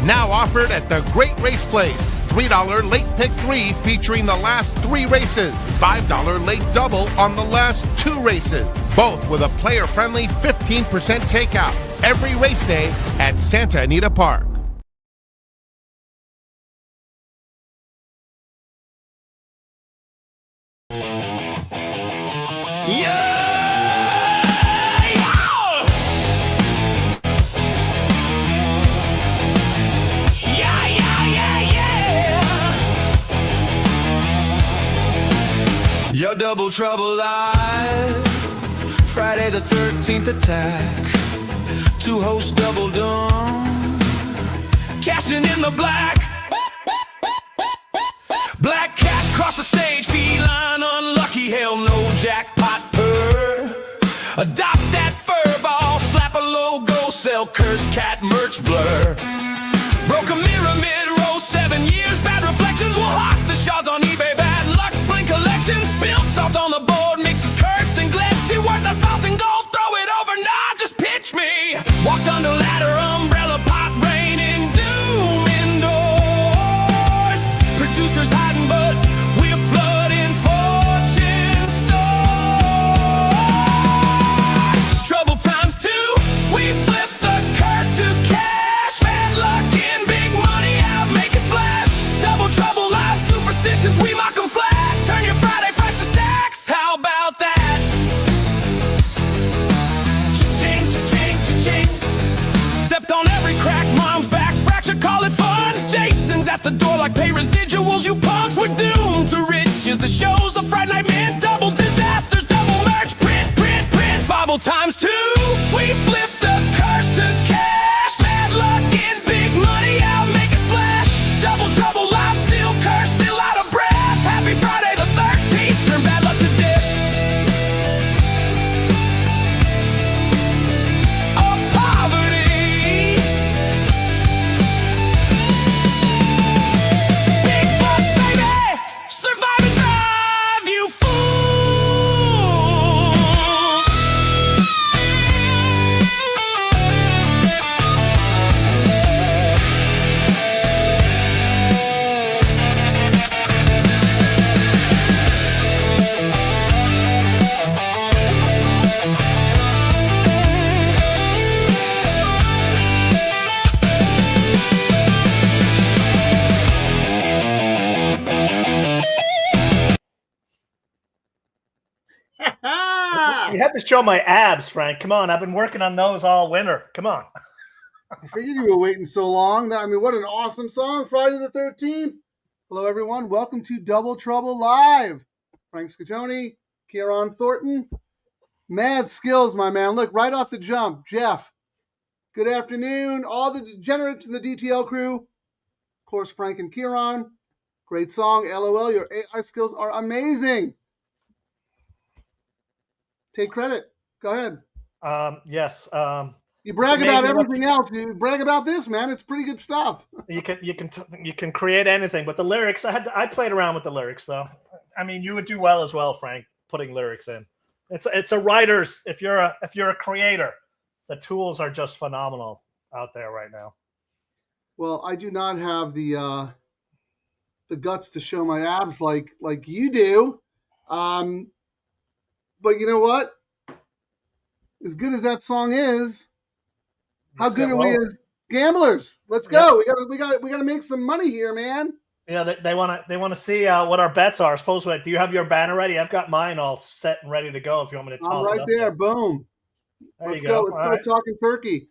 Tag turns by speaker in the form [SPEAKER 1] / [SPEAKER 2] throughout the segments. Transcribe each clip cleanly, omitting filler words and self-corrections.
[SPEAKER 1] Now offered at the Great Race Place. $3 late pick 3 featuring the last 3 races. $5 late double on the last 2 races. Both with a player-friendly 15% takeout. Every race day at Santa Anita Park.
[SPEAKER 2] Your double trouble live, Friday the 13th attack, 2 hosts double done, cashing in the black. Black cat cross the stage, feline unlucky, hell no jackpot purr. Adopt that fur ball, slap a logo, sell curse cat merch blur. Broke a mirror mid-row, 7 years, bad reflections will hawk the shards on eBay, bad luck, blink collection, spilled salt on the board, mixes cursed and glitchy, worth the salt and gold, throw it over, nah, just pitch me. Walked under ladder, umbrella, pot, raining, doom indoors. Producers hiding, but we're flooding fortune stores. Trouble times 2, we flip the curse to cash, bad luck in, big money out, make a splash. Double trouble live, superstitions, we mock them flat. Turn your Friday fights to stacks, how about that? Cha-ching, cha-ching, cha-ching. Stepped on every crack, mom's back, fracture, call it funds. Jason's at the door like pay residuals, you punks. We're doomed to riches, the show's a Friday night mint. Double disasters, double merch, print, print, print. Fobble times 2, we flip the curse to cash. Bad luck in, big money out, make a splash. Double trouble live, still cursed, still out of breath. Happy Friday the 13th, turn bad luck to death. Of poverty. Big bucks, baby, survive and thrive, you fools.
[SPEAKER 3] You have to show my abs, Frank. Come on. I've been working on those all winter. Come on.
[SPEAKER 4] I figured you were waiting so long. I mean, what an awesome song, Friday the 13th. Hello, everyone. Welcome to Double Trouble Live. Frank Scatoni, Ciaran Thornton. Mad skills, my man. Look, right off the jump, Jeff. Good afternoon. All the degenerates in the DTL crew. Of course, Frank and Ciaran. Great song. LOL, your AI skills are amazing. Take credit. Go ahead.
[SPEAKER 3] Yes.
[SPEAKER 4] You brag about everything else. You brag about this, man. It's pretty good stuff.
[SPEAKER 3] You can create anything, but the lyrics. I played around with the lyrics, though. I mean, you would do well as well, Frank, putting lyrics in. It's a writer's. If you're a creator, the tools are just phenomenal out there right now.
[SPEAKER 4] Well, I do not have the guts to show my abs like you do. But you know what? As good as that song is, how good are we as gamblers? Let's go. Yeah. We got to make some money here, man.
[SPEAKER 3] Yeah, they want to see what our bets are. Supposedly, do you have your banner ready? I've got mine all set and ready to go. If you want me to toss
[SPEAKER 4] I'm right
[SPEAKER 3] it
[SPEAKER 4] there. Boom. Let's go. Let's start talking turkey.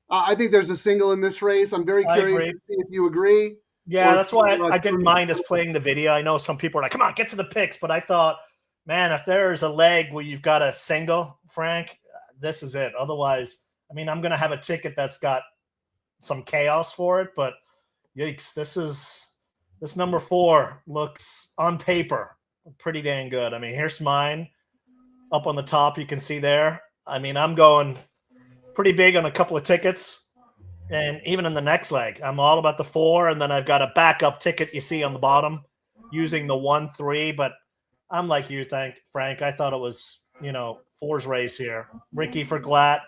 [SPEAKER 4] I think there's a single in this race. I'm very curious to see if you agree.
[SPEAKER 3] Yeah, that's why I didn't mind us playing the video. I know some people are like, come on, get to the picks. But I thought, man, if there's a leg where you've got a single, Frank, this is it. Otherwise, I mean, I'm going to have a ticket that's got some chaos for it. But yikes, this number 4 looks on paper pretty dang good. I mean, here's mine up on the top. You can see there. I mean, I'm going pretty big on a couple of tickets. And even in the next leg, I'm all about the 4. And then I've got a backup ticket you see on the bottom using the 1-3. But I'm like you, Frank. I thought it was, 4's race here. Ricky for Glatt.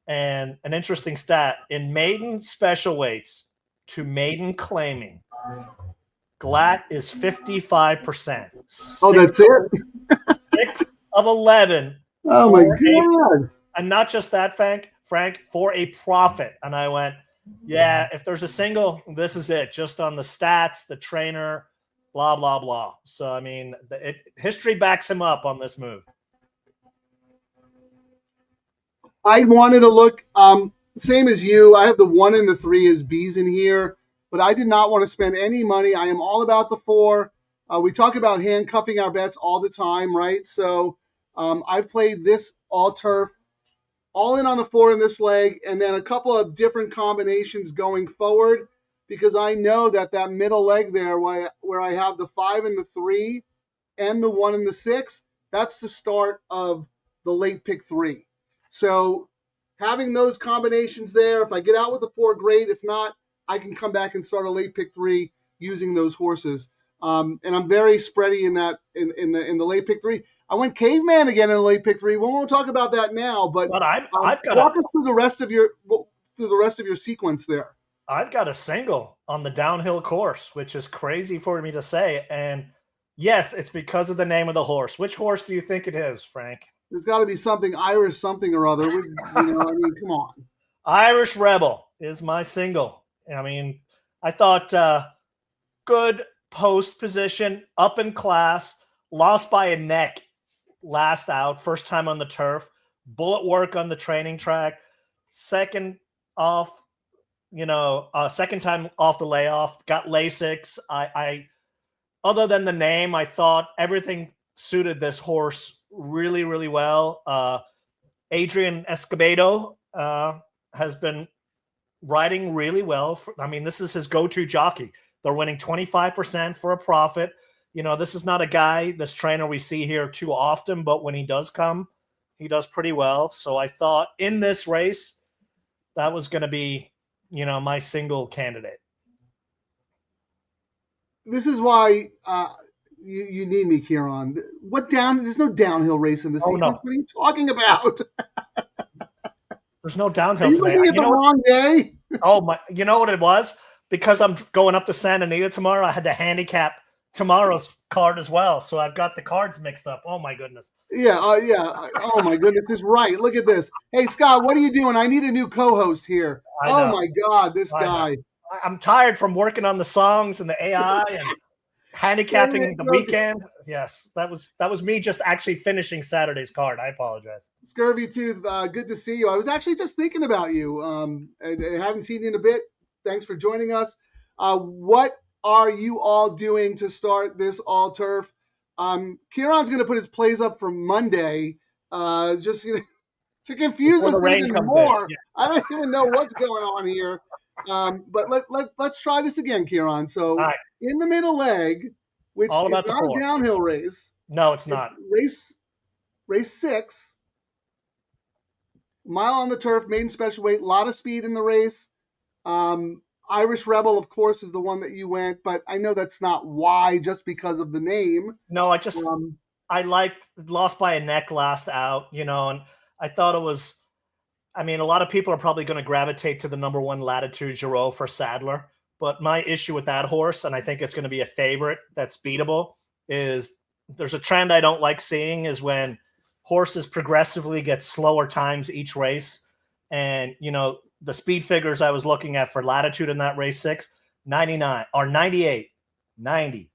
[SPEAKER 3] And an interesting stat. In maiden special weights, to maiden claiming. Glatt is 55%.
[SPEAKER 4] Oh, that's it?
[SPEAKER 3] 6 of 11.
[SPEAKER 4] Oh, my God.
[SPEAKER 3] And not just that, Frank, for a profit. And I went, yeah, if there's a single, this is it. Just on the stats, the trainer, blah, blah, blah. So, I mean, history backs him up on this move.
[SPEAKER 4] I wanted to look, same as you. I have the 1 and the 3 as B's in here, but I did not want to spend any money. I am all about the 4. We talk about handcuffing our bets all the time, right? So I've played this all turf, all in on the 4 in this leg, and then a couple of different combinations going forward, because I know that middle leg there where I have the 5 and the 3 and the 1 and the 6, that's the start of the late pick 3. So having those combinations there, if I get out with the 4, great. If not, I can come back and start a late pick 3 using those horses. And I'm very spready in that in the late pick 3. I went caveman again in the late pick 3. We won't talk about that now, but
[SPEAKER 3] I've got
[SPEAKER 4] walk us through the rest of your sequence there.
[SPEAKER 3] I've got a single on the downhill course, which is crazy for me to say. And yes, it's because of the name of the horse. Which horse do you think it is, Frank?
[SPEAKER 4] There's got to be something Irish something or other. I mean, come on.
[SPEAKER 3] Irish Rebel is my single. I mean, I thought good post position, up in class, lost by a neck last out, first time on the turf, bullet work on the training track, second off, second time off the layoff, got Lasix. I other than the name, I thought everything suited this horse really, really well. Adrian Escobedo has been riding really well. This is his go-to jockey. They're winning 25% for a profit. This is not a guy, this trainer we see here too often, but when he does come, he does pretty well. So I thought in this race, that was going to be, my single candidate.
[SPEAKER 4] This is why you need me, Ciaran. There's no downhill race in the sequence.
[SPEAKER 3] No.
[SPEAKER 4] What are you talking about?
[SPEAKER 3] There's no downhill
[SPEAKER 4] Are you
[SPEAKER 3] today.
[SPEAKER 4] looking at the wrong day?
[SPEAKER 3] Oh my! You know what it was? Because I'm going up to Santa Anita tomorrow. I had to handicap tomorrow's card as well, so I've got the cards mixed up. Oh my goodness!
[SPEAKER 4] Yeah. Oh my goodness, this is right. Look at this. Hey Scott, what are you doing? I need a new co-host here. Oh my God, this guy.
[SPEAKER 3] I'm tired from working on the songs and the AI and handicapping the weekend. Yes, that was me just actually finishing Saturday's card. I apologize.
[SPEAKER 4] Scurvy Tooth, good to see you. I was actually just thinking about you. I haven't seen you in a bit. Thanks for joining us. What are you all doing to start this all turf? Ciaran's going to put his plays up for Monday, just to confuse us even more. Yes. I don't even know what's going on here. But let's try this again, Ciaran. So right. In the middle leg, which is not a downhill race.
[SPEAKER 3] No, it's not.
[SPEAKER 4] Race 6, mile on the turf, maiden special weight, a lot of speed in the race. Irish Rebel, of course, is the one that you went, but I know that's not why, just because of the name.
[SPEAKER 3] No, I liked lost by a neck last out, and I thought it was. A lot of people are probably going to gravitate to the number 1 Latitude Giraud for Sadler, but my issue with that horse, and I think it's going to be a favorite that's beatable, is there's a trend I don't like seeing is when horses progressively get slower times each race. And, the speed figures I was looking at for Latitude in that race 6, 99 or 98, 90,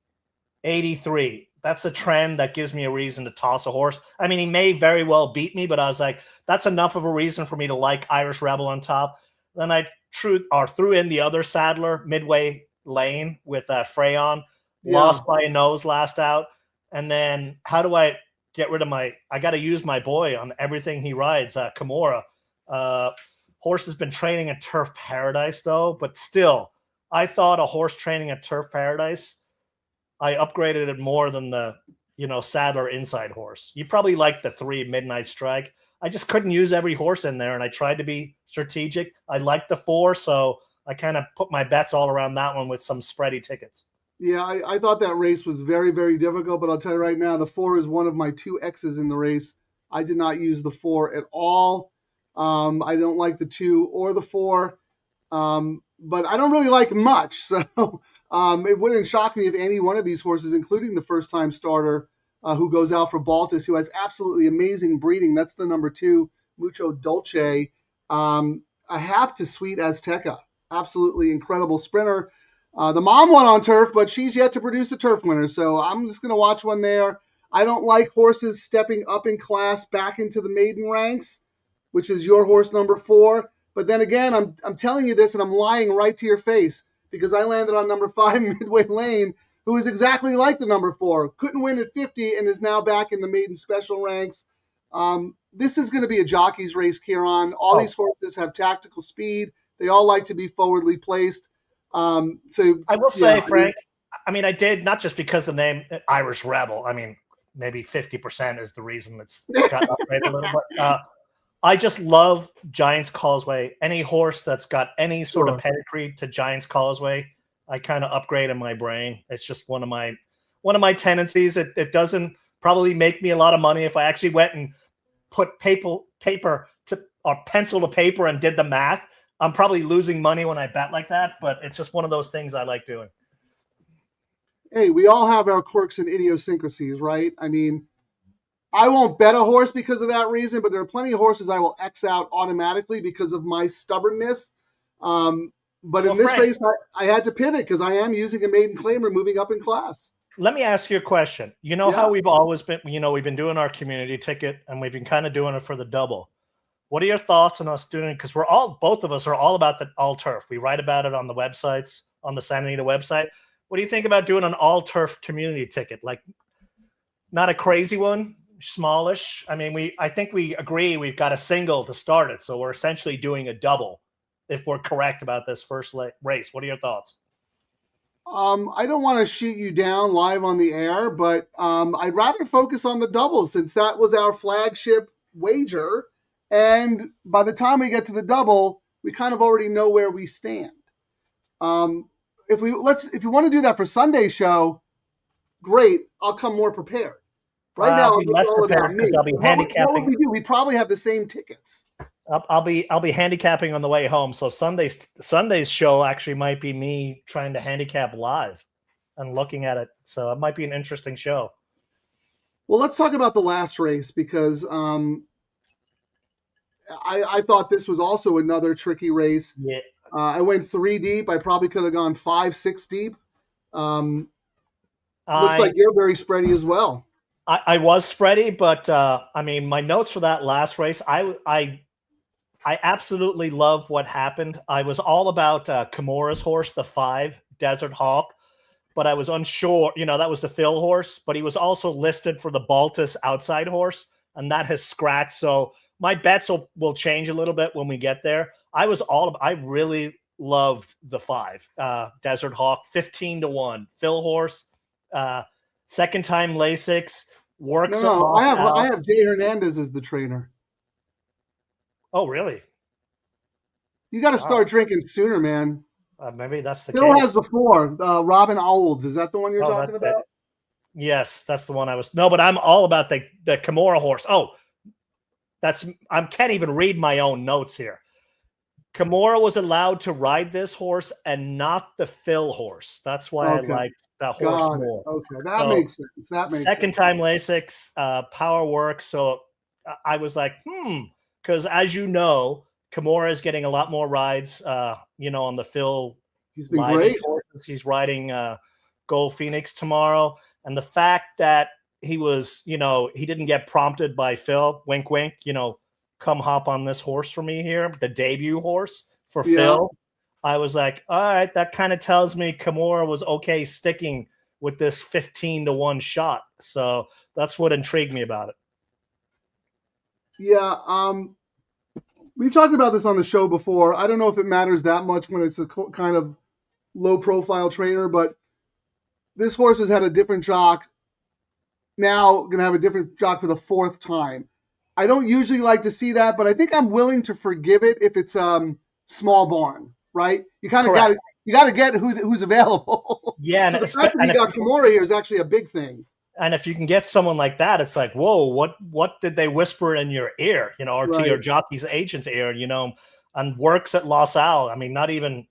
[SPEAKER 3] 83. That's a trend that gives me a reason to toss a horse. He may very well beat me, but I was like, that's enough of a reason for me to like Irish Rebel on top. Then I threw in the other Sadler midway lane with Freyon, lost by a nose last out. And then how do I get rid of I got to use my boy on everything he rides, Kimura. Horse has been training at Turf Paradise though, but still, I thought a horse training at Turf Paradise, I upgraded it more than the, Sadler inside horse. You probably like the 3 Midnight Strike. I just couldn't use every horse in there, and I tried to be strategic. I liked the 4, so I kind of put my bets all around that one with some spready tickets.
[SPEAKER 4] Yeah, I thought that race was very, very difficult, but I'll tell you right now, the 4 is one of my 2 X's in the race. I did not use the 4 at all. I don't like the 2 or the 4. but I don't really like much. So it wouldn't shock me if any one of these horses, including the first-time starter who goes out for Baltus, who has absolutely amazing breeding. That's the number 2, Mucho Dolce. I have to Sweet Azteca. Absolutely incredible sprinter. The mom won on turf, but she's yet to produce a turf winner. So I'm just going to watch one there. I don't like horses stepping up in class back into the maiden ranks, which is your horse number 4. But then again, I'm telling you this, and I'm lying right to your face, because I landed on number 5, Midway Lane, who is exactly like the number 4. Couldn't win at 50 and is now back in the maiden special ranks. This is going to be a jockey's race, Ciaran. All these horses have tactical speed. They all like to be forwardly placed. So
[SPEAKER 3] I will say, Frank, I mean, I did, not just because the name Irish Rebel. I mean, maybe 50% is the reason it's got upgraded a little bit. I just love Giants Causeway. Any horse that's got any sort of pedigree to Giants Causeway, I kind of upgrade in my brain. It's just one of my tendencies. It doesn't probably make me a lot of money if I actually went and put paper to or pencil to paper and did the math. I'm probably losing money when I bet like that, but it's just one of those things I like doing.
[SPEAKER 4] Hey, we all have our quirks and idiosyncrasies, right? I mean, I won't bet a horse because of that reason, but there are plenty of horses I will X out automatically because of my stubbornness. But in this race, I had to pivot because I am using a maiden claimer moving up in class.
[SPEAKER 3] Let me ask you a question. You know how we've always been, we've been doing our community ticket and we've been kind of doing it for the double. What are your thoughts on us doing it? Because both of us are all about the all turf. We write about it on the websites, on the Santa Anita website. What do you think about doing an all turf community ticket? Like, not a crazy one, smallish. I mean, I think we agree we've got a single to start it. So we're essentially doing a double if we're correct about this first race. What are your thoughts?
[SPEAKER 4] I don't want to shoot you down live on the air, but I'd rather focus on the double since that was our flagship wager. And by the time we get to the double, we kind of already know where we stand. If you want to do that for Sunday's show, great. I'll come more prepared. Right now,
[SPEAKER 3] I'll be less prepared because I'll be handicapping.
[SPEAKER 4] What would we do? We'd probably have the same tickets.
[SPEAKER 3] I'll be handicapping on the way home. So Sunday's show actually might be me trying to handicap live and looking at it. So it might be an interesting show.
[SPEAKER 4] Well, let's talk about the last race because I thought this was also another tricky race.
[SPEAKER 3] Yeah.
[SPEAKER 4] I went 3 deep. I probably could have gone 5, 6 deep. Looks like you're very spready as well.
[SPEAKER 3] I was spready, but I mean, my notes for that last race, I absolutely love what happened. I was all about Kimura's horse, the 5, Desert Hawk, but I was unsure. That was the Phil horse, but he was also listed for the Baltus outside horse, and that has scratched. So my bets will change a little bit when we get there. I really loved the 5, Desert Hawk, 15-1, Phil horse, second time Lasix, works.
[SPEAKER 4] No, I have Jay Hernandez as the trainer.
[SPEAKER 3] Oh, really?
[SPEAKER 4] You got to start drinking sooner, man.
[SPEAKER 3] Maybe that's the
[SPEAKER 4] Phil
[SPEAKER 3] case.
[SPEAKER 4] has the 4, Robin Olds. Is that the one you're talking about?
[SPEAKER 3] Yes, that's the one I was. No, but I'm all about the Kimura horse. Oh, I can't even read my own notes here. Kimura was allowed to ride this horse and not the Phil horse. That's why I liked that horse more.
[SPEAKER 4] Okay, that makes sense.
[SPEAKER 3] Second time Lasix, power work. So I was like, because as you know, Kimura is getting a lot more rides, on the Phil.
[SPEAKER 4] He's been great.
[SPEAKER 3] Horses. He's riding Gold Phoenix tomorrow. And the fact that he was, he didn't get prompted by Phil, wink, wink, come hop on this horse for me here, the debut horse for Phil. I was like, all right, that kind of tells me Kimura was okay sticking with this 15-1 shot. So that's what intrigued me about it.
[SPEAKER 4] Yeah, we've talked about this on the show before. I don't know if it matters that much when it's a kind of low-profile trainer, but this horse has had a different jock. Now going to have a different jock for the 4th time. I don't usually like to see that, but I think I'm willing to forgive it if it's small barn, right? You kind of got to get who's available.
[SPEAKER 3] Yeah,
[SPEAKER 4] so the fact that you got Kimura here is actually a big thing.
[SPEAKER 3] And if you can get someone like that, it's like, whoa, what did they whisper in your ear, or to your jockey's agent's ear, and works at Los Al. I mean, not even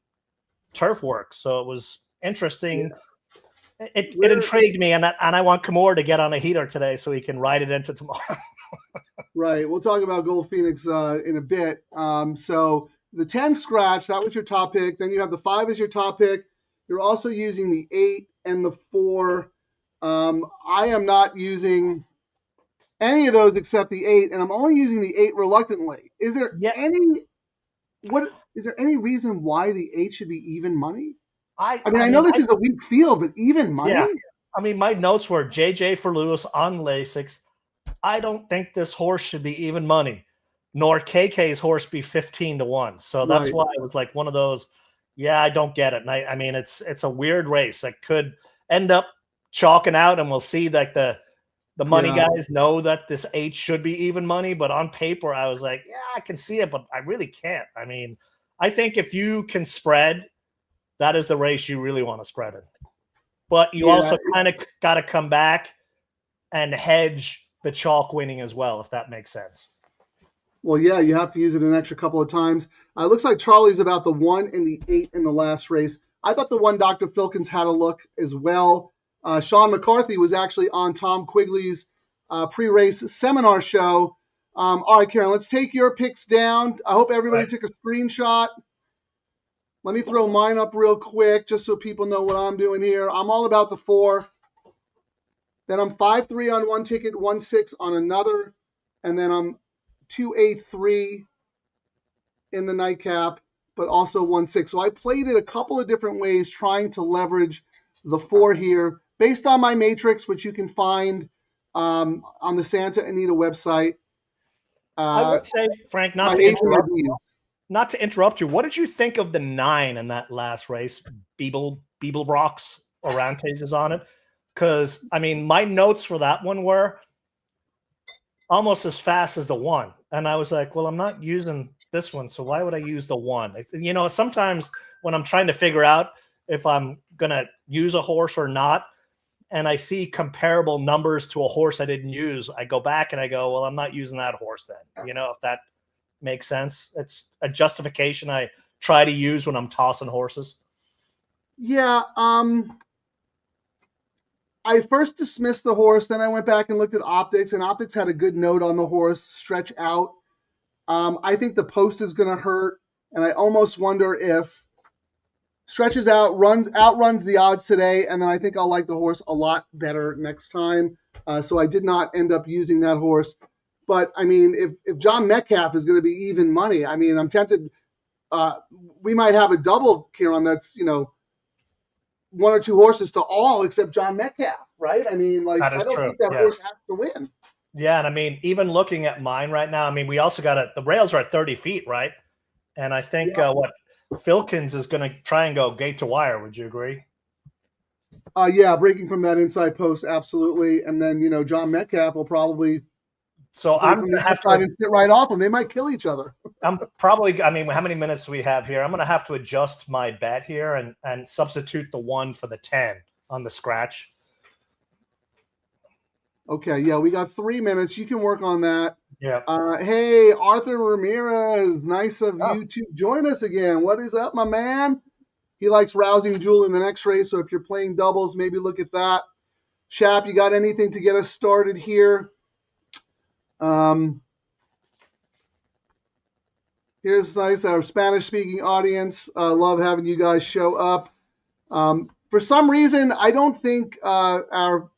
[SPEAKER 3] turf work. So it was interesting. Yeah. It intrigued me, and I want Kimura to get on a heater today so he can ride it into tomorrow.
[SPEAKER 4] Right. We'll talk about Gold Phoenix in a bit. So the 10 scratch, that was your top pick. Then you have the 5 as your top pick. You're also using the 8 and the 4. I am not using any of those except the 8, and I'm only using the 8 reluctantly. Is there any reason why the 8 should be even money? I know this is a weak field, but even money?
[SPEAKER 3] Yeah. I mean, my notes were JJ for Lewis on Lasix. I don't think this horse should be even money, nor KK's horse be 15-1. So that's why it was like one of those, I don't get it. And I mean, it's a weird race. It could end up chalking out, and we'll see that the money guys know that this 8 should be even money. But on paper, I was like, I can see it, but I really can't. I mean, I think if you can spread, that is the race you really want to spread it. But you also kind of got to come back and hedge the chalk winning as well, if that makes sense.
[SPEAKER 4] Well, yeah, you have to use it an extra couple of times. It looks like Charlie's about the 1 and the 8 in the last race. I thought the 1 Dr. Filkins had a look as well. Sean McCarthy was actually on Tom Quigley's pre-race seminar show. All right, Ciaran, let's take your picks down. I hope everybody took a screenshot. Let me throw mine up real quick just so people know what I'm doing here. I'm all about the 4. Then I'm 5-3 on one ticket, 1-6 on another, and then I'm 2-8-3 in the nightcap, but also 1-6. So I played it a couple of different ways, trying to leverage the 4 here, based on my matrix, which you can find on the Santa Anita website.
[SPEAKER 3] I would say, Frank, not to interrupt you. What did you think of the 9 in that last race? Beeblebrox Orantes is on it. Because, I mean, my notes for that one were almost as fast as the 1. And I was like, well, I'm not using this one, so why would I use the 1? You know, sometimes when I'm trying to figure out if I'm going to use a horse or not, and I see comparable numbers to a horse I didn't use, I go back and I go, well, I'm not using that horse then. You know, if that makes sense. It's a justification I try to use when I'm tossing horses.
[SPEAKER 4] Yeah, I first dismissed the horse, then I went back and looked at optics, and optics had a good note on the horse, stretch out. I think the post is going to hurt, and I almost wonder if stretches out, outruns the odds today, and then I think I'll like the horse a lot better next time. So I did not end up using that horse. But, I mean, if John Metcalf is going to be even money, I mean, I'm tempted. We might have a double, Ciaran, that's, 1 or 2 horses to all except John Metcalf, right? I mean, like, I don't think that horse has to win.
[SPEAKER 3] Yeah, and I mean, even looking at mine right now, I mean, we also got the rails are at 30 feet, right? And I think what Filkins is going to try and go gate to wire. Would you agree?
[SPEAKER 4] Yeah, breaking from that inside post, absolutely. And then, John Metcalf will probably
[SPEAKER 3] I'm going to have to
[SPEAKER 4] sit right off them. They might kill each other.
[SPEAKER 3] I mean, how many minutes do we have here? I'm going to have to adjust my bet here and substitute the 1 for the 10 on the scratch.
[SPEAKER 4] Okay, yeah, we got 3 minutes. You can work on that.
[SPEAKER 3] Yeah.
[SPEAKER 4] Hey, Arthur Ramirez, nice of you to join us again. What is up, my man? He likes Rousing Jewel in the next race, so if you're playing doubles, maybe look at that. Chap, you got anything to get us started here? Here's nice, our Spanish-speaking audience. Love having you guys show up. For some reason, I don't think our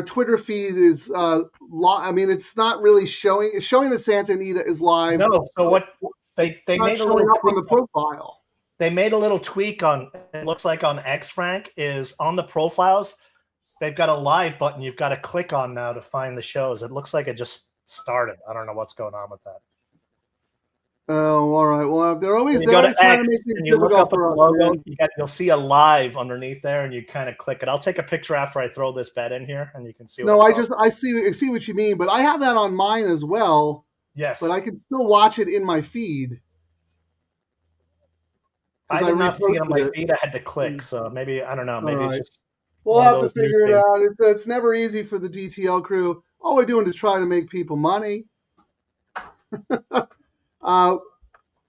[SPEAKER 4] Twitter feed is I mean, it's not really showing. It's showing that Santa Anita is live.
[SPEAKER 3] No, so what they made a little
[SPEAKER 4] tweak on the profile.
[SPEAKER 3] They made a little tweak on. It looks like on X, Frank, is on the profiles. They've got a live button you've got to click on now to find the shows. It looks like it just started. I don't know what's going on with that.
[SPEAKER 4] Oh, all right. Well, they're always
[SPEAKER 3] there trying to make things difficult for us. Logo, you'll see a live underneath there, and you kind of click it. I'll take a picture after I throw this bet in here, and you can see.
[SPEAKER 4] No, I see what you mean, but I have that on mine as well.
[SPEAKER 3] Yes,
[SPEAKER 4] but I can still watch it in my feed.
[SPEAKER 3] I did not see it on my feed. I had to click, so maybe I don't know. Maybe it's just.
[SPEAKER 4] We'll have to figure it out. It's never easy for the DTL crew. All we're doing is trying to make people money.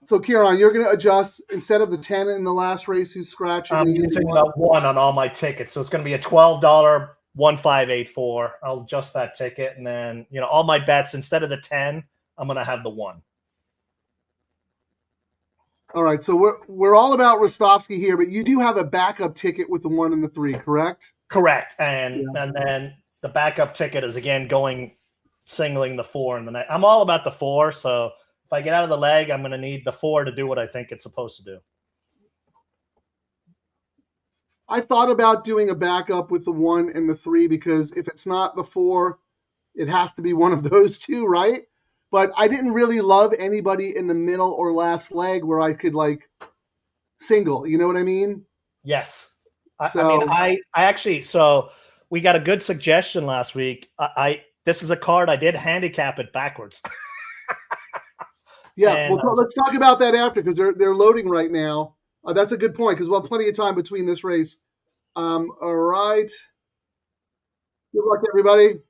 [SPEAKER 4] So, Ciaran, you're going to adjust instead of the 10 in the last race who's scratched.
[SPEAKER 3] I'm using the 1 on all my tickets. So it's going to be a $12 1584. I'll adjust that ticket. And then, all my bets, instead of the 10, I'm going to have the 1.
[SPEAKER 4] All right. So we're all about Rostovsky here, but you do have a backup ticket with the 1 and the 3, correct?
[SPEAKER 3] Correct. And then the backup ticket is, again, singling the 4 in the night. I'm all about the 4. So if I get out of the leg, I'm going to need the 4 to do what I think it's supposed to do.
[SPEAKER 4] I thought about doing a backup with the 1 and the 3 because if it's not the 4, it has to be one of those two, right? But I didn't really love anybody in the middle or last leg where I could single. You know what I mean?
[SPEAKER 3] Yes. I actually, so we got a good suggestion last week. This is a card I did handicap it backwards.
[SPEAKER 4] Yeah, let's talk about that after because they're loading right now. That's a good point because we'll have plenty of time between this race. All right. Good luck, everybody.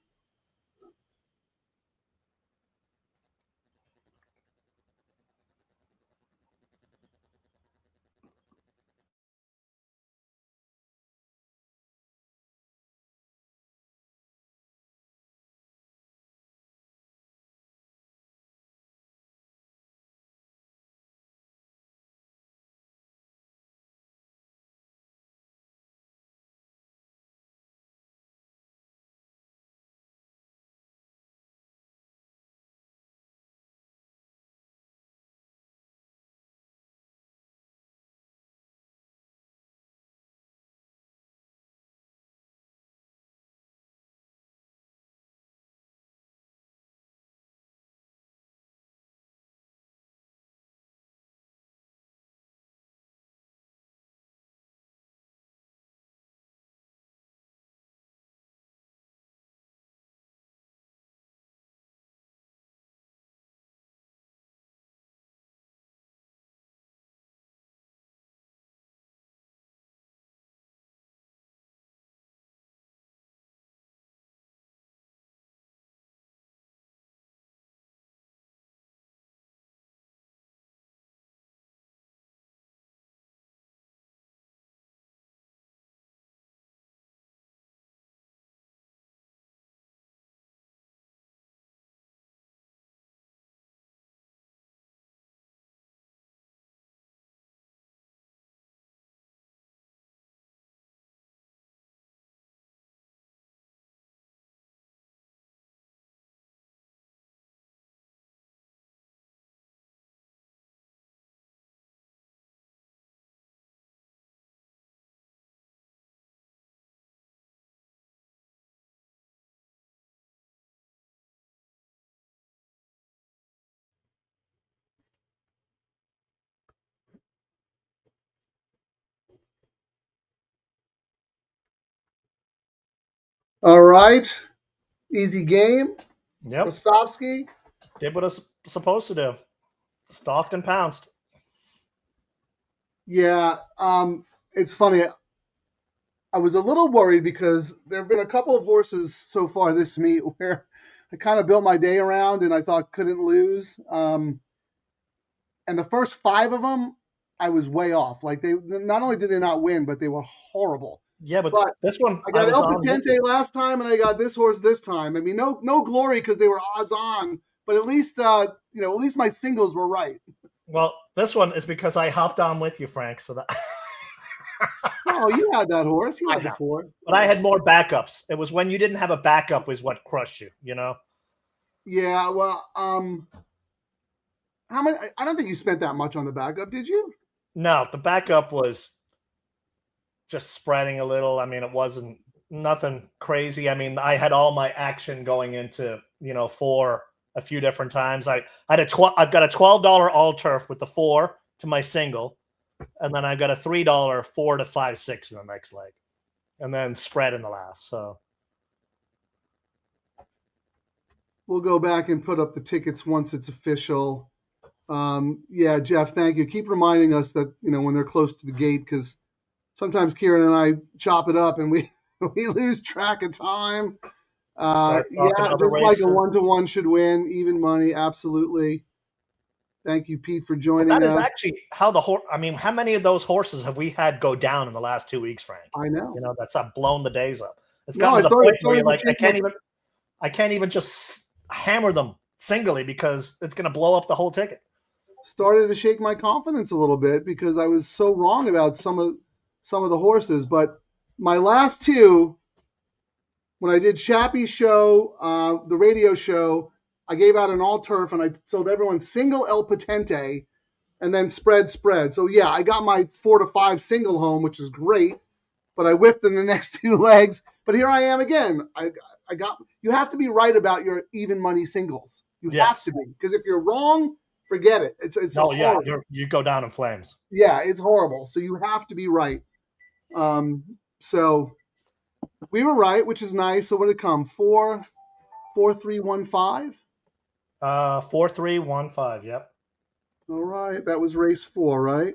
[SPEAKER 4] All right. Easy game.
[SPEAKER 3] Yep.
[SPEAKER 4] Rostovsky.
[SPEAKER 3] Did what it's supposed to do. Stalked and pounced.
[SPEAKER 4] Yeah. It's funny. I was a little worried because there have been a couple of horses so far this meet where I kind of built my day around and I thought couldn't lose. And the first 5 of them, I was way off. They not only did they not win, but they were horrible.
[SPEAKER 3] Yeah, but this one
[SPEAKER 4] I got El Patente last time, and I got this horse this time. I mean, no glory because they were odds on, but at least at least my singles were right.
[SPEAKER 3] Well, this one is because I hopped on with you, Frank. So that.
[SPEAKER 4] Oh, you had that horse. You had the 4.
[SPEAKER 3] But I had more backups. It was when you didn't have a backup was what crushed you.
[SPEAKER 4] Yeah. Well, how much? I don't think you spent that much on the backup, did you?
[SPEAKER 3] No, the backup was just spreading a little. I mean, it wasn't nothing crazy. I mean, I had all my action going into, 4 a few different times. I've got a $12 all turf with the 4 to my single. And then I've got a $3 4 to 5 6 in the next leg. And then spread in the last. So
[SPEAKER 4] we'll go back and put up the tickets once it's official. Yeah, Jeff, thank you. Keep reminding us that, when they're close to the gate, because sometimes Ciaran and I chop it up and we lose track of time. Yeah, just like a 1-to-1 should win, even money, absolutely. Thank you, Pete, for joining
[SPEAKER 3] That is
[SPEAKER 4] us.
[SPEAKER 3] actually how the horse. I mean, how many of those horses have we had go down in the last 2 weeks, Frank?
[SPEAKER 4] I know.
[SPEAKER 3] You know, that's blown the days up. It's
[SPEAKER 4] No,
[SPEAKER 3] gotten to the point where you're
[SPEAKER 4] to
[SPEAKER 3] like,
[SPEAKER 4] shake
[SPEAKER 3] I can't even just hammer them singly because it's going to blow up the whole ticket.
[SPEAKER 4] Started to shake my confidence a little bit because I was so wrong about some of the horses. But my last two, when I did Chappie's show, the radio show, I gave out an all turf and I sold everyone single El Patente and then spread. So yeah, I got my 4 to 5 single home, which is great, but I whiffed in the next 2 legs. But here I am again. You have to be right about your even money singles. You have to be, because if you're wrong, forget it. It's
[SPEAKER 3] you go down in flames.
[SPEAKER 4] Yeah, it's horrible. So you have to be right. So we were right, which is nice. So what did it come? 4-3-1-5?
[SPEAKER 3] 4-3-1-5. Yep.
[SPEAKER 4] All right. That was race 4, right?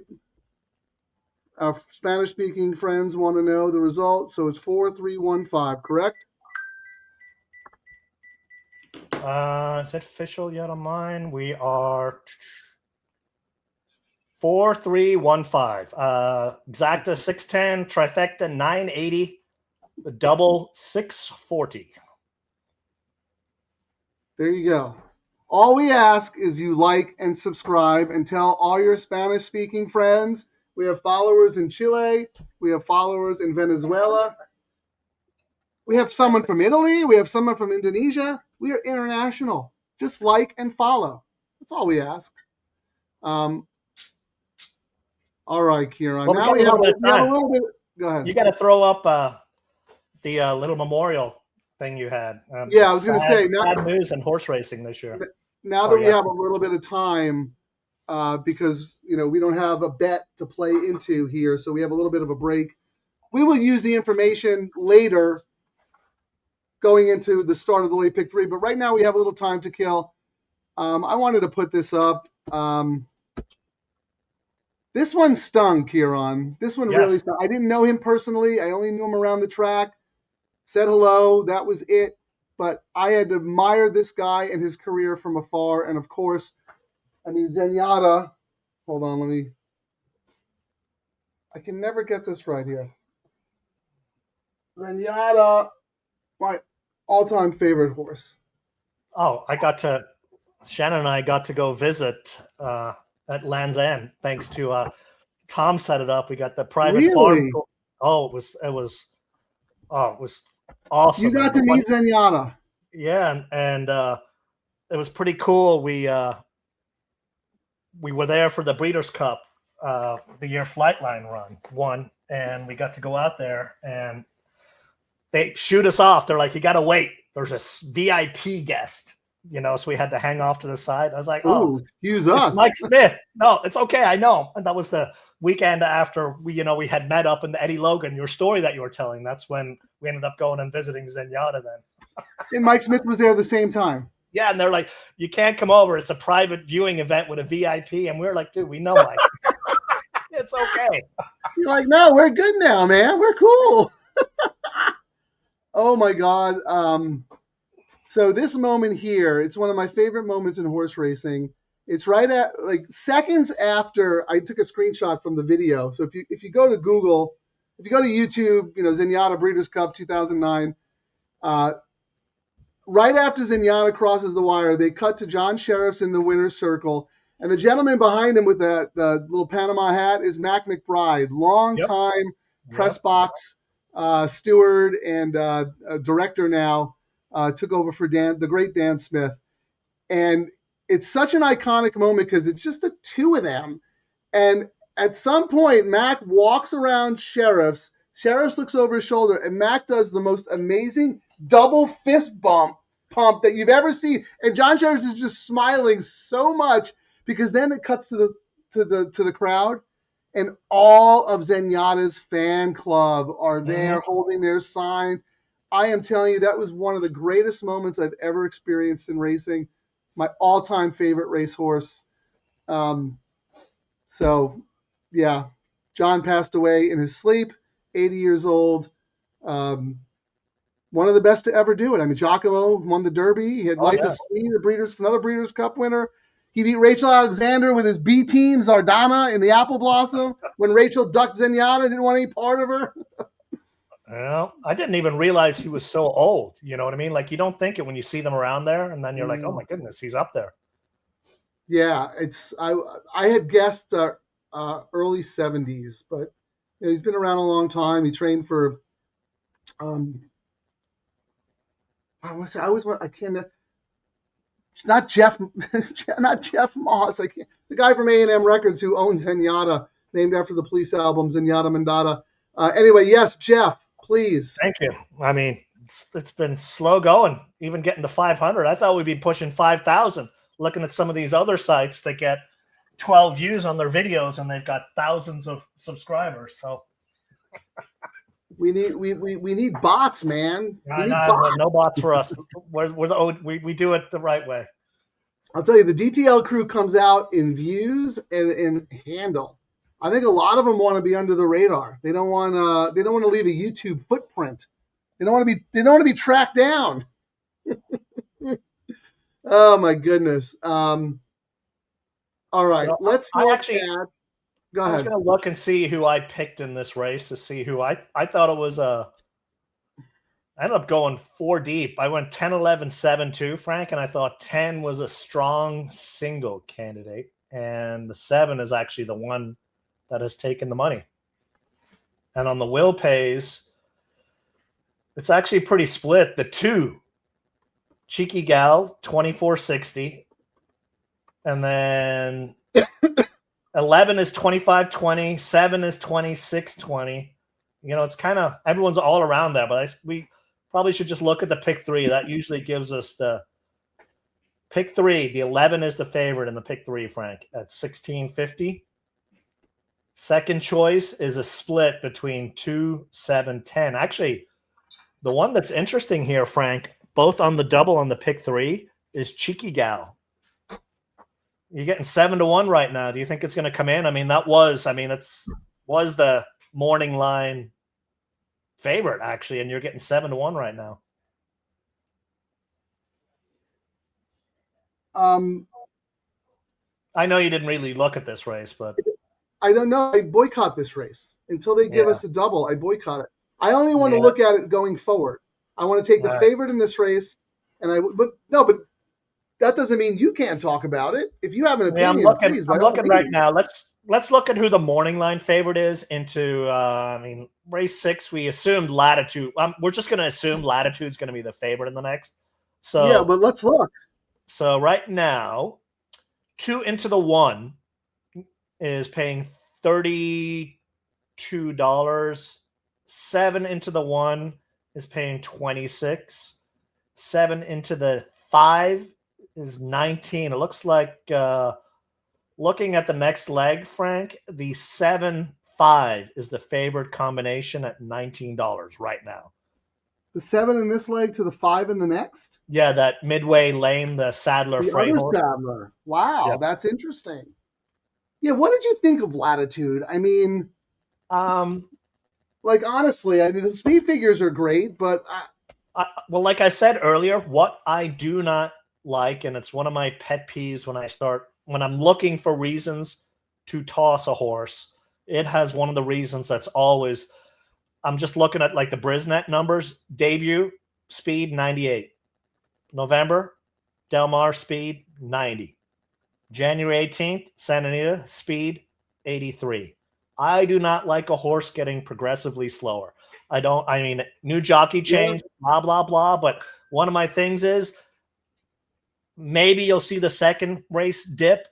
[SPEAKER 4] Our Spanish-speaking friends want to know the result. So it's 4-3-1-5, correct?
[SPEAKER 3] Is it official yet on mine? We are 4-3-1-5. Exacta 610, trifecta 980, the double 640.
[SPEAKER 4] There you go. All we ask is you like and subscribe and tell all your Spanish-speaking friends. We have followers in Chile. We have followers in Venezuela. We have someone from Italy. We have someone from Indonesia. We are international. Just like and follow. That's all we ask. All right, Ciaran.
[SPEAKER 3] Well,
[SPEAKER 4] now we have a little bit. Go ahead.
[SPEAKER 3] You got to throw up the little memorial thing you had.
[SPEAKER 4] Yeah, I was going to say.
[SPEAKER 3] Sad news and horse racing this year.
[SPEAKER 4] Now that we have a little bit of time, because we don't have a bet to play into here, so we have a little bit of a break. We will use the information later going into the start of the late pick 3, but right now we have a little time to kill. I wanted to put this up. This one stung, Ciaran. This one really stung. I didn't know him personally. I only knew him around the track. Said hello. That was it. But I had admired this guy and his career from afar. And, of course, Zenyatta. Hold on, I can never get this right here. Zenyatta, my all-time favorite horse.
[SPEAKER 3] Oh, Shannon and I got to go visit at Land's End, thanks to Tom set it up. We got the private farm. Oh, it was awesome.
[SPEAKER 4] You got to meet Zenyatta.
[SPEAKER 3] Yeah, and it was pretty cool. We were there for the Breeders' Cup, the year Flightline won, and we got to go out there and they shoot us off. They're like, you got to wait. There's a VIP guest, so we had to hang off to the side. I was like,
[SPEAKER 4] excuse us.
[SPEAKER 3] Mike Smith. No, it's okay. I know. And that was the weekend after we had met up in the Eddie Logan, your story that you were telling. That's when we ended up going and visiting Zenyatta then.
[SPEAKER 4] And Mike Smith was there at the same time.
[SPEAKER 3] Yeah, and they're like, you can't come over. It's a private viewing event with a VIP. And we were like, dude, we know Mike. It's okay.
[SPEAKER 4] You're like, no, we're good now, man. We're cool. Oh, my God. So this moment here, it's one of my favorite moments in horse racing. It's right at seconds after I took a screenshot from the video. So if you go to Google, if you go to YouTube, Zenyatta Breeders' Cup 2009, right after Zenyatta crosses the wire, they cut to John Sheriff's in the winner's circle. And the gentleman behind him with the little Panama hat is Mac McBride, long-time press box steward and director now, took over for the great Dan Smith. And it's such an iconic moment because it's just the two of them. And at some point, Mac walks around Sheriff's. Sheriff's looks over his shoulder, and Mac does the most amazing double fist pump that you've ever seen. And John Sheriff is just smiling so much because then it cuts to the crowd, and all of Zenyatta's fan club are there holding their signs. I am telling you, that was one of the greatest moments I've ever experienced in racing. My all-time favorite racehorse. So, yeah, John passed away in his sleep, 80 years old. One of the best to ever do it. I mean, Giacomo won the Derby. He had Life is Sweet, another Breeders' Cup winner. He beat Rachel Alexander with his B team, Zardana, in the Apple Blossom when Rachel ducked Zenyatta, didn't want any part of her.
[SPEAKER 3] Well, I didn't even realize he was so old. You know what I mean? Like, you don't think it when you see them around there, and then you're like, oh my goodness, he's up there.
[SPEAKER 4] Yeah, I had guessed early 70s, but he's been around a long time. He trained for not Jeff Moss. The guy from A&M Records who owns Zenyatta, named after the Police album, Zenyatta Mandata. Anyway, yes, Jeff, please.
[SPEAKER 3] Thank you. I mean, it's been slow going, even getting to 500. I thought we'd be pushing 5,000. Looking at some of these other sites that get 12 views on their videos and they've got thousands of subscribers. So
[SPEAKER 4] we need bots, man.
[SPEAKER 3] No bots for us. We do it the right way.
[SPEAKER 4] I'll tell you, the DTL crew comes out in views and in handle. I think a lot of them want to be under the radar. They don't want to leave a YouTube footprint. They don't want to be tracked down. Oh my goodness. All right,
[SPEAKER 3] so
[SPEAKER 4] let's look at. Go ahead.
[SPEAKER 3] I was going to look and see who I picked in this race to see who I thought it was I ended up going 4 deep. I went 10, 11, 7, 2, Frank, and I thought 10 was a strong single candidate, and the 7 is actually the one that has taken the money. And on the will pays, it's actually pretty split. The 2, Cheeky Gal, 24.60, and then 11 is 25.20, 7 is 26.20. You know, it's kind of everyone's all around that, but we probably should just look at the pick 3. That usually gives us the pick 3. The 11 is the favorite in the pick 3, Frank, at 16.50. Second choice is a split between 2, 7, 10. Actually, the one that's interesting here, Frank, both on the double and the pick 3, is Cheeky Gal. You're getting 7-1 right now. Do you think it's going to come in? I mean, was the morning line favorite, actually, and you're getting 7-1 right now. I know you didn't really look at this race, but
[SPEAKER 4] I don't know. I boycott this race until they give us a double. I boycott it. I only want to look at it going forward. I want to take the favorite in this race, but that doesn't mean you can't talk about it. If you have an opinion, please.
[SPEAKER 3] I'm looking right now. Let's look at who the morning line favorite is into. Race 6. We assumed Latitude. We're just going to assume Latitude's going to be the favorite in the next. So
[SPEAKER 4] yeah, but let's look.
[SPEAKER 3] So right now, 2 into the 1 is paying $32. 7 into the 1 is paying $26. 7 into the 5 is 19. It looks like looking at the next leg, Frank, the 7-5 is the favored combination at $19 right now.
[SPEAKER 4] The 7 in this leg to the 5 in the next?
[SPEAKER 3] Yeah, that midway lane, the Sadler Freight horse.
[SPEAKER 4] Sadler. Wow, That's interesting. Yeah, what did you think of Latitude? I mean, honestly, the speed figures are great, but
[SPEAKER 3] well, like I said earlier, what I do not like, and it's one of my pet peeves when I'm looking for reasons to toss a horse, it has one of the reasons that's always, I'm just looking at like the Brisnet numbers. Debut speed 98. November, Del Mar speed 90. January 18th, Santa Anita speed 83. I do not like a horse getting progressively slower. New jockey change, blah, blah, blah. But one of my things is maybe you'll see the second race dip.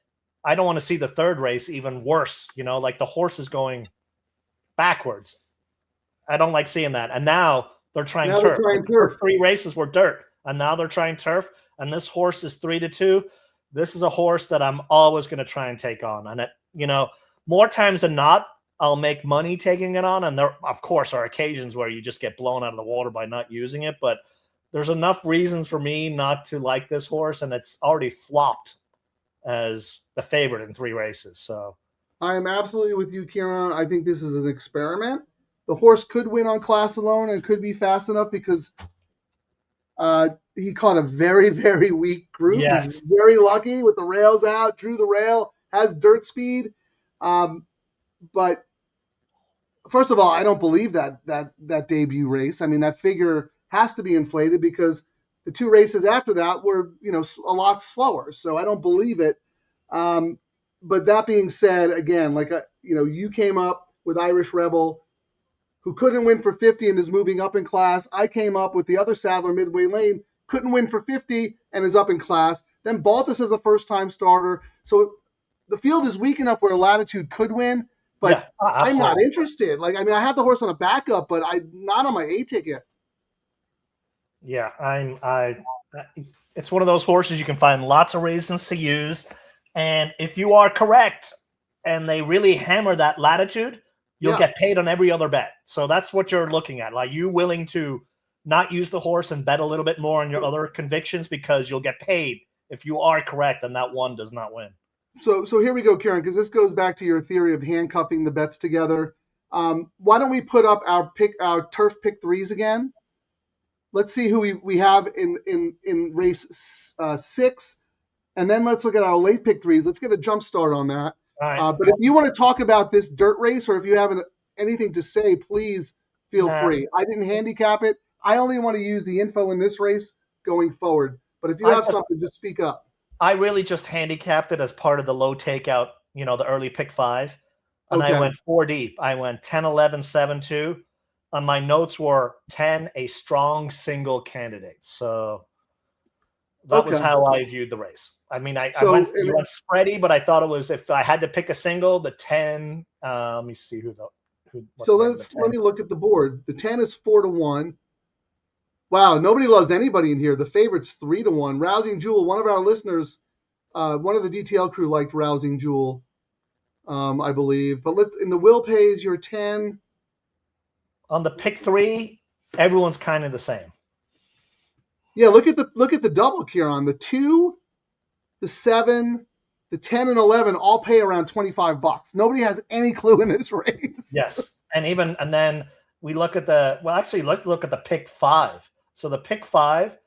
[SPEAKER 3] I don't want to see the third race even worse. Like the horse is going backwards. I don't like seeing that. And now they're trying turf. The 3 races were dirt. And now they're trying turf. And this horse is 3-2. This is a horse that I'm always going to try and take on. And more times than not, I'll make money taking it on. And there, of course, are occasions where you just get blown out of the water by not using it. But there's enough reasons for me not to like this horse. And it's already flopped as the favorite in 3 races. So
[SPEAKER 4] I am absolutely with you, Ciaran. I think this is an experiment. The horse could win on class alone and could be fast enough because He caught a very, very weak group.
[SPEAKER 3] Yes.
[SPEAKER 4] He's very lucky with the rails out, drew the rail, has dirt speed. But first of all, I don't believe that debut race. I mean, that figure has to be inflated because the 2 races after that were, a lot slower. So I don't believe it. But that being said, again, you came up with Irish Rebel, who couldn't win for 50 and is moving up in class. I came up with the other saddler, Midway Lane, couldn't win for 50 and is up in class. Then Baltus is a first-time starter. So the field is weak enough where Latitude could win, but
[SPEAKER 3] Yeah,
[SPEAKER 4] I'm not interested. I have the horse on a backup, but I'm not on my A ticket.
[SPEAKER 3] Yeah, it's one of those horses you can find lots of reasons to use. And if you are correct and they really hammer that Latitude, you'll get paid on every other bet. So that's what you're looking at. Like, you willing to not use the horse and bet a little bit more on your other convictions because you'll get paid if you are correct and that one does not win.
[SPEAKER 4] So here we go, Ciaran, because this goes back to your theory of handcuffing the bets together. Why don't we put up our turf pick 3s again? Let's see who we have in race 6, and then let's look at our late pick 3s. Let's get a jump start on that.
[SPEAKER 3] All right.
[SPEAKER 4] But if you want to talk about this dirt race, or if you have anything to say, please feel free. I didn't handicap it. I only want to use the info in this race going forward. But if you have something, just speak up.
[SPEAKER 3] I really just handicapped it as part of the low takeout, the early pick 5. And I went 4 deep. I went 10, 11, 7, 2. And my notes were 10, a strong single candidate. So that was how I viewed the race. I mean, I went spready, but I thought it was, if I had to pick a single, the 10. Let me see
[SPEAKER 4] let me look at the board. The 10 is 4-1. Wow, nobody loves anybody in here. The favorite's 3-1. Rousing Jewel, one of our listeners, one of the DTL crew liked Rousing Jewel, I believe. But in the will pays, you're 10.
[SPEAKER 3] On the pick 3, everyone's kind of the same.
[SPEAKER 4] Yeah, look at the double, Ciaran. The 2, the 7, the 10, and 11 all pay around $25. Nobody has any clue in this race.
[SPEAKER 3] Yes, and then we look at let's look at the pick 5. So the pick 5,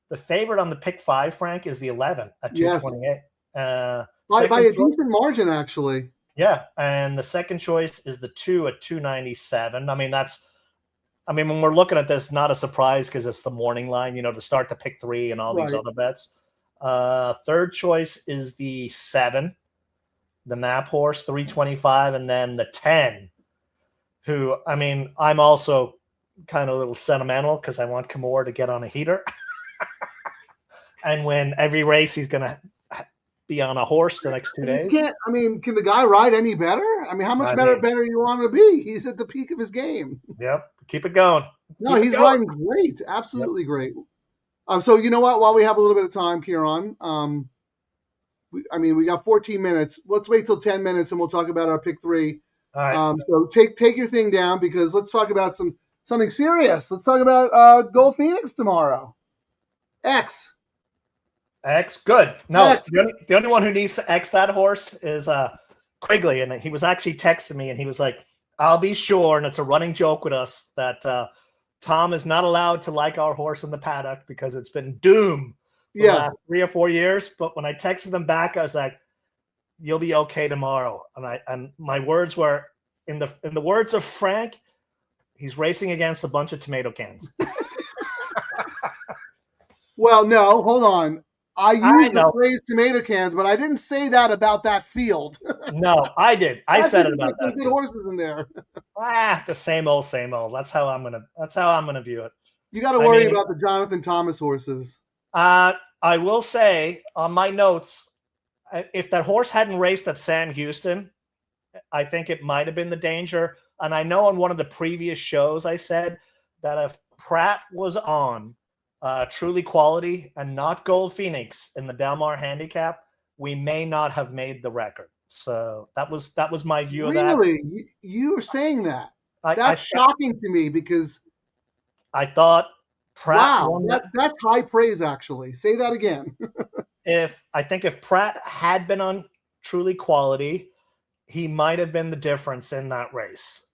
[SPEAKER 3] the favorite on the pick 5, Frank, is the 11 at 228.
[SPEAKER 4] By a decent margin, actually.
[SPEAKER 3] Yeah, and the second choice is the 2 at 297. When we're looking at this, not a surprise because it's the morning line, to start the pick 3 and all these other bets. Third choice is the 7, the Nap horse, 325, and then the 10, who, I'm also kind of a little sentimental because I want Kimura to get on a heater and win every race. He's going to be on a horse the next 2 days.
[SPEAKER 4] Can the guy ride any better? How much better you want him to be? He's at the peak of his game.
[SPEAKER 3] Yep. Keep it going.
[SPEAKER 4] He's riding great. Absolutely great. So you know what? While we have a little bit of time, Ciaran, we got 14 minutes. Let's wait till 10 minutes and we'll talk about our pick 3.
[SPEAKER 3] All right.
[SPEAKER 4] So take your thing down because let's talk about something serious. Let's talk about Gold Phoenix tomorrow. X, good. No,
[SPEAKER 3] X. The only one who needs to X that horse is Quigley, and he was actually texting me, and he was like, I'll be sure, and it's a running joke with us, that Tom is not allowed to like our horse in the paddock because it's been doomed for the last 3 or 4 years. But when I texted them back, I was like, you'll be okay tomorrow. And my words were, in the words of Frank, he's racing against a bunch of tomato cans.
[SPEAKER 4] Well, no, hold on. I used the phrase tomato cans, but I didn't say that about that field.
[SPEAKER 3] No, I did. I said it about that.
[SPEAKER 4] Good horses in there.
[SPEAKER 3] The same old, same old. That's how I'm gonna view it.
[SPEAKER 4] You got to worry about the Jonathan Thomas horses.
[SPEAKER 3] I will say on my notes, if that horse hadn't raced at Sam Houston, I think it might have been the danger. And I know on one of the previous shows I said that if Pratt was on Truly Quality and not Gold Phoenix in the Del Mar handicap, we may not have made the record. So that was my view of that.
[SPEAKER 4] Really? You were saying that? That's shocking to me because
[SPEAKER 3] I thought Pratt won
[SPEAKER 4] that's high praise, actually. Say that again.
[SPEAKER 3] If Pratt had been on Truly Quality, he might have been the difference in that race.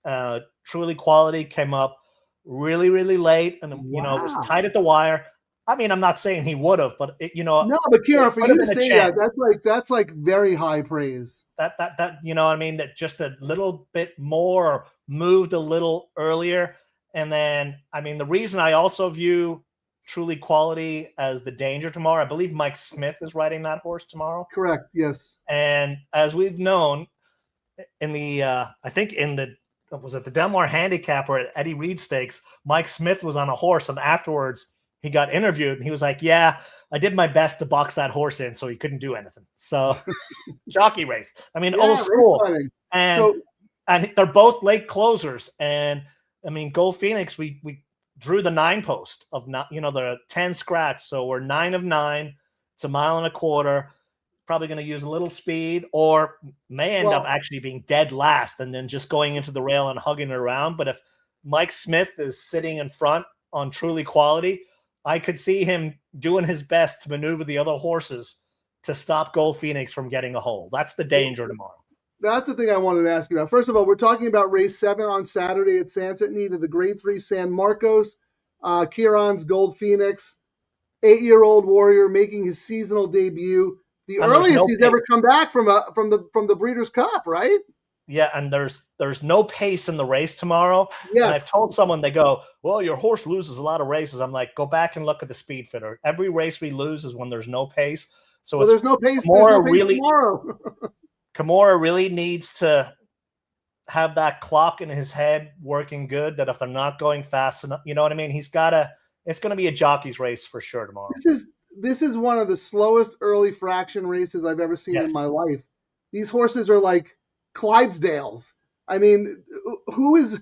[SPEAKER 3] Truly Quality came up really, really late, and it was tight at the wire. I mean, I'm not saying he would have, but
[SPEAKER 4] No, but Ciaran, for
[SPEAKER 3] would
[SPEAKER 4] you
[SPEAKER 3] have
[SPEAKER 4] to
[SPEAKER 3] been a
[SPEAKER 4] say
[SPEAKER 3] chance.
[SPEAKER 4] that's like very high praise.
[SPEAKER 3] That you know what I mean, that just a little bit more, or moved a little earlier. And then, I mean, the reason I also view Truly Quality as the danger tomorrow, I believe Mike Smith is riding that horse tomorrow.
[SPEAKER 4] Correct. Yes.
[SPEAKER 3] And as we've known in the I think in the was it the Del Mar Handicap or at Eddie Reed Stakes, Mike Smith was on a horse, and afterwards he got interviewed and he was like, yeah, I did my best to box that horse in, so he couldn't do anything. So jockey race. I mean, old school. And they're both late closers. And I mean, Gold Phoenix, we drew the 9 post of the 10 scratch. So we're 9 of 9. It's 1.25 miles. Probably going to use a little speed, or may end up actually being dead last and then just going into the rail and hugging it around. But if Mike Smith is sitting in front on Truly Quality, I could see him doing his best to maneuver the other horses to stop Gold Phoenix from getting a hole. That's the danger tomorrow.
[SPEAKER 4] That's the thing I wanted to ask you about. First of all, we're talking about race 7 on Saturday at Santa Anita, the Grade 3 San Marcos. Ciaran's Gold Phoenix, 8-year-old warrior making his seasonal debut. The earliest he's ever come back from the Breeders' Cup, right?
[SPEAKER 3] Yeah, and there's no pace in the race tomorrow. Yes. And I've told someone, they go, well, your horse loses a lot of races. I'm like, go back and look at the speed fitter. Every race we lose is when there's no pace. So
[SPEAKER 4] there's no pace. Tomorrow.
[SPEAKER 3] Kimura really needs to have that clock in his head working good, that if they're not going fast enough, you know what I mean? It's going to be a jockey's race for sure tomorrow.
[SPEAKER 4] This is one of the slowest early fraction races I've ever seen in my life. These horses are like Clydesdales. I mean, who's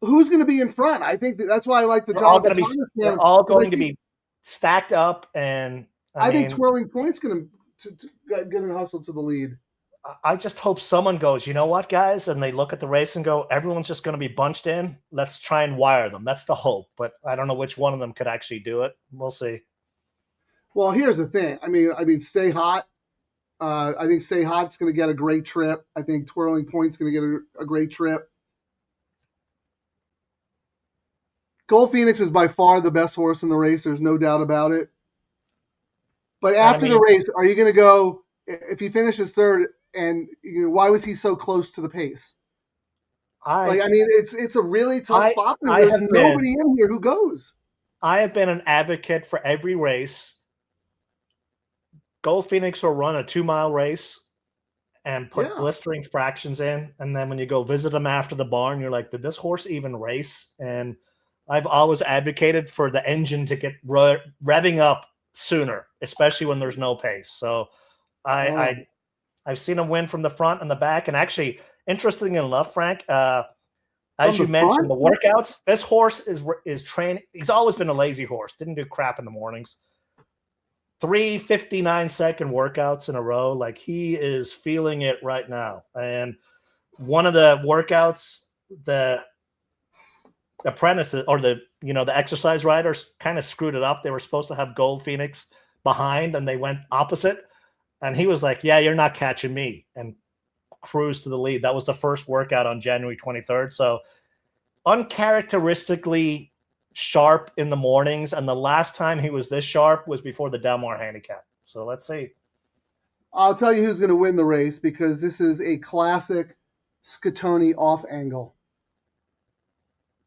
[SPEAKER 4] going to be in front? I think that's why I like the Jonathan Thomas.
[SPEAKER 3] They're all going to be stacked up, and I think
[SPEAKER 4] Twirling Point's going to hustle to the lead.
[SPEAKER 3] I just hope someone goes, you know what, guys, and they look at the race and go, everyone's just going to be bunched in. Let's try and wire them. That's the hope, but I don't know which one of them could actually do it. We'll see.
[SPEAKER 4] Well, here's the thing. I mean, Stay Hot. I think Stay Hot's going to get a great trip. I think Twirling Point's going to get a great trip. Gold Phoenix is by far the best horse in the race. There's no doubt about it. But after the race, are you going to go, if he finishes third, and why was he so close to the pace? It's a really tough spot. There's nobody in here who goes.
[SPEAKER 3] I have been an advocate for every race. Gold Phoenix will run a 2-mile race and put blistering fractions in. And then when you go visit them after the barn, you're like, did this horse even race? And I've always advocated for the engine to get revving up sooner, especially when there's no pace. So I've seen him win from the front and the back. And actually, interestingly enough, Frank, as you mentioned, the workouts, this horse is trained. He's always been a lazy horse. Didn't do crap in the mornings. 3 59-second workouts in a row. Like, he is feeling it right now. And one of the workouts, the apprentices or the exercise riders kind of screwed it up. They were supposed to have Gold Phoenix behind, and they went opposite. And he was like, yeah, you're not catching me, and cruised to the lead. That was the first workout on January 23rd. So uncharacteristically sharp in the mornings. And the last time he was this sharp was before the Del Mar Handicap. So let's see.
[SPEAKER 4] I'll tell you who's going to win the race, because this is a classic Scatoni off angle.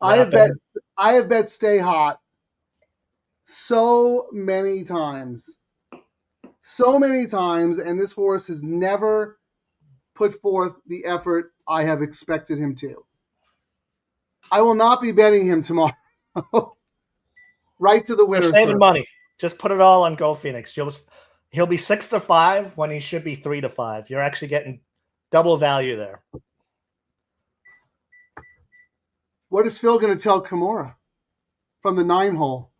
[SPEAKER 4] I have bet Stay Hot so many times, and this horse has never put forth the effort I have expected him to. I will not be betting him tomorrow. Right to the winner.
[SPEAKER 3] You're saving money. Just put it all on Gold Phoenix. He'll be 6-5 when he should be 3-5. You're actually getting double value there.
[SPEAKER 4] What is Phil going to tell Kimura from the 9-hole?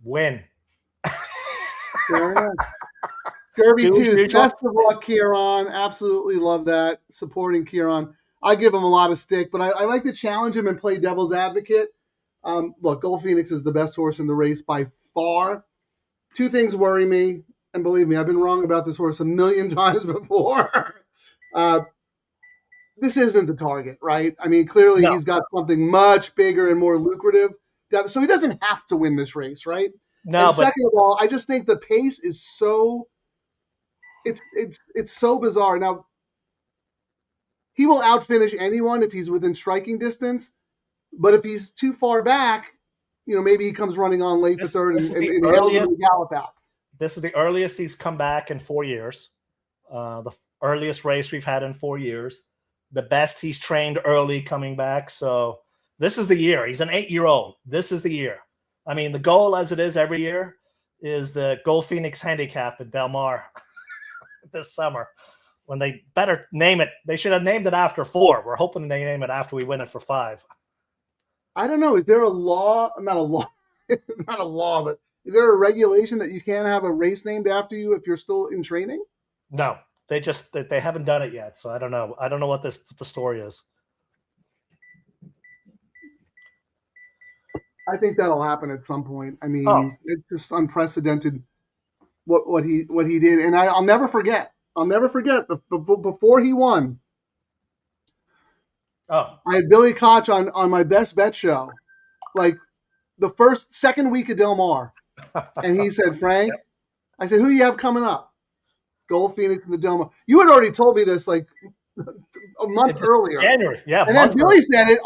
[SPEAKER 3] Win.
[SPEAKER 4] Derby 2. Best of luck, Ciaran. Absolutely love that. Supporting Ciaran. I give him a lot of stick, but I like to challenge him and play devil's advocate. Look, Gold Phoenix is the best horse in the race by far. 2 things worry me, and believe me, I've been wrong about this horse a million times before. This isn't the target, right? I mean, clearly he's got something much bigger and more lucrative so he doesn't have to win this race, right?
[SPEAKER 3] No,
[SPEAKER 4] and second of all, I just think the pace is so it's so bizarre. Now, he will outfinish anyone if he's within striking distance, but if he's too far back, maybe he comes running on late for third and hails him in the gallop out.
[SPEAKER 3] This is the earliest he's come back in 4 years. The earliest race we've had in 4 years. The best he's trained early coming back. So this is the year. He's an 8-year-old. This is the year. I mean, the goal, as it is every year, is the Gold Phoenix Handicap in Del Mar this summer. When they better name it, they should have named it after 4. We're hoping they name it after we win it for 5.
[SPEAKER 4] I don't know. Is there a law? Not a law. Not a law, but is there a regulation that you can't have a race named after you if you're still in training?
[SPEAKER 3] No, they haven't done it yet. So I don't know. I don't know what the story is.
[SPEAKER 4] I think that'll happen at some point. I mean, It's just unprecedented what he did, and I'll never forget. I'll never forget before he won.
[SPEAKER 3] Oh,
[SPEAKER 4] I had Billy Koch on my best bet show, like the second week of Del Mar, and he said, "Frank," I said, "Who do you have coming up?" Gold Phoenix and the Del Mar. You had already told me this like a month earlier.
[SPEAKER 3] January, yeah.
[SPEAKER 4] And then Billy said it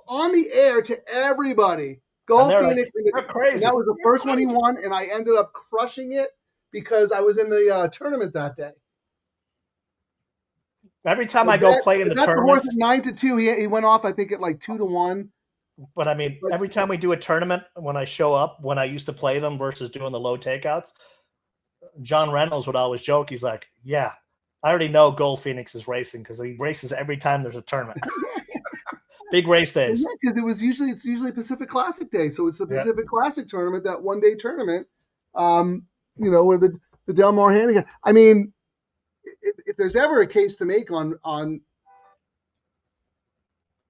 [SPEAKER 4] on the air to everybody. Gold Phoenix.
[SPEAKER 3] Like, crazy.
[SPEAKER 4] And that was the first one he won, and I ended up crushing it because I was in the tournament that day.
[SPEAKER 3] Every time I go play in the tournaments,
[SPEAKER 4] the horse at 9-2. He went off, I think, at like 2-1.
[SPEAKER 3] But I mean, every time we do a tournament, when I show up, when I used to play them versus doing the low takeouts, John Reynolds would always joke. He's like, "Yeah, I already know Gold Phoenix is racing because he races every time there's a tournament." Big race days.
[SPEAKER 4] Yeah, because it's usually Pacific Classic Day, so it's the Pacific Classic tournament, that one-day tournament. Where the Del Mar Handicap. I mean, if there's ever a case to make on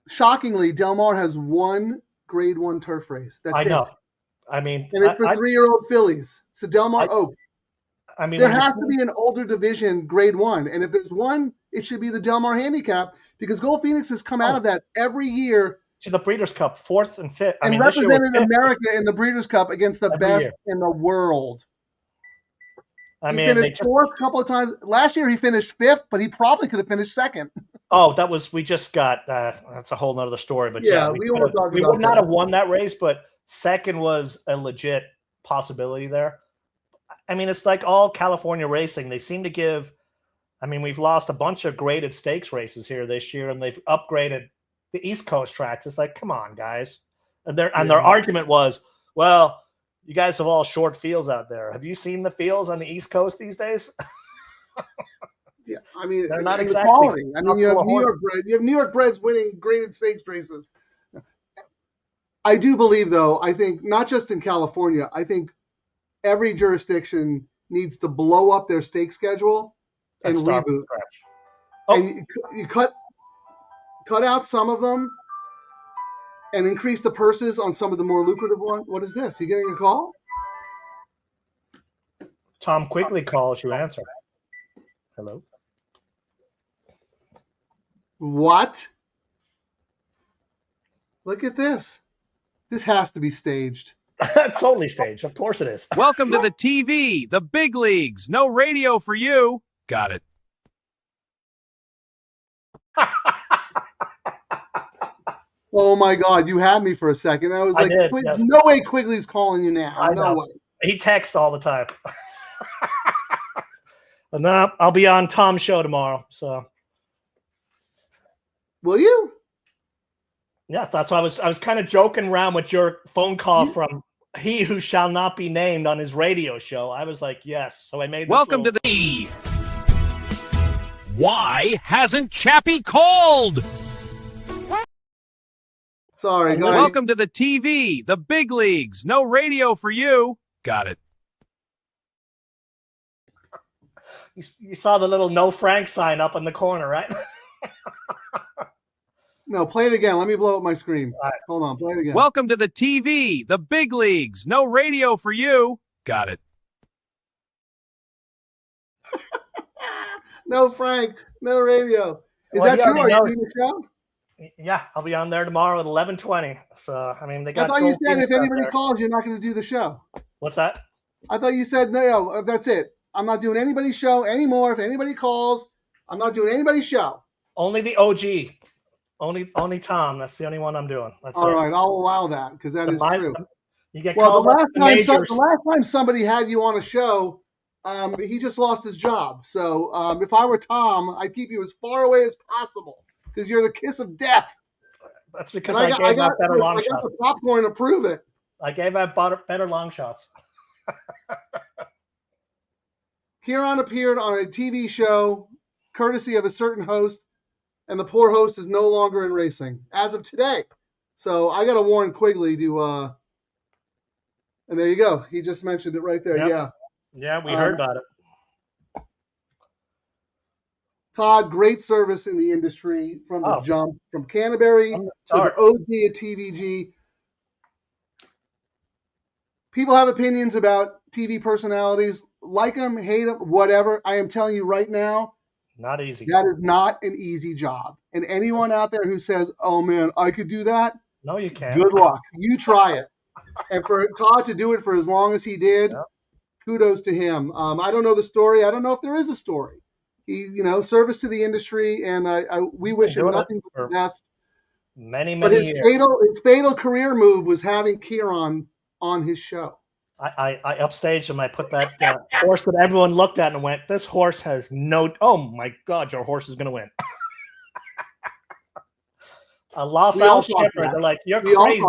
[SPEAKER 4] shockingly, Del Mar has one Grade 1 turf race. That's it. I know.
[SPEAKER 3] I mean,
[SPEAKER 4] and it's for 3-year-old fillies. It's the Del Mar Oaks.
[SPEAKER 3] I mean,
[SPEAKER 4] there has to be an older division Grade 1, and if there's one, it should be the Del Mar Handicap, because Gold Phoenix has come out of that every year
[SPEAKER 3] to the Breeders' Cup, 4th and 5th,
[SPEAKER 4] and represented America in the Breeders' Cup against the best in the world.
[SPEAKER 3] I
[SPEAKER 4] he
[SPEAKER 3] mean,
[SPEAKER 4] finished 4th a couple of times. Last year he finished 5th, but he probably could have finished 2nd.
[SPEAKER 3] Oh, we just got that's a whole nother story. But we would not have won that race, but 2nd was a legit possibility there. I mean, it's like all California racing. They seem to give. I mean, we've lost a bunch of graded stakes races here this year, and they've upgraded the East Coast tracks. It's like, come on, guys. And their argument was, well, you guys have all short fields out there. Have you seen the fields on the East Coast these days?
[SPEAKER 4] Yeah, I mean,
[SPEAKER 3] they're not exactly.
[SPEAKER 4] Quality. I mean, you have New York breds winning graded stakes races. I do believe, though, I think not just in California, I think every jurisdiction needs to blow up their stake schedule and reboot. And you cut out some of them and increase the purses on some of the more lucrative ones. What is this? You getting a call?
[SPEAKER 3] Tom Quigley calls, you answer. Hello?
[SPEAKER 4] What? Look at this. This has to be staged.
[SPEAKER 3] Totally staged. Of course it is.
[SPEAKER 5] Welcome to the TV, the big leagues. No radio for you. Got it.
[SPEAKER 4] Oh my God, you had me for a second. I was like, yes. No way Quigley's calling you now. No way.
[SPEAKER 3] He texts all the time. No, I'll be on Tom's show tomorrow. So,
[SPEAKER 4] will you?
[SPEAKER 3] Yeah, that's why I was kind of joking around with your phone call from he who shall not be named on his radio show. I was like, yes. So I made this
[SPEAKER 5] Welcome to the Why hasn't Chappie called?
[SPEAKER 4] Sorry, guys.
[SPEAKER 5] Welcome to the TV, the big leagues. No radio for you. Got it.
[SPEAKER 3] You saw the little no Frank sign up in the corner, right?
[SPEAKER 4] No, play it again. Let me blow up my screen. All right. Hold on, play it again.
[SPEAKER 5] Welcome to the TV, the big leagues. No radio for you. Got it.
[SPEAKER 4] No Frank, no radio. Is that true? Are you doing the show?
[SPEAKER 3] Yeah, I'll be on there tomorrow at 11:20. So I mean, they
[SPEAKER 4] I
[SPEAKER 3] got
[SPEAKER 4] thought you
[SPEAKER 3] gold
[SPEAKER 4] said if
[SPEAKER 3] Phoenix out
[SPEAKER 4] anybody
[SPEAKER 3] there.
[SPEAKER 4] calls, you're not going to do the show.
[SPEAKER 3] What's that?
[SPEAKER 4] I thought you said no. That's it. I'm not doing anybody's show anymore. If anybody calls, I'm not doing anybody's show.
[SPEAKER 3] Only the OG. Only Tom. That's the only one I'm doing. That's
[SPEAKER 4] All
[SPEAKER 3] it.
[SPEAKER 4] right, I'll allow that because that is true.
[SPEAKER 3] You get
[SPEAKER 4] Well,
[SPEAKER 3] called up to the majors.
[SPEAKER 4] the last time somebody had you on a show, he just lost his job. So if I were Tom, I'd keep you as far away as possible because you're the kiss of death.
[SPEAKER 3] That's because
[SPEAKER 4] And
[SPEAKER 3] I gave out better long
[SPEAKER 4] I got
[SPEAKER 3] shots.
[SPEAKER 4] the popcorn to prove it.
[SPEAKER 3] I gave out better long shots.
[SPEAKER 4] Ciaran appeared on a TV show courtesy of a certain host, and the poor host is no longer in racing as of today. So I got to warn Quigley to. And there you go. He just mentioned it right there.
[SPEAKER 3] Yep.
[SPEAKER 4] Yeah.
[SPEAKER 3] Yeah, we heard about it.
[SPEAKER 4] Todd, great service in the industry from the jump, from Canterbury to the OG at TVG. People have opinions about TV personalities, like them, hate them, whatever. I am telling you right now,
[SPEAKER 3] not easy.
[SPEAKER 4] That is not an easy job. And anyone out there who says, "Oh man, I could do that,"
[SPEAKER 3] no, you can't.
[SPEAKER 4] Good luck. You try it. And for Todd to do it for as long as he did, kudos to him. I don't know the story. I don't know if there is a story. He, service to the industry, and we wish him nothing but the best.
[SPEAKER 3] Many
[SPEAKER 4] But his
[SPEAKER 3] years.
[SPEAKER 4] His fatal career move was having Ciaran on his show.
[SPEAKER 3] I upstaged him. I put that horse that everyone looked at and went, "This horse has no." Oh my God, your horse is going to win. A Los Al shipper. They're like, "You're crazy."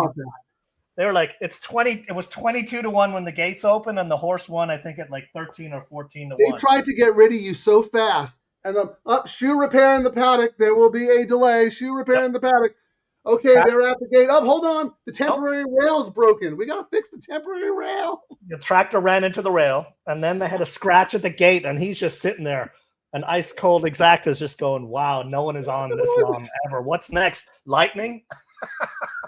[SPEAKER 3] They were like, "It's 20." It was 22-1 when the gates opened, and the horse won. I think at like 13 or 14-1.
[SPEAKER 4] They tried to get rid of you so fast, and shoe repair in the paddock. There will be a delay. Shoe repair in the paddock. Okay, they're at the gate. Oh, hold on. The temporary rail's broken. We got to fix the temporary rail.
[SPEAKER 3] The tractor ran into the rail, and then they had a scratch at the gate, and he's just sitting there. An ice cold exacta's just going, "Wow, no one is on this long ever. What's next? Lightning?"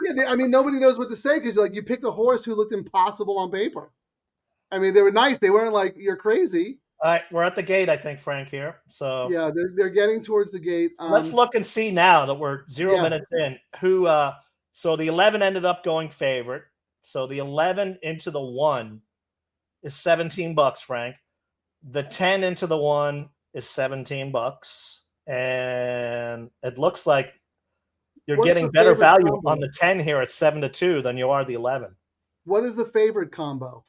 [SPEAKER 4] Yeah, nobody knows what to say because you picked a horse who looked impossible on paper. I mean, they were nice. They weren't like, "You're crazy."
[SPEAKER 3] All right, we're at the gate, I think, Frank, here. So
[SPEAKER 4] yeah, they're getting towards the gate.
[SPEAKER 3] Let's look and see now that we're 0 minutes in. Who? So the 11 ended up going favorite. So the 11 into the 1 is $17, Frank. The 10 into the 1 is $17, and it looks like you're getting better value combo on the 10 here at 7-2 than you are the 11.
[SPEAKER 4] What is the favorite combo?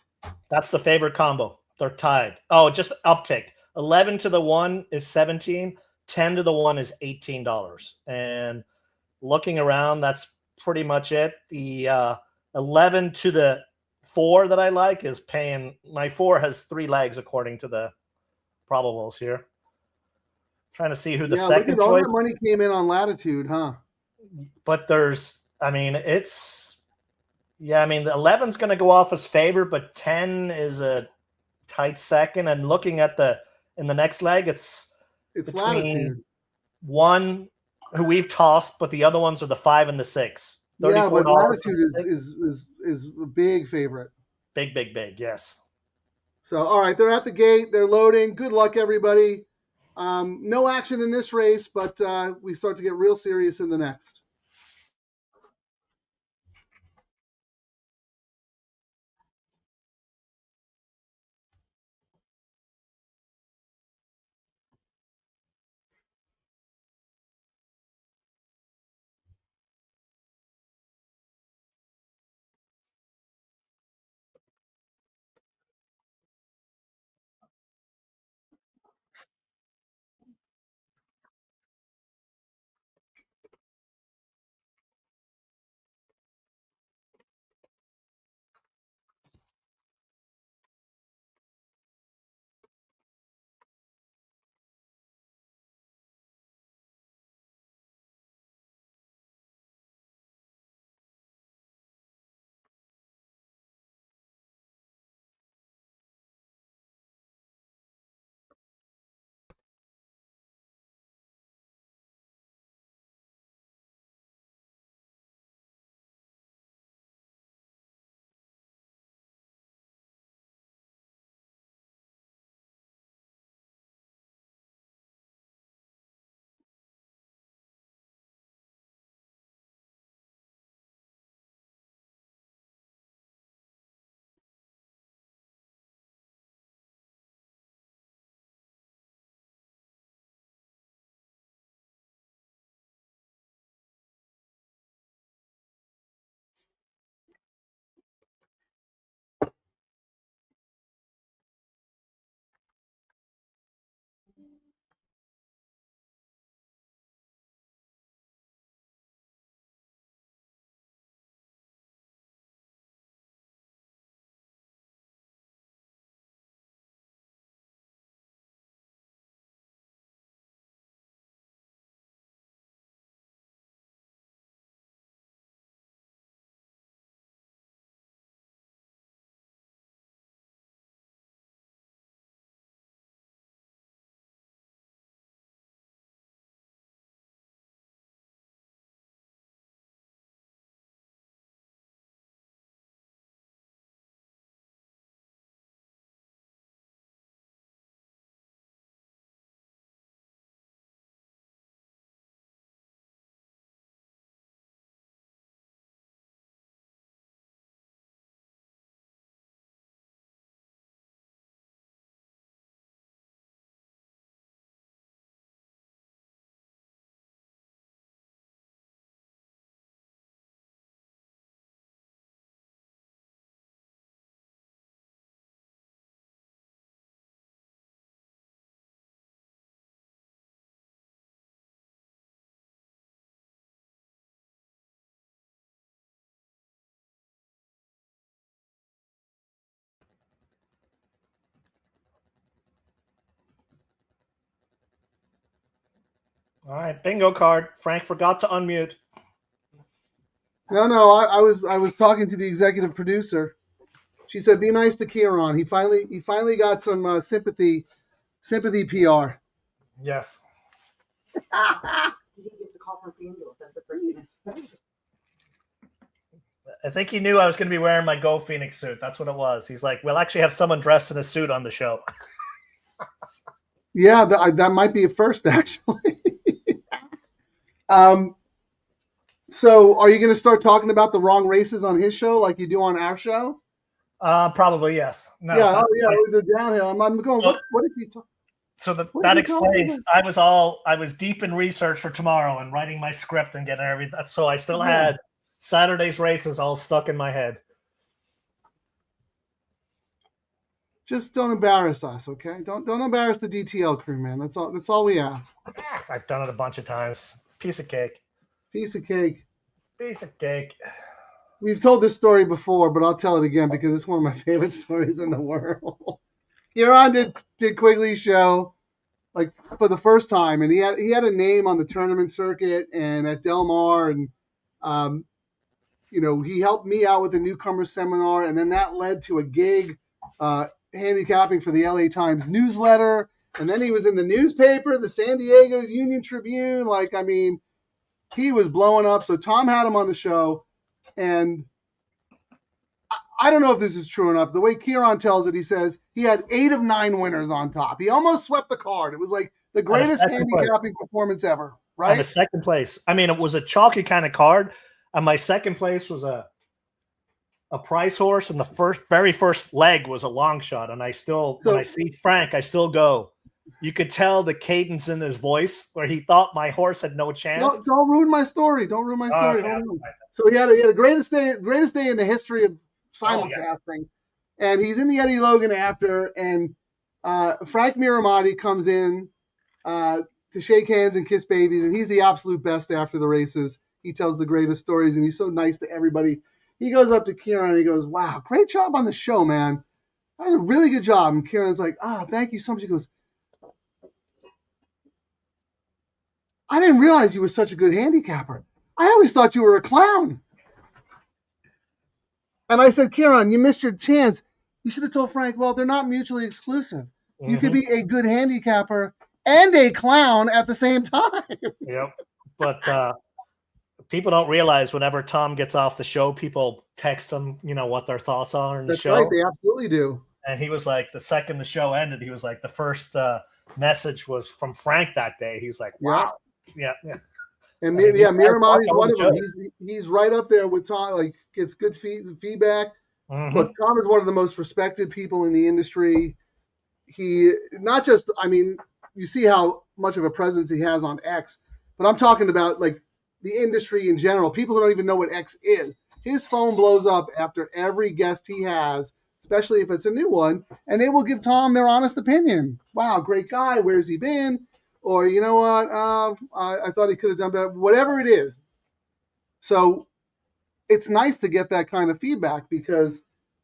[SPEAKER 3] That's the favorite combo. They're tied. Oh, just uptick. 11 to the 1 is 17. 10 to the 1 is $18. And looking around, that's pretty much it. The 11 to the 4 that I like is paying. My 4 has 3 legs according to the probables here. Trying to see who the second choice.
[SPEAKER 4] All that money came in on Latitude, huh?
[SPEAKER 3] But there's, it's. Yeah, the 11's going to go off as favorite, but 10 is a tight second. And looking at in the next leg, it's between Latitude. 1 who we've tossed, but the other ones are the 5 and the 6.
[SPEAKER 4] Yeah, but Latitude is a big favorite.
[SPEAKER 3] Big, yes.
[SPEAKER 4] So, all right, they're at the gate. They're loading. Good luck, everybody. No action in this race, but we start to get real serious in the next.
[SPEAKER 3] All right, bingo card. Frank forgot to unmute.
[SPEAKER 4] No, I was talking to the executive producer. She said, "Be nice to Ciaran. He finally got some sympathy PR."
[SPEAKER 3] Yes.
[SPEAKER 6] Did he get the call from FanDuel? That's the first thing I said.
[SPEAKER 3] I think he knew I was going to be wearing my Go Phoenix suit. That's what it was. He's like, we'll actually have someone dressed in a suit on the show.
[SPEAKER 4] Yeah, that might be a first, actually. So are you going to start talking about the wrong races on his show like you do on our show?
[SPEAKER 3] Probably, yes. No,
[SPEAKER 4] Yeah, the downhill. I'm going, what if he talk?
[SPEAKER 3] So that explains. I was deep in research for tomorrow and writing my script and getting everything. So I still had Saturday's races all stuck in my head.
[SPEAKER 4] Just don't embarrass us, okay? Don't embarrass the DTL crew, man. That's all we ask.
[SPEAKER 3] I've done it a bunch of times. Piece of cake.
[SPEAKER 4] Piece of cake.
[SPEAKER 3] Piece of cake.
[SPEAKER 4] We've told this story before, but I'll tell it again because it's one of my favorite stories in the world. Ciaran did Quigley's show like for the first time, and he had a name on the tournament circuit and at Del Mar, and he helped me out with the newcomer seminar, and then that led to a gig handicapping for the LA Times newsletter, and then he was in the newspaper, the San Diego Union Tribune. Like, I mean, he was blowing up. So Tom had him on the show, and I don't know if this is true enough. The way Ciaran tells it, he says he had 8 of 9 winners on top. He almost swept the card. It was like the greatest handicapping performance ever, right?
[SPEAKER 3] And a second place. I mean, it was a chalky kind of card. And my second place was a prize horse, and the very first leg was a long shot. And when I see Frank, I still go. You could tell the cadence in his voice where he thought my horse had no chance.
[SPEAKER 4] Don't ruin my story. Don't ruin my story. Okay. So he had a greatest day in the history of simulcasting, and he's in the Eddie Logan after, and Frank Miramati comes in to shake hands and kiss babies, and he's the absolute best after the races. He tells the greatest stories, and he's so nice to everybody. He goes up to Ciaran and he goes, "Wow, great job on the show, man. That was a really good job." And Ciaran's like, "Thank you so much." He goes, "I didn't realize you were such a good handicapper. I always thought you were a clown." And I said, "Ciaran, you missed your chance. You should have told Frank, well, they're not mutually exclusive. You could be a good handicapper and a clown at the same time."
[SPEAKER 3] Yep. But people don't realize whenever Tom gets off the show, people text him, what their thoughts are in the show.
[SPEAKER 4] That's right. They absolutely do.
[SPEAKER 3] And he was like, the second the show ended, he was like, the first message was from Frank that day. He was like, wow. Yeah.
[SPEAKER 4] And Miramati's one of them. He's right up there with Tom. Like, gets good feedback.
[SPEAKER 3] Mm-hmm.
[SPEAKER 4] But Tom is one of the most respected people in the industry. He not just, I mean, you see how much of a presence he has on X, but I'm talking about like the industry in general. People who don't even know what X is. His phone blows up after every guest he has, especially if it's a new one, and they will give Tom their honest opinion. Wow, great guy. Where's he been? Or, you know what, I thought he could have done better. Whatever it is. So it's nice to get that kind of feedback because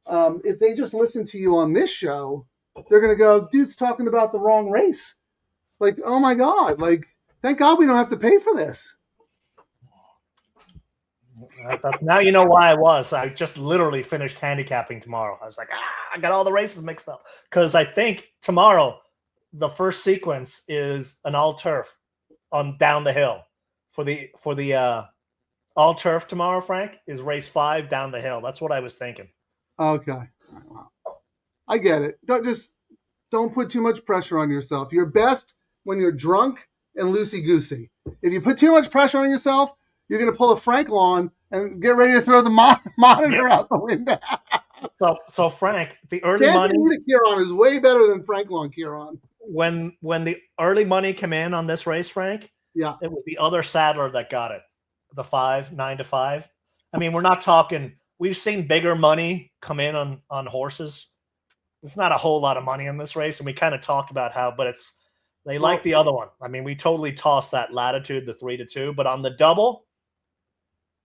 [SPEAKER 4] if they just listen to you on this show, they're going to go, dude's talking about the wrong race. Like, oh, my God. Like, thank God we don't have to pay for this.
[SPEAKER 3] Now you know why I was. I just literally finished handicapping tomorrow. I was like, I got all the races mixed up. Because I think tomorrow – the first sequence is an all turf on down the hill for the all turf tomorrow. Frank is race 5 down the hill. That's what I was thinking.
[SPEAKER 4] Okay, I get it. Don't put too much pressure on yourself. You're best when you're drunk and loosey goosey. If you put too much pressure on yourself, you're gonna pull a Frank lawn and get ready to throw the monitor out the window.
[SPEAKER 3] So Frank, the early money
[SPEAKER 4] Ciaran is way better than Frank Lawn Ciaran.
[SPEAKER 3] When the early money came in on this race, Frank, it was the other saddler that got it. The 9 to 5. I mean, we're not talking. We've seen bigger money come in on horses. It's not a whole lot of money in this race, and we kind of talked about how, but they like the other one. I mean, we totally tossed that Latitude, the 3 to 2, but on the double,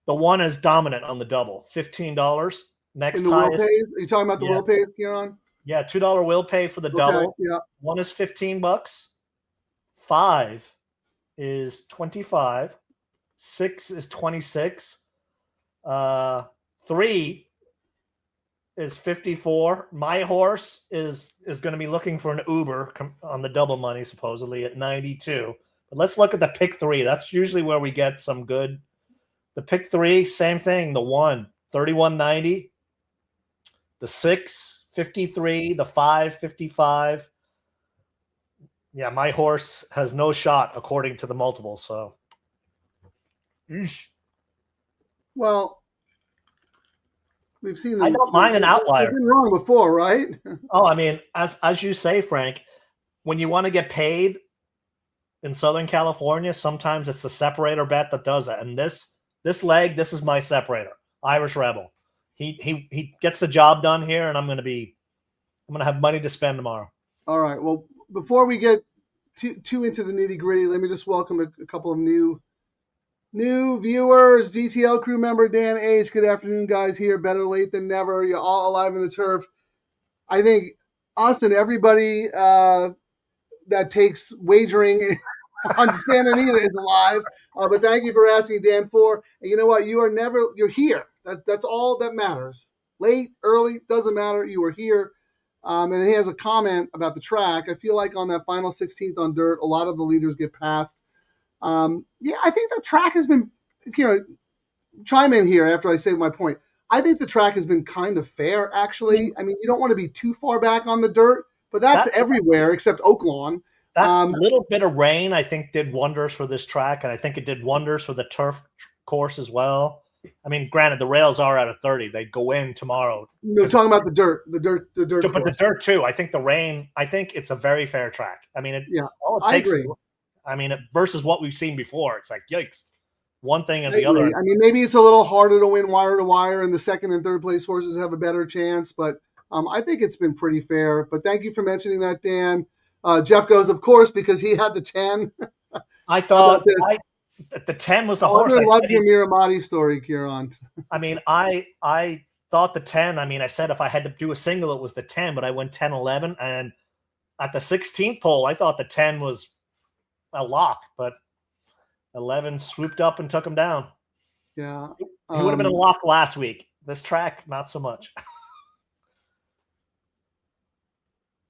[SPEAKER 3] the one is dominant on the double. $15. Next highest.
[SPEAKER 4] Are you talking about the will pays, Ciaran?
[SPEAKER 3] Yeah, $2 will pay for the double.
[SPEAKER 4] Yeah.
[SPEAKER 3] One is $15. 5 is 25. 6 is 26. 3 is 54. My horse is going to be looking for an Uber on the double money, supposedly at 92. But let's look at the pick 3. That's usually where we get some good. The pick 3, same thing. The 1, 31.90. The 6, 53. The 5, 55. Yeah, my horse has no shot according to the multiples. So, Eesh.
[SPEAKER 4] Well, we've seen them.
[SPEAKER 3] I don't mind an outlier.
[SPEAKER 4] They've been wrong before, right?
[SPEAKER 3] Oh, I mean, as you say, Frank, when you want to get paid in Southern California, sometimes it's the separator bet that does it. And this leg, this is my separator, Irish Rebel. He gets the job done here, and I'm gonna have money to spend tomorrow.
[SPEAKER 4] All right. Well, before we get too into the nitty gritty, let me just welcome a couple of new viewers. DTL crew member Dan H. Good afternoon, guys. Here, better late than never. You're all alive in the turf. I think us and everybody that takes wagering on Santa Anita is alive. But thank you for asking, Dan. And you know what? You're here. That's all that matters. Late, early, doesn't matter. You are here. And he has a comment about the track. I feel like on that final 16th on dirt, a lot of the leaders get passed. Yeah, I think the track has been, chime in here after I say my point. I think the track has been kind of fair, actually. I mean, you don't want to be too far back on the dirt, but that's everywhere except Oaklawn.
[SPEAKER 3] That little bit of rain, I think, did wonders for this track, and I think it did wonders for the turf course as well. I mean, granted, the rails are at a 30. They go in tomorrow.
[SPEAKER 4] You're talking about the dirt. But
[SPEAKER 3] the dirt, too. I think the rain, I think it's a very fair track. I mean,
[SPEAKER 4] I agree.
[SPEAKER 3] I mean, versus what we've seen before, it's like, yikes. One thing and the other.
[SPEAKER 4] I mean, maybe it's a little harder to win wire to wire, and the second and third place horses have a better chance. But I think it's been pretty fair. But thank you for mentioning that, Dan. Jeff goes, of course, because he had the 10.
[SPEAKER 3] I thought the 10 was the horse.
[SPEAKER 4] I love your Miramati story, Ciaran.
[SPEAKER 3] I mean, I thought the 10. I mean, I said if I had to do a single, it was the 10, but I went 10-11. And at the 16th pole, I thought the 10 was a lock, but 11 swooped up and took him down.
[SPEAKER 4] Yeah.
[SPEAKER 3] He would have been a lock last week. This track, not so much.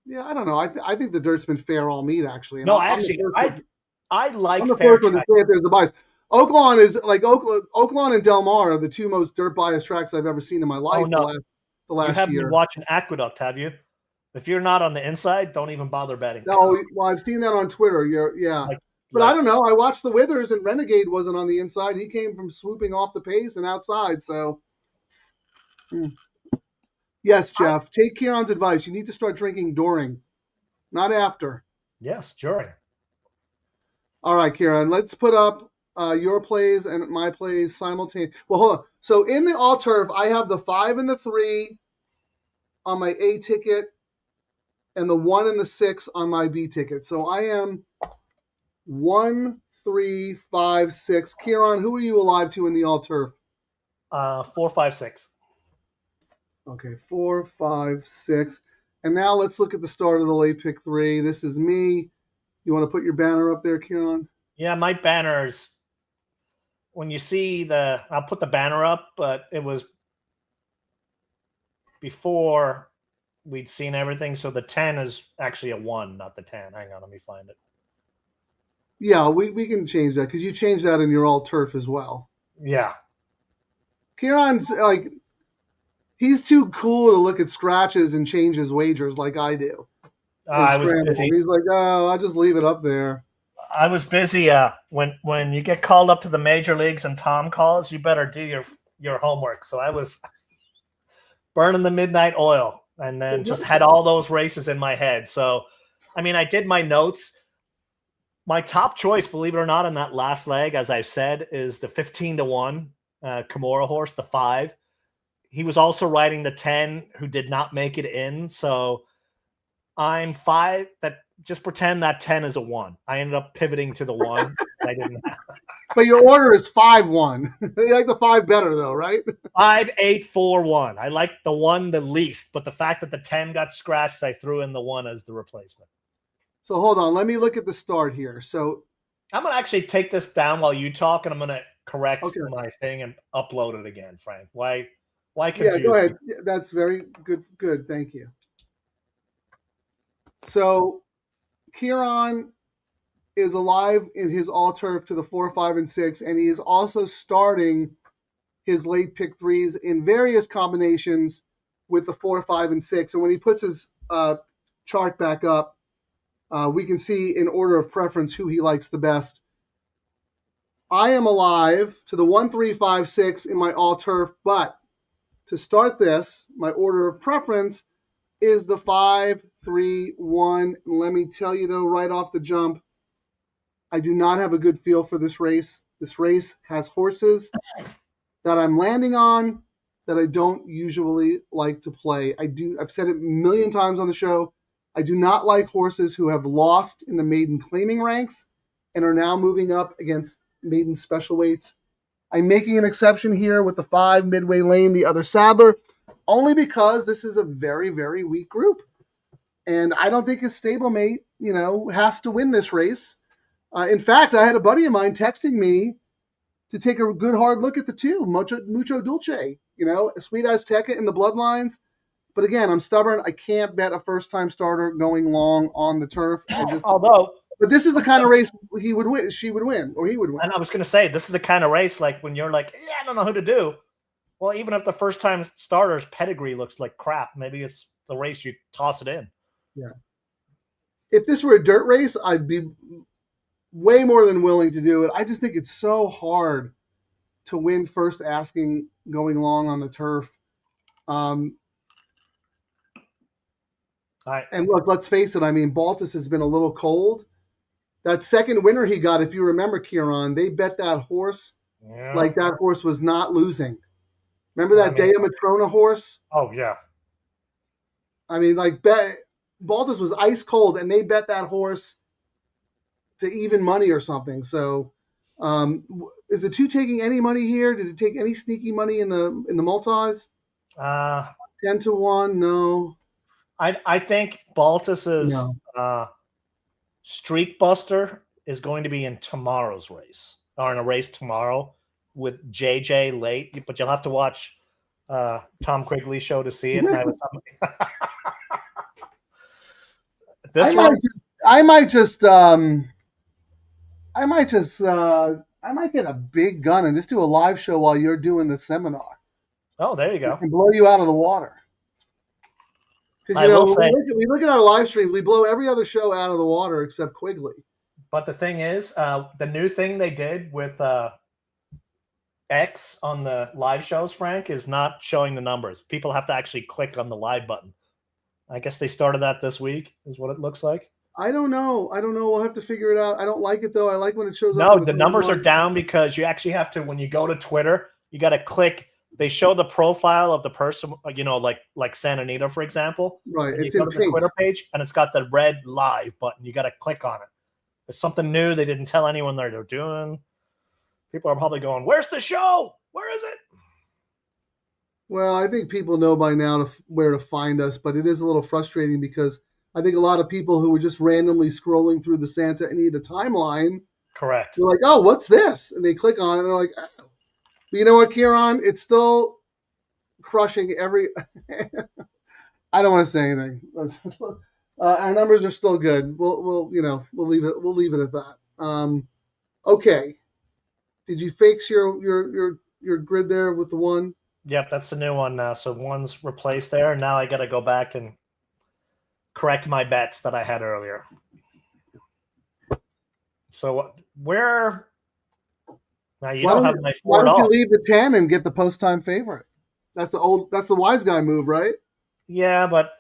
[SPEAKER 4] Yeah, I don't know. I think the dirt's been fair all meet, actually. And
[SPEAKER 3] no, actually, I like
[SPEAKER 4] I'm the
[SPEAKER 3] fair
[SPEAKER 4] first one to say if there's a bias. Oaklawn is like Oaklawn and Del Mar are the two most dirt biased tracks I've ever seen in my life.
[SPEAKER 3] Oh, no.
[SPEAKER 4] The last
[SPEAKER 3] you haven't
[SPEAKER 4] year.
[SPEAKER 3] been watching Aqueduct, have you? If you're not on the inside, don't even bother betting.
[SPEAKER 4] No, well, I've seen that on Twitter. But I don't know. I watched the Withers, and Renegade wasn't on the inside. He came from swooping off the pace and outside. So, yes, Jeff, take Ciaran's advice. You need to start drinking during, not after.
[SPEAKER 3] Yes, during.
[SPEAKER 4] All right, Ciaran, let's put up your plays and my plays simultaneously. Well, hold on. So in the all turf, I have the 5 and the 3 on my A ticket and the 1 and the 6 on my B ticket. So I am 1, 3, 5, 6. Ciaran, who are you alive to in the all turf?
[SPEAKER 3] 4, 5, 6.
[SPEAKER 4] Okay, 4, 5, 6. And now let's look at the start of the late pick 3. This is me. You want to put your banner up there, Ciaran?
[SPEAKER 3] Yeah, my banners. When you see I'll put the banner up, but it was before we'd seen everything. So the 10 is actually a 1, not the 10. Hang on, let me find it.
[SPEAKER 4] Yeah, we can change that because you changed that in your all turf as well.
[SPEAKER 3] Yeah.
[SPEAKER 4] Ciaran's like, he's too cool to look at scratches and change his wagers like I do.
[SPEAKER 3] I was busy.
[SPEAKER 4] He's like, oh, I'll just leave it up there.
[SPEAKER 3] I was busy. When you get called up to the major leagues and Tom calls, you better do your homework. So I was burning the midnight oil and then just had all those races in my head. So, I mean, I did my notes. My top choice, believe it or not, in that last leg, as I've said, is the 15-1 Kimura horse, the 5. He was also riding the 10 who did not make it in. So I'm 5. Just pretend that 10 is a 1. I ended up pivoting to the 1. I didn't have.
[SPEAKER 4] But your order is 5-1. You like the 5 better, though, right?
[SPEAKER 3] 5, 8, 4, 1. I like the 1 the least, but the fact that the 10 got scratched, I threw in the 1 as the replacement.
[SPEAKER 4] So hold on. Let me look at the start here. So
[SPEAKER 3] I'm gonna actually take this down while you talk, and I'm gonna correct
[SPEAKER 4] Okay.
[SPEAKER 3] my thing and upload it again, Frank. Why
[SPEAKER 4] Yeah,
[SPEAKER 3] confuse
[SPEAKER 4] go ahead.
[SPEAKER 3] me?
[SPEAKER 4] Yeah, that's very good. Good, thank you. So, Ciaran is alive in his all turf to the 4, 5, and 6, and he is also starting his late pick threes in various combinations with the 4, 5, and 6. And when he puts his chart back up, we can see in order of preference who he likes the best. I am alive to the 1, 3, 5, 6 in my all turf, but to start this, my order of preference is the 5, 3, 1. Let me tell you though, right off the jump, I do not have a good feel for this race. This race has horses that I'm landing on that I don't usually like to play. I've said it a million times on the show. I do not like horses who have lost in the maiden claiming ranks and are now moving up against maiden special weights. I'm making an exception here with the 5 Midway Lane, the other Saddler, only because this is a very, very weak group. And I don't think his stablemate, has to win this race. In fact, I had a buddy of mine texting me to take a good hard look at the 2, Mucho Dulce, Sweet Azteca in the Bloodlines. But again, I'm stubborn. I can't bet a first-time starter going long on the turf. But this is the kind of race he would win, she would win, or he would win.
[SPEAKER 3] And I was going to say, this is the kind of race like when you're like, yeah, I don't know who to do. Well, even if the first-time starter's pedigree looks like crap, maybe it's the race you toss it in.
[SPEAKER 4] Yeah. If this were a dirt race, I'd be way more than willing to do it. I just think it's so hard to win first asking going long on the turf. And look, let's face it. I mean, Baltus has been a little cold. That second winner he got, if you remember, Ciaran, they bet that horse like that horse was not losing. Remember that Dea Matrona horse?
[SPEAKER 3] Oh, yeah.
[SPEAKER 4] I mean, Baltus was ice cold, and they bet that horse to even money or something. So, is the 2 taking any money here? Did it take any sneaky money in the multis? 10-1, no.
[SPEAKER 3] I think Baltus's Streak Buster is going to be in tomorrow's race, or in a race tomorrow with JJ late. But you'll have to watch Tom Quigley's show to see it. And
[SPEAKER 4] I might get a big gun and just do a live show while you're doing the seminar.
[SPEAKER 3] Oh, there you go.
[SPEAKER 4] And blow you out of the water. Because we look at our live streams, we blow every other show out of the water except Quigley.
[SPEAKER 3] But the thing is, the new thing they did with X on the live shows, Frank, is not showing the numbers. People have to actually click on the live button. I guess they started that this week, is what it looks like.
[SPEAKER 4] I don't know. We'll have to figure it out. I don't like it, though. I like when it shows up.
[SPEAKER 3] No, the numbers are down because you actually have to, when you go to Twitter, you got to click. They show the profile of the person, like Santa Anita, for example.
[SPEAKER 4] Right.
[SPEAKER 3] It's in the Twitter page, and it's got the red live button. You got to click on it. It's something new. They didn't tell anyone they're doing. People are probably going, "Where's the show? Where is it?"
[SPEAKER 4] Well, I think people know by now where to find us, but it is a little frustrating because I think a lot of people who were just randomly scrolling through the Santa Anita timeline,
[SPEAKER 3] correct,
[SPEAKER 4] they're like, "Oh, what's this?" And they click on it, and they're like, "Oh." But you know what, Ciaran? It's still crushing every. I don't want to say anything. Our numbers are still good. We'll leave it at that. Okay. Did you fix your grid there with the 1?
[SPEAKER 3] Yep, that's the new one now. So 1's replaced there. Now I got to go back and correct my bets that I had earlier. So where? Now you don't have my 4 at all.
[SPEAKER 4] Why don't you leave the 10 and get the post-time favorite? That's the wise guy move, right?
[SPEAKER 3] Yeah, but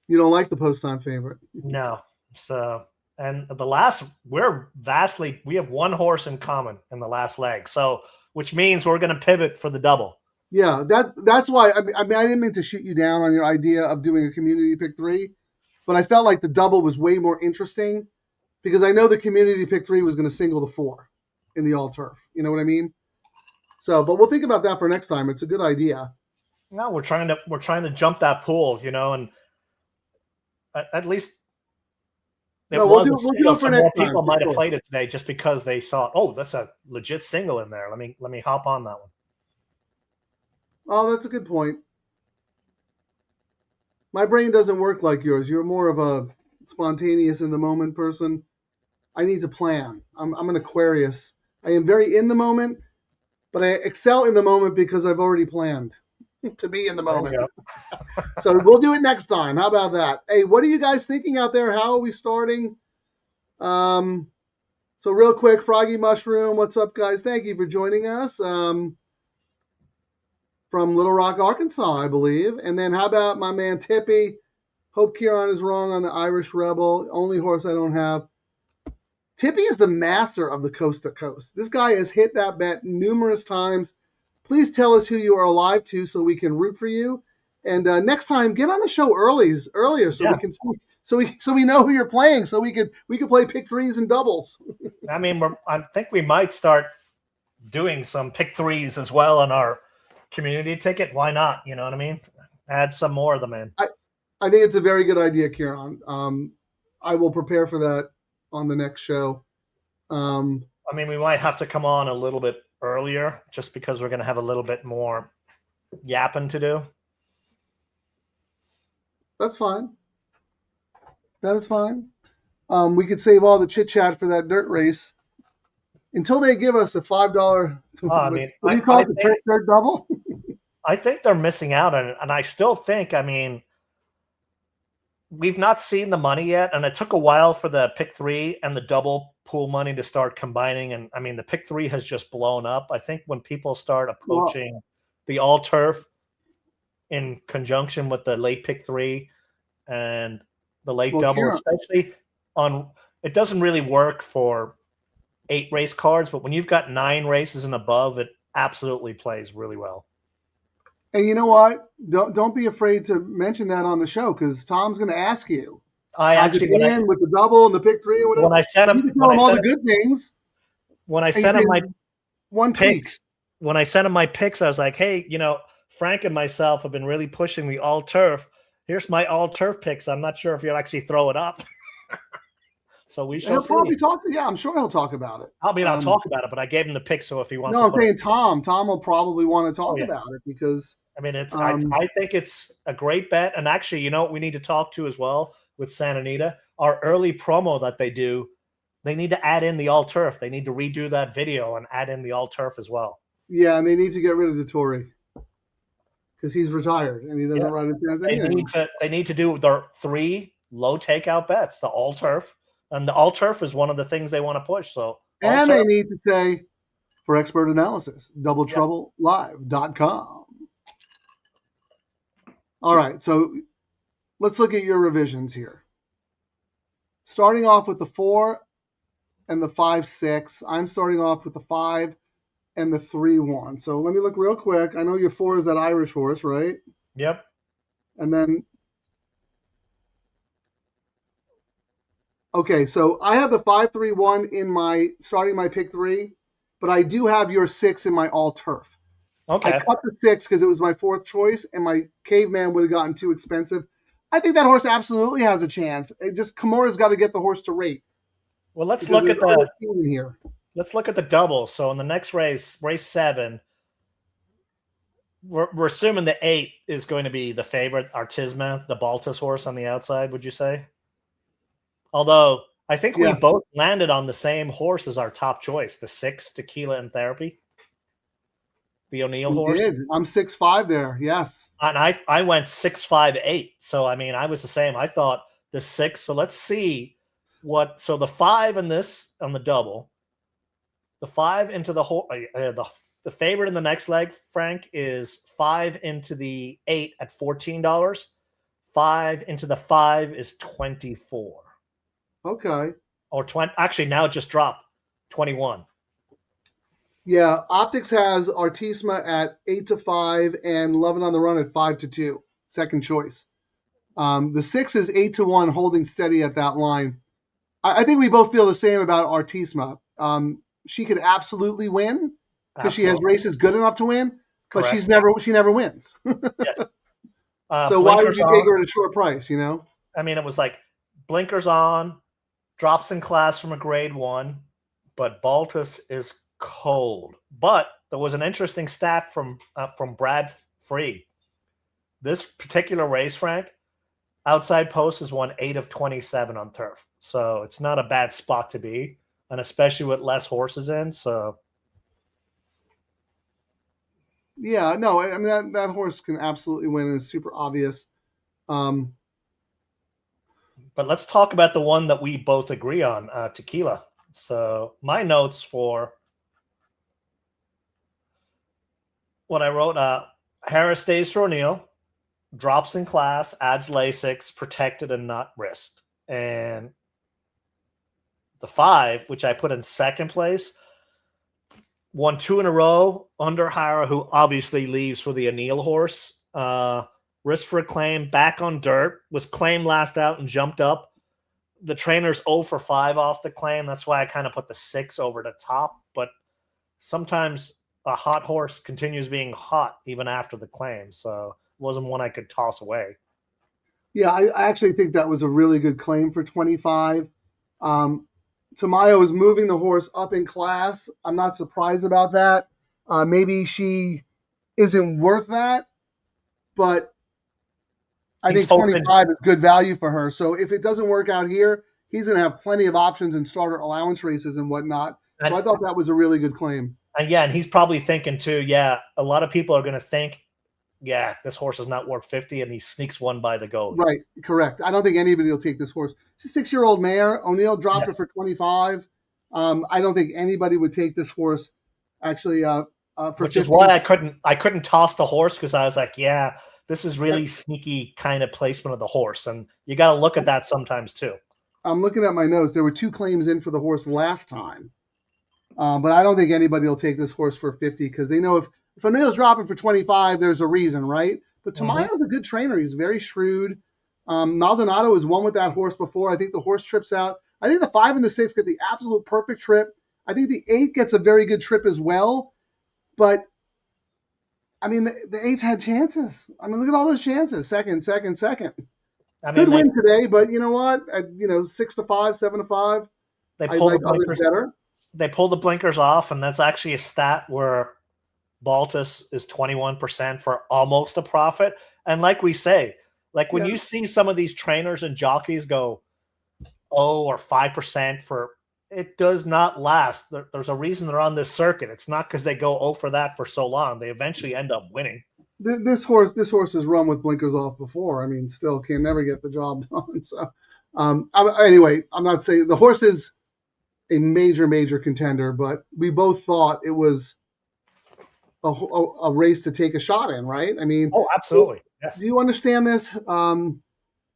[SPEAKER 4] you don't like the post-time favorite.
[SPEAKER 3] No. So, and we have 1 horse in common in the last leg. So, which means we're going to pivot for the double.
[SPEAKER 4] Yeah, that's why. I didn't mean to shoot you down on your idea of doing a community pick 3, but I felt like the double was way more interesting because I know the community pick 3 was going to single the 4 in the all turf. You know what I mean? So, but we'll think about that for next time. It's a good idea.
[SPEAKER 3] No, we're trying to jump that pool, and at least
[SPEAKER 4] We'll do it for
[SPEAKER 3] so
[SPEAKER 4] next
[SPEAKER 3] more
[SPEAKER 4] time,
[SPEAKER 3] people
[SPEAKER 4] for
[SPEAKER 3] might have
[SPEAKER 4] sure.
[SPEAKER 3] played it today just because they saw, oh, that's a legit single in there. Let me hop on that one.
[SPEAKER 4] Oh, that's a good point. My brain doesn't work like yours. You're more of a spontaneous in the moment person. I need to plan. I'm an Aquarius. I am very in the moment, but I excel in the moment because I've already planned to be in the moment. So we'll do it next time. How about that? Hey, what are you guys thinking out there? How are we starting? So real quick, Froggy Mushroom, what's up, guys? Thank you for joining us. From Little Rock, Arkansas, I believe. And then how about my man Tippy? Hope Ciaran is wrong on the Irish Rebel. Only horse I don't have. Tippy is the master of the coast to coast. This guy has hit that bet numerous times. Please tell us who you are alive to so we can root for you. And next time, get on the show earlier so we can see, so we know who you're playing, so we could play pick threes and doubles.
[SPEAKER 3] I mean, I think we might start doing some pick threes as well on our community ticket. Why not? You know what I mean? Add some more of them in.
[SPEAKER 4] I think it's a very good idea, Ciaran. I will prepare for that on the next show.
[SPEAKER 3] I mean, we might have to come on a little bit earlier just because we're going to have a little bit more yapping to do.
[SPEAKER 4] That's fine. That is fine. We could save all the chit chat for that dirt race until they give us a $5.
[SPEAKER 3] I mean,
[SPEAKER 4] what do you call it? The dirt double?
[SPEAKER 3] I think they're missing out on it. And I still think, I mean, we've not seen the money yet. And it took a while for the pick three and the double pool money to start combining. And I mean, the pick three has just blown up. I think when people start approaching the all turf in conjunction with the late pick three and the late double, especially on, it doesn't really work for 8 race cards, but when you've got 9 races and above, it absolutely plays really well.
[SPEAKER 4] And you know what? Don't be afraid to mention that on the show because Tom's going to ask you.
[SPEAKER 3] I actually
[SPEAKER 4] went with the double and the pick three or whatever.
[SPEAKER 3] When I sent him,
[SPEAKER 4] all the good things.
[SPEAKER 3] When I sent him my
[SPEAKER 4] picks,
[SPEAKER 3] when I sent him my picks, I was like, "Hey, you know, Frank and myself have been really pushing the all turf. Here's my all turf picks. I'm not sure if you'll actually throw it up." So we shall see.
[SPEAKER 4] Probably talk. Yeah, I'm sure he'll talk about it.
[SPEAKER 3] I mean, I'll talk about it, but I gave him the pick, so if he wants,
[SPEAKER 4] no, I'm saying Tom will probably want to talk about it because
[SPEAKER 3] I mean, it's. I think it's a great bet, and actually, you know what we need to talk to as well with Santa Anita, our early promo that they do. They need to add in the all turf. They need to redo that video and add in the all turf as well.
[SPEAKER 4] Yeah, and they need to get rid of the Tory because he's retired and he doesn't ride in Tanzania.
[SPEAKER 3] They need to do their 3 low takeout bets, the all turf. And the all turf is one of the things they want to push. So,
[SPEAKER 4] and they need to say, for expert analysis, DoubleTroubleLive.com. All right, so let's look at your revisions here. Starting off with the 4 and the 5-6. I'm starting off with the 5 and the 3-1. So let me look real quick. I know your 4 is that Irish horse, right?
[SPEAKER 3] Yep.
[SPEAKER 4] And then. Okay, so I have the 5-3-1 in my starting my pick 3, but I do have your 6 in my all turf.
[SPEAKER 3] Okay.
[SPEAKER 4] I cut the 6 because it was my 4th choice, and my caveman would have gotten too expensive. I think that horse absolutely has a chance. Kimura's got to get the horse to rate.
[SPEAKER 3] Well, let's look at the
[SPEAKER 4] here.
[SPEAKER 3] Let's look at the double. So in the next race, race 7, we're assuming the 8 is going to be the favorite, Artisma, the Baltus horse on the outside. Would you say? Although I think we both landed on the same horse as our top choice, the 6 Tequila and Therapy, the O'Neill horse.
[SPEAKER 4] Did. I'm 6'5" there, yes.
[SPEAKER 3] And I went 6'5", 8. So I mean, I was the same. I thought the 6. So let's see what. So the 5 in this on the double, the 5 into the whole. The favorite in the next leg, Frank, is 5 into the 8 at $14. 5 into the 5 is 24.
[SPEAKER 4] Okay.
[SPEAKER 3] Or 20. Actually, now it just dropped 21.
[SPEAKER 4] Yeah, Optics has Artisma at 8-5 and Lovin' on the Run at 5-2. Second choice. The 6 is 8-1, holding steady at that line. I think we both feel the same about Artisma. She could absolutely win because she has races good enough to win, but
[SPEAKER 3] Correct.
[SPEAKER 4] she never wins.
[SPEAKER 3] Yes.
[SPEAKER 4] So why would you take her at a short price? You know.
[SPEAKER 3] I mean, it was like blinkers on, drops in class from a grade 1, but Baltus is cold. But there was an interesting stat from Brad Free. This particular race, Frank, outside post has won 8 of 27 on turf. So it's not a bad spot to be, and especially with less horses in. So
[SPEAKER 4] yeah, no, I mean that horse can absolutely win, and it's super obvious.
[SPEAKER 3] But let's talk about the one that we both agree on, Tequila. So my notes for what I wrote, Harris stays for O'Neill, drops in class, adds Lasix, protected and not risked. And the 5, which I put in second place, won 2 in a row under Hara, who obviously leaves for the O'Neill horse. Risk for a claim, back on dirt, was claimed last out and jumped up. The trainer's 0 for 5 off the claim. That's why I kind of put the 6 over the top. But sometimes a hot horse continues being hot even after the claim. So it wasn't one I could toss away.
[SPEAKER 4] Yeah, I actually think that was a really good claim for 25. Tamayo is moving the horse up in class. I'm not surprised about that. Maybe she isn't worth that, but I think 25 is good value for her. So if it doesn't work out here, he's going to have plenty of options in starter allowance races and whatnot. So I thought that was a really good claim.
[SPEAKER 3] And he's probably thinking too, a lot of people are going to think, this horse is not worth 50, and he sneaks one by the goal.
[SPEAKER 4] Right, correct. I don't think anybody will take this horse. It's a 6-year-old mare. O'Neill dropped her for 25. I don't think anybody would take this horse actually for
[SPEAKER 3] Which
[SPEAKER 4] 50.
[SPEAKER 3] is why I couldn't toss the horse, because I was like, this is really sneaky kind of placement of the horse, and you got to look at that sometimes too.
[SPEAKER 4] I'm looking at my notes. There were 2 claims in for the horse last time, but I don't think anybody will take this horse for 50, because they know if O'Neill's dropping for 25, there's a reason, right? But Tamayo's a good trainer. He's very shrewd. Maldonado has won with that horse before. I think the horse trips out. I think the 5 and the 6 get the absolute perfect trip. I think the 8 gets a very good trip as well. But I mean, the 8's had chances. I mean, look at all those chances. Second. I mean, could win today, but you know what? 6-5, 7-5.
[SPEAKER 3] They
[SPEAKER 4] I
[SPEAKER 3] pull
[SPEAKER 4] like
[SPEAKER 3] the
[SPEAKER 4] others
[SPEAKER 3] blinkers.
[SPEAKER 4] better.
[SPEAKER 3] They pull the blinkers off, and that's actually a stat where Baltus is 21% for almost a profit. And like we say, when you see some of these trainers and jockeys go 0 or 5% for, it does not last. There's a reason they're on this circuit. It's not because they go 0 for that for so long. They eventually end up winning.
[SPEAKER 4] This horse has run with blinkers off before. I mean, still can never get the job done. So anyway, I'm not saying the horse is a major contender, but we both thought it was a race to take a shot in, right? I mean,
[SPEAKER 3] absolutely. Yes.
[SPEAKER 4] Do you understand this? Dan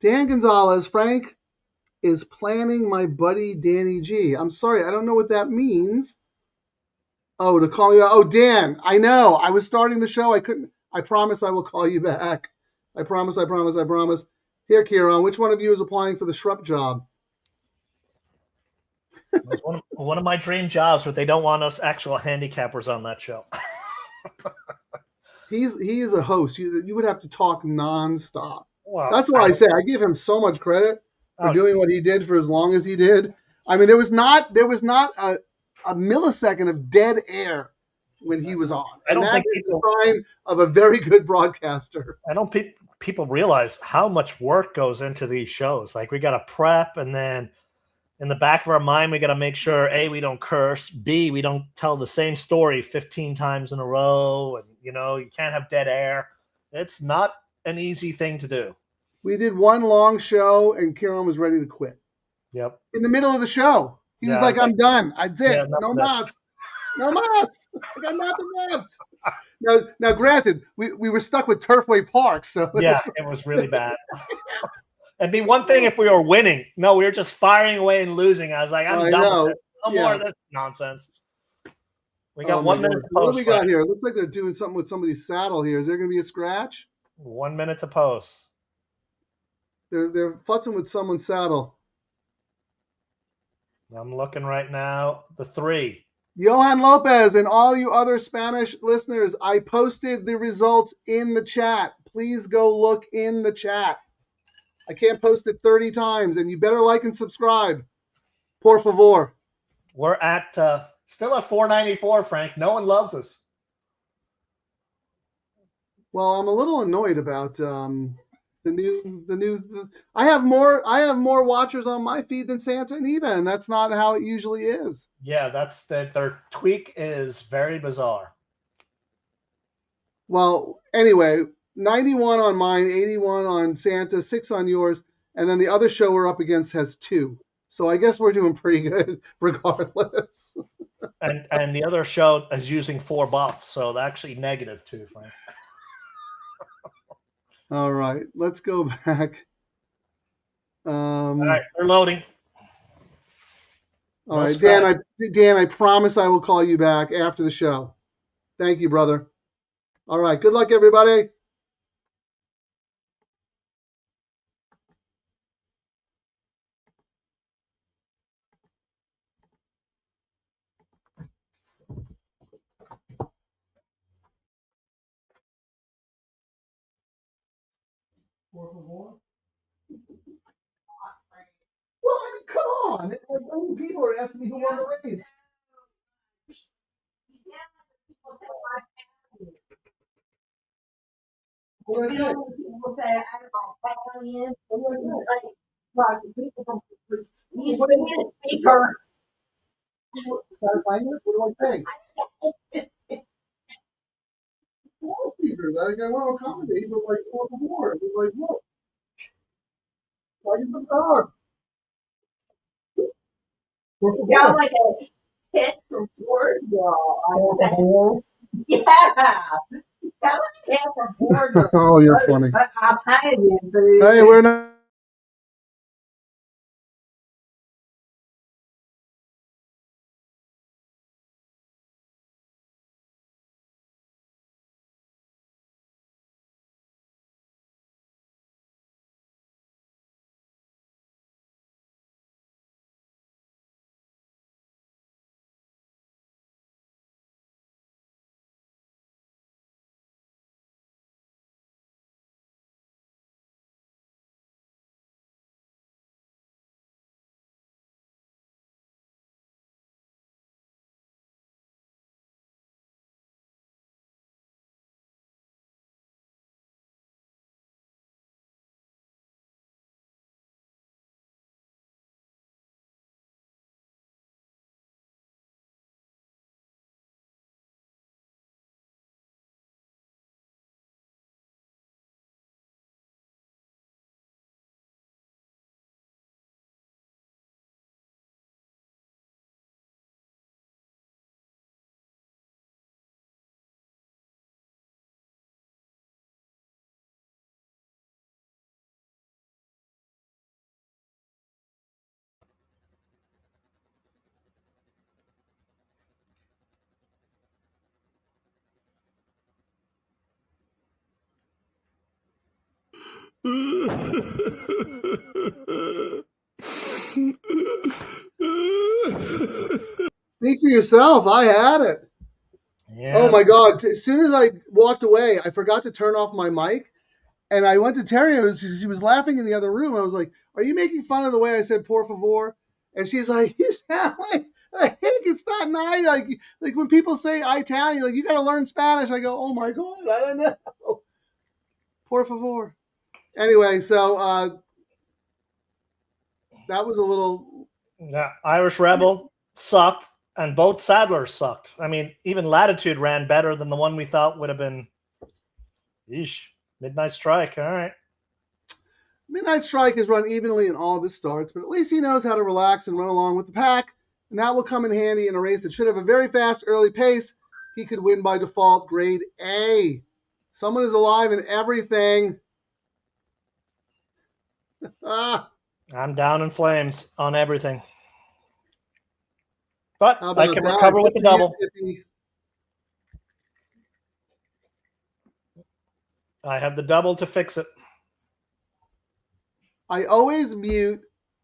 [SPEAKER 4] Gonzalez, Frank, is planning my buddy Danny G. I'm sorry, I don't know what that means. Oh, to call you out. Oh, Dan, I know. I was starting the show. I couldn't. I promise I will call you back. I promise. Here, Ciaran, which one of you is applying for the Shrupp job?
[SPEAKER 3] It's one of my dream jobs, but they don't want us actual handicappers on that show.
[SPEAKER 4] He is a host. You would have to talk nonstop.
[SPEAKER 3] Well,
[SPEAKER 4] that's why I say I give him so much credit for doing what he did for as long as he did. I mean, there was not a millisecond of dead air when he was on.
[SPEAKER 3] I don't think
[SPEAKER 4] it's a sign of a very good broadcaster.
[SPEAKER 3] I don't think people realize how much work goes into these shows. Like, we got to prep, and then in the back of our mind, we got to make sure, A, we don't curse, B, we don't tell the same story 15 times in a row, and, you can't have dead air. It's not an easy thing to do.
[SPEAKER 4] We did one long show, and Ciaran was ready to quit.
[SPEAKER 3] Yep.
[SPEAKER 4] In the middle of the show. He was like, I'm done. I did.
[SPEAKER 3] Yeah,
[SPEAKER 4] no mas. No mas. I got nothing left. Now, granted, we were stuck with Turfway Park. So
[SPEAKER 3] yeah, it was really bad. It'd be one thing if we were winning. No, we were just firing away and losing. I was like, I'm done with it. No more of this nonsense. We got 1 minute to post.
[SPEAKER 4] What do we got here? It looks like they're doing something with somebody's saddle here. Is there going to be a scratch?
[SPEAKER 3] 1 minute to post.
[SPEAKER 4] They're futzing with someone's saddle.
[SPEAKER 3] I'm looking right now. The 3.
[SPEAKER 4] Johan Lopez and all you other Spanish listeners, I posted the results in the chat. Please go look in the chat. I can't post it 30 times, and you better like and subscribe. Por favor.
[SPEAKER 3] We're at still at 494, Frank. No one loves us.
[SPEAKER 4] Well, I'm a little annoyed about I have more watchers on my feed than Santa Anita, and that's not how it usually is.
[SPEAKER 3] Yeah, that's their tweak is very bizarre.
[SPEAKER 4] Well, anyway, 91 on mine, 81 on Santa, 6 on yours, and then the other show we're up against has 2. So I guess we're doing pretty good regardless.
[SPEAKER 3] And the other show is using 4 bots, so actually -2, Frank.
[SPEAKER 4] All right, let's go back.
[SPEAKER 3] All right, they're loading.
[SPEAKER 4] All right, Dan, I promise I will call you back after the show. Thank you, brother. All right, good luck, everybody. Well, I mean, come on. Like, people are asking me who won the race. What did I say?
[SPEAKER 6] People say I don't aliens. People from these speakers.
[SPEAKER 4] What do I say? Speakers. I want to accommodate, but like, for favor. Like, look. Why you put dog?
[SPEAKER 6] Y'all like a hit from Ford, y'all. Yeah. Y'all like a hit from Ford.
[SPEAKER 4] Oh, you're funny.
[SPEAKER 6] I'll tell you, dude.
[SPEAKER 4] Hey, we're not. Speak for yourself. I had it.
[SPEAKER 3] Yeah.
[SPEAKER 4] Oh my God. As soon as I walked away, I forgot to turn off my mic. And I went to Terry. She was laughing in the other room. I was like, "Are you making fun of the way I said por favor?" And she's like, "You sound like a hick. It's not nice. Like when people say Italian, like you got to learn Spanish." I go, "Oh my God, I don't know." Por favor. Anyway, so that was a little.
[SPEAKER 3] Yeah, Irish Rebel sucked, and both Sadlers sucked. I mean, even Latitude ran better than the one we thought would have been. Yeesh. Midnight Strike, all right.
[SPEAKER 4] Midnight Strike has run evenly in all of his starts, but at least he knows how to relax and run along with the pack, and that will come in handy in a race that should have a very fast early pace. He could win by default, grade A. Someone is alive in everything.
[SPEAKER 3] I'm down in flames on everything. But
[SPEAKER 4] How
[SPEAKER 3] I
[SPEAKER 4] about
[SPEAKER 3] can
[SPEAKER 4] that?
[SPEAKER 3] recover with the
[SPEAKER 4] Good for you,
[SPEAKER 3] double.
[SPEAKER 4] Tippy.
[SPEAKER 3] I have the double to fix it.
[SPEAKER 4] I always mute,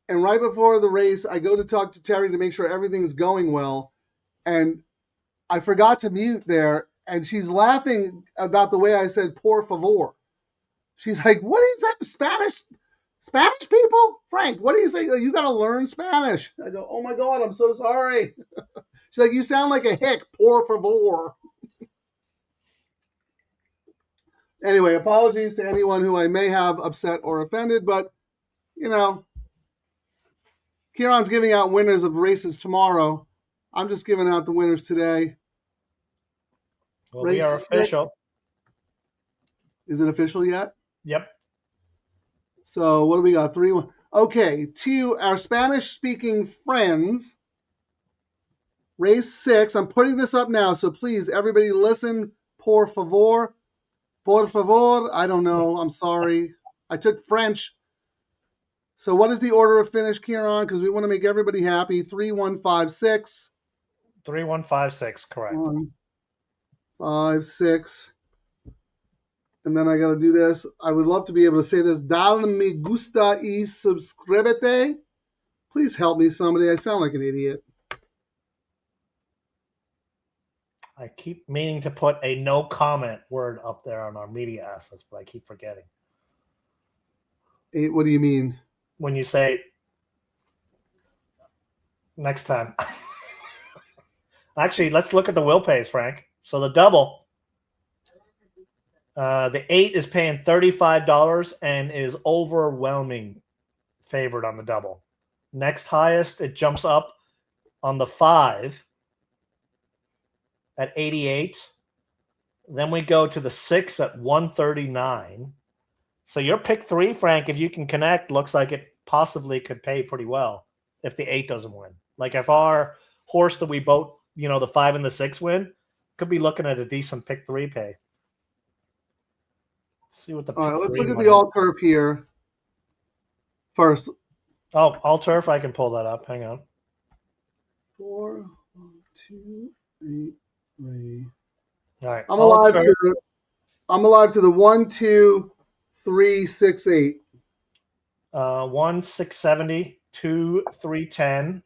[SPEAKER 4] and right before the race, I go to talk to Terry to make sure everything's going well, and I forgot to mute there, and she's laughing about the way I said por favor. She's like, "What is that Spanish people? Frank, what do you say? You got to learn Spanish. I go, oh my God, I'm so sorry. She's like, you sound like a hick. Por favor. Anyway, apologies to anyone who I may have upset or offended, but, you know, Ciaran's giving out winners of races tomorrow. I'm just giving out the winners today.
[SPEAKER 3] Well, we are official.
[SPEAKER 4] Is it official yet?
[SPEAKER 3] Yep.
[SPEAKER 4] So what do we got? 3-1. Okay, to our Spanish-speaking friends, race 6. I'm putting this up now, so please, everybody listen. Por favor. Por favor. I don't know. I'm sorry. I took French. So what is the order of finish, Ciaran? Because we want to make everybody happy. 3-1-5-6.
[SPEAKER 3] 3-1-5-6, correct.
[SPEAKER 4] 1, 5, 6. And then I got to do this. I would love to be able to say this. Dale me gusta y suscríbete. Please help me, somebody. I sound like an idiot.
[SPEAKER 3] I keep meaning to put a no comment word up there on our media assets, but I keep forgetting.
[SPEAKER 4] What do you mean?
[SPEAKER 3] When you say next time. Actually, let's look at the will pays, Frank. So the double. The 8 is paying $35 and is overwhelming favored on the double. Next highest, it jumps up on the 5 at 88. Then we go to the 6 at 139. So your pick 3, Frank, if you can connect, looks like it possibly could pay pretty well if the 8 doesn't win. Like if our horse that we both, the 5 and the 6 win, could be looking at a decent pick 3 pay. Let's see what the.
[SPEAKER 4] All right, let's look at the all turf here first.
[SPEAKER 3] Oh, all turf. I can pull that up. Hang on.
[SPEAKER 4] 4, 2, 8, 3.
[SPEAKER 3] All right.
[SPEAKER 4] I'm alive to the 1, 2, 3, 6, 8.
[SPEAKER 3] 1, 670, 2, 310,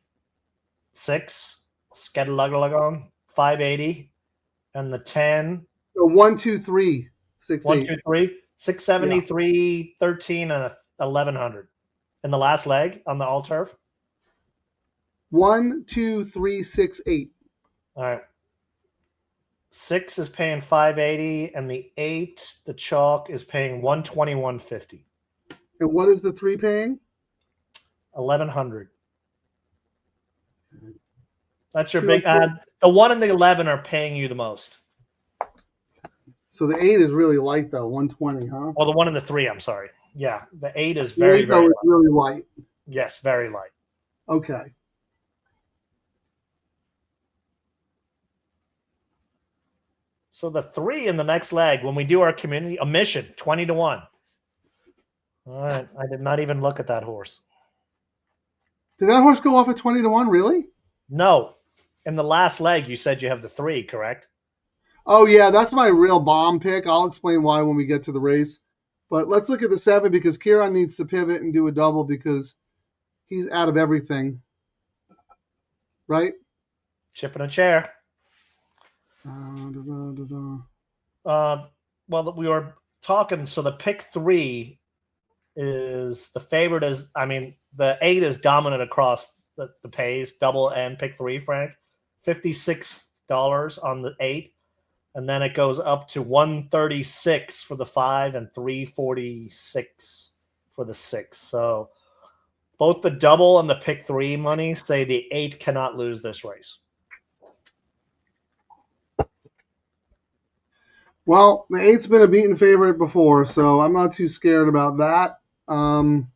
[SPEAKER 3] 6, Skedalugalagon, 580, and the 10.
[SPEAKER 4] So 1, 2, 3, 6,
[SPEAKER 3] 1,
[SPEAKER 4] 8.
[SPEAKER 3] 2, 3, 670, 313, and 1100. In the last leg on the all turf.
[SPEAKER 4] 1, 2, 3, 6, 8.
[SPEAKER 3] All right. 6 is paying 580, and the 8, the chalk, is paying 121.50.
[SPEAKER 4] And what is the 3 paying?
[SPEAKER 3] 1100. That's your big ad. The 1 and the 11 are paying you the most.
[SPEAKER 4] So the 8 is really light though, 120, huh?
[SPEAKER 3] Well, the 1 and the 3, I'm sorry. Yeah, the 8 is very, very light.
[SPEAKER 4] Really light.
[SPEAKER 3] Yes, very light.
[SPEAKER 4] Okay.
[SPEAKER 3] So the 3 in the next leg, when we do our community, a mission, 20-1. All right, I did not even look at that horse.
[SPEAKER 4] Did that horse go off at 20-1, really?
[SPEAKER 3] No. In the last leg, you said you have the 3, correct?
[SPEAKER 4] Oh, yeah, that's my real bomb pick. I'll explain why when we get to the race. But let's look at the 7 because Ciaran needs to pivot and do a double because he's out of everything. Right?
[SPEAKER 3] Chipping a chair. Well, we were talking. So the pick 3 is the favorite. The 8 is dominant across the pays, double and pick 3, Frank. $56 on the 8. And then it goes up to 136 for the 5 and 346 for the 6. So both the double and the pick 3 money say the 8 cannot lose this race.
[SPEAKER 4] Well, the 8's been a beaten favorite before, so I'm not too scared about that. And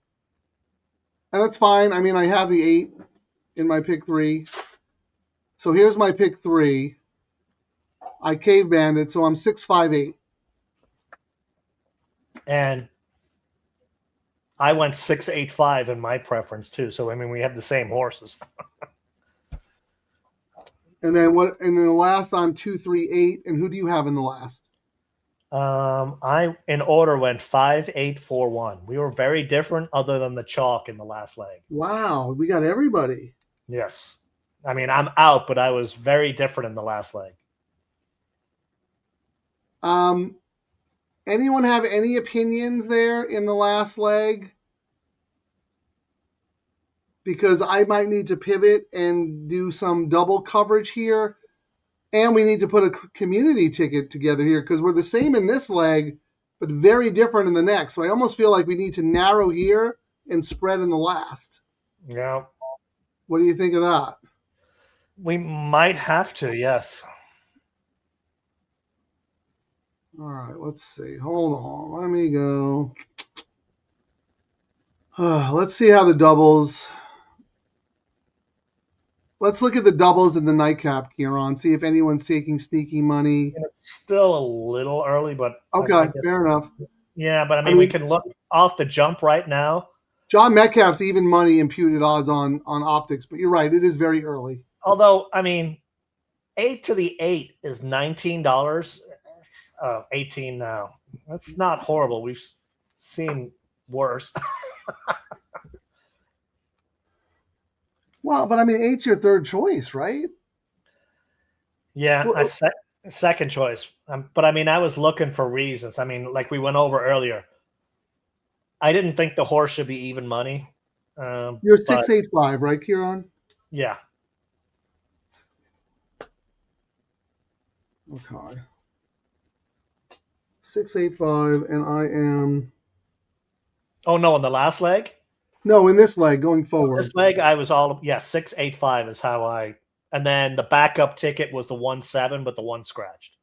[SPEAKER 4] that's fine. I have the 8 in my pick 3. So here's my pick 3. I cave banded, so I'm 6-5-8.
[SPEAKER 3] And I went 6-8-5 in my preference too. So we have the same horses.
[SPEAKER 4] And then what? And then the last I'm 2-3-8. And who do you have in the last?
[SPEAKER 3] I in order went 5-8-4-1. We were very different, other than the chalk in the last leg.
[SPEAKER 4] Wow, we got everybody.
[SPEAKER 3] Yes, I'm out, but I was very different in the last leg.
[SPEAKER 4] Anyone have any opinions there in the last leg? because I might need to pivot and do some double coverage here. And we need to put a community ticket together here because we're the same in this leg, but very different in the next. So I almost feel like we need to narrow here and spread in the last.
[SPEAKER 3] Yeah.
[SPEAKER 4] What do you think of that?
[SPEAKER 3] We might have to, yes.
[SPEAKER 4] All right, let's see. Hold on. Let me go. Let's see how the doubles. Let's look at the doubles in the nightcap, Ciaran. See if anyone's taking sneaky money.
[SPEAKER 3] And it's still a little early, but
[SPEAKER 4] Okay, fair enough.
[SPEAKER 3] Yeah, but I mean, we can look off the jump right now.
[SPEAKER 4] John Metcalf's even money imputed odds on optics, but you're right, it is very early.
[SPEAKER 3] Although, I mean, 8 to the 8 is $19. 18 now. That's not horrible. We've seen worse.
[SPEAKER 4] Well, but I mean, 8's your third choice, right?
[SPEAKER 3] Yeah,
[SPEAKER 4] Well,
[SPEAKER 3] second choice. But I mean, I was looking for reasons. I mean, like we went over earlier, I didn't think the horse should be even money.
[SPEAKER 4] You're 685, right, Ciaran?
[SPEAKER 3] Yeah.
[SPEAKER 4] Okay. 685, and I am.
[SPEAKER 3] Oh no, in the last leg.
[SPEAKER 4] No, in this leg going forward.
[SPEAKER 3] This leg, I was 685 is how I. And then the backup ticket was the 1-7, but the 1 scratched.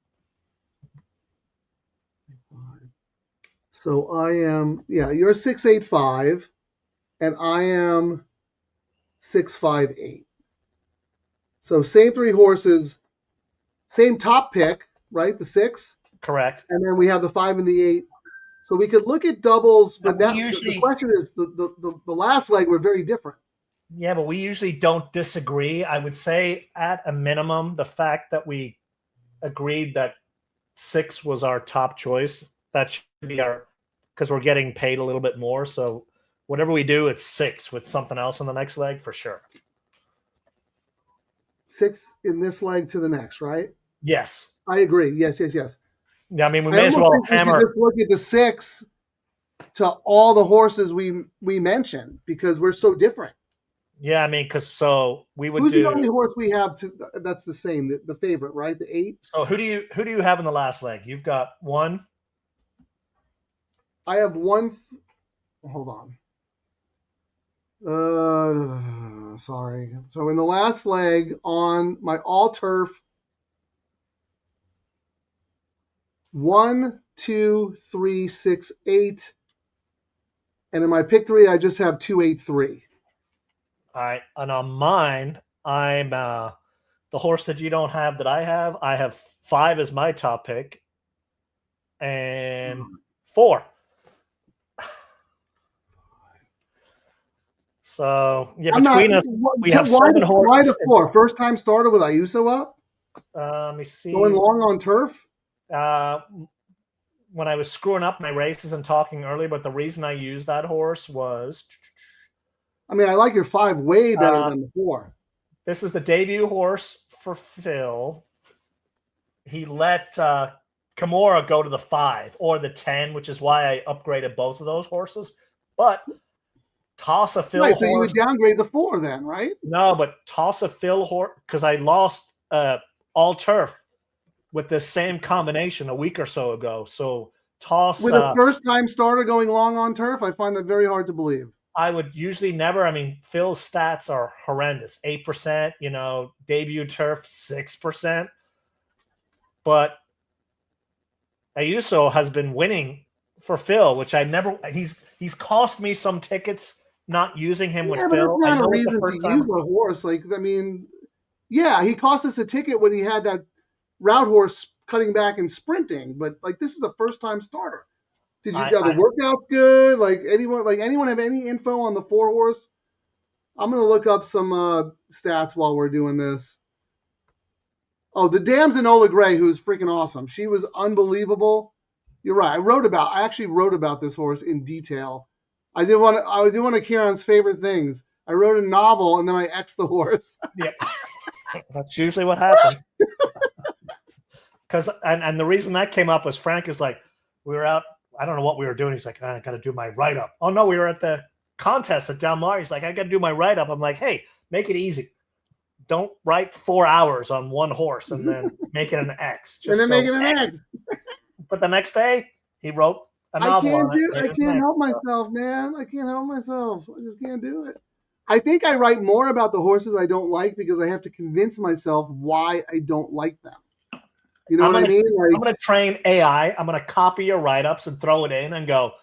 [SPEAKER 4] So I am, you're 685, and I am 658. So same 3 horses, same top pick, right? The 6.
[SPEAKER 3] Correct.
[SPEAKER 4] And then we have the 5 and the 8. So we could look at doubles, but now the question is the last leg were very different.
[SPEAKER 3] Yeah, but we usually don't disagree. I would say at a minimum, the fact that we agreed that 6 was our top choice, that should be our, because we're getting paid a little bit more. So whatever we do, it's 6 with something else in the next leg for sure.
[SPEAKER 4] 6 in this leg to the next, right?
[SPEAKER 3] Yes.
[SPEAKER 4] I agree. Yes.
[SPEAKER 3] Yeah, I mean, we may as well hammer.
[SPEAKER 4] Just look at the 6 to all the horses we mentioned because we're so different.
[SPEAKER 3] Yeah, I mean, because we would
[SPEAKER 4] Who's
[SPEAKER 3] do.
[SPEAKER 4] the only horse we have that's the same, the favorite, right? The 8.
[SPEAKER 3] So who do you have in the last leg? You've got 1.
[SPEAKER 4] I have 1. Hold on. Sorry. So in the last leg on my all turf. 1, 2, 3, 6, 8. And in my pick 3, I just have 2, 8, 3.
[SPEAKER 3] All right. And on mine, I'm the horse that you don't have that I have. I have 5 as my top pick and 4. So, yeah, between us, we have 7 horses.
[SPEAKER 4] Why the 4? First time starter with Ayuso up?
[SPEAKER 3] Let me see.
[SPEAKER 4] Going long on turf?
[SPEAKER 3] When I was screwing up my races and talking earlier, but the reason I used that horse was.
[SPEAKER 4] I mean, I like your 5 way better than the 4.
[SPEAKER 3] This is the debut horse for Phil. He let Kimura go to the 5 or the 10, which is why I upgraded both of those horses. But Toss a Phil horse.
[SPEAKER 4] So you would downgrade the 4 then, right?
[SPEAKER 3] No, but Toss a Phil horse, because I lost all turf with this same combination a week or so ago. So Toss.
[SPEAKER 4] With a first time starter going long on turf, I find that very hard to believe.
[SPEAKER 3] I would usually never. I mean, Phil's stats are horrendous. 8%, debut turf, 6%. But Ayuso has been winning for Phil, which I never. He's cost me some tickets not using him with Phil.
[SPEAKER 4] That's not a reason to use a horse. Like, I mean, yeah, he cost us a ticket when he had that route horse cutting back and sprinting. But like, this is a first time starter. Did you the workouts good? Like anyone have any info on the 4 horse? I'm gonna look up some stats while we're doing this. Oh, the Damsinola Gray, who's freaking awesome. She was unbelievable. You're right. I actually wrote about this horse in detail. I did one of Ciaran's favorite things. I wrote a novel and then I X'd the horse.
[SPEAKER 3] Yeah, that's usually what happens. Because and the reason that came up was Frank was like, we were out. I don't know what we were doing. He's like, I got to do my write up. Oh no, we were at the contest at Del Mar. He's like, I got to do my write up. I'm like, hey, make it easy. Don't write 4 hours on one horse and then make it an X. Just
[SPEAKER 4] and then make it an
[SPEAKER 3] X.
[SPEAKER 4] X.
[SPEAKER 3] But the next day, he wrote a novel on it.
[SPEAKER 4] I can't help myself, man. I can't help myself. I just can't do it. I think I write more about the horses I don't like because I have to convince myself why I don't like them. You know what I mean? Like,
[SPEAKER 3] I'm going to train AI. I'm going to copy your write-ups and throw it in and go,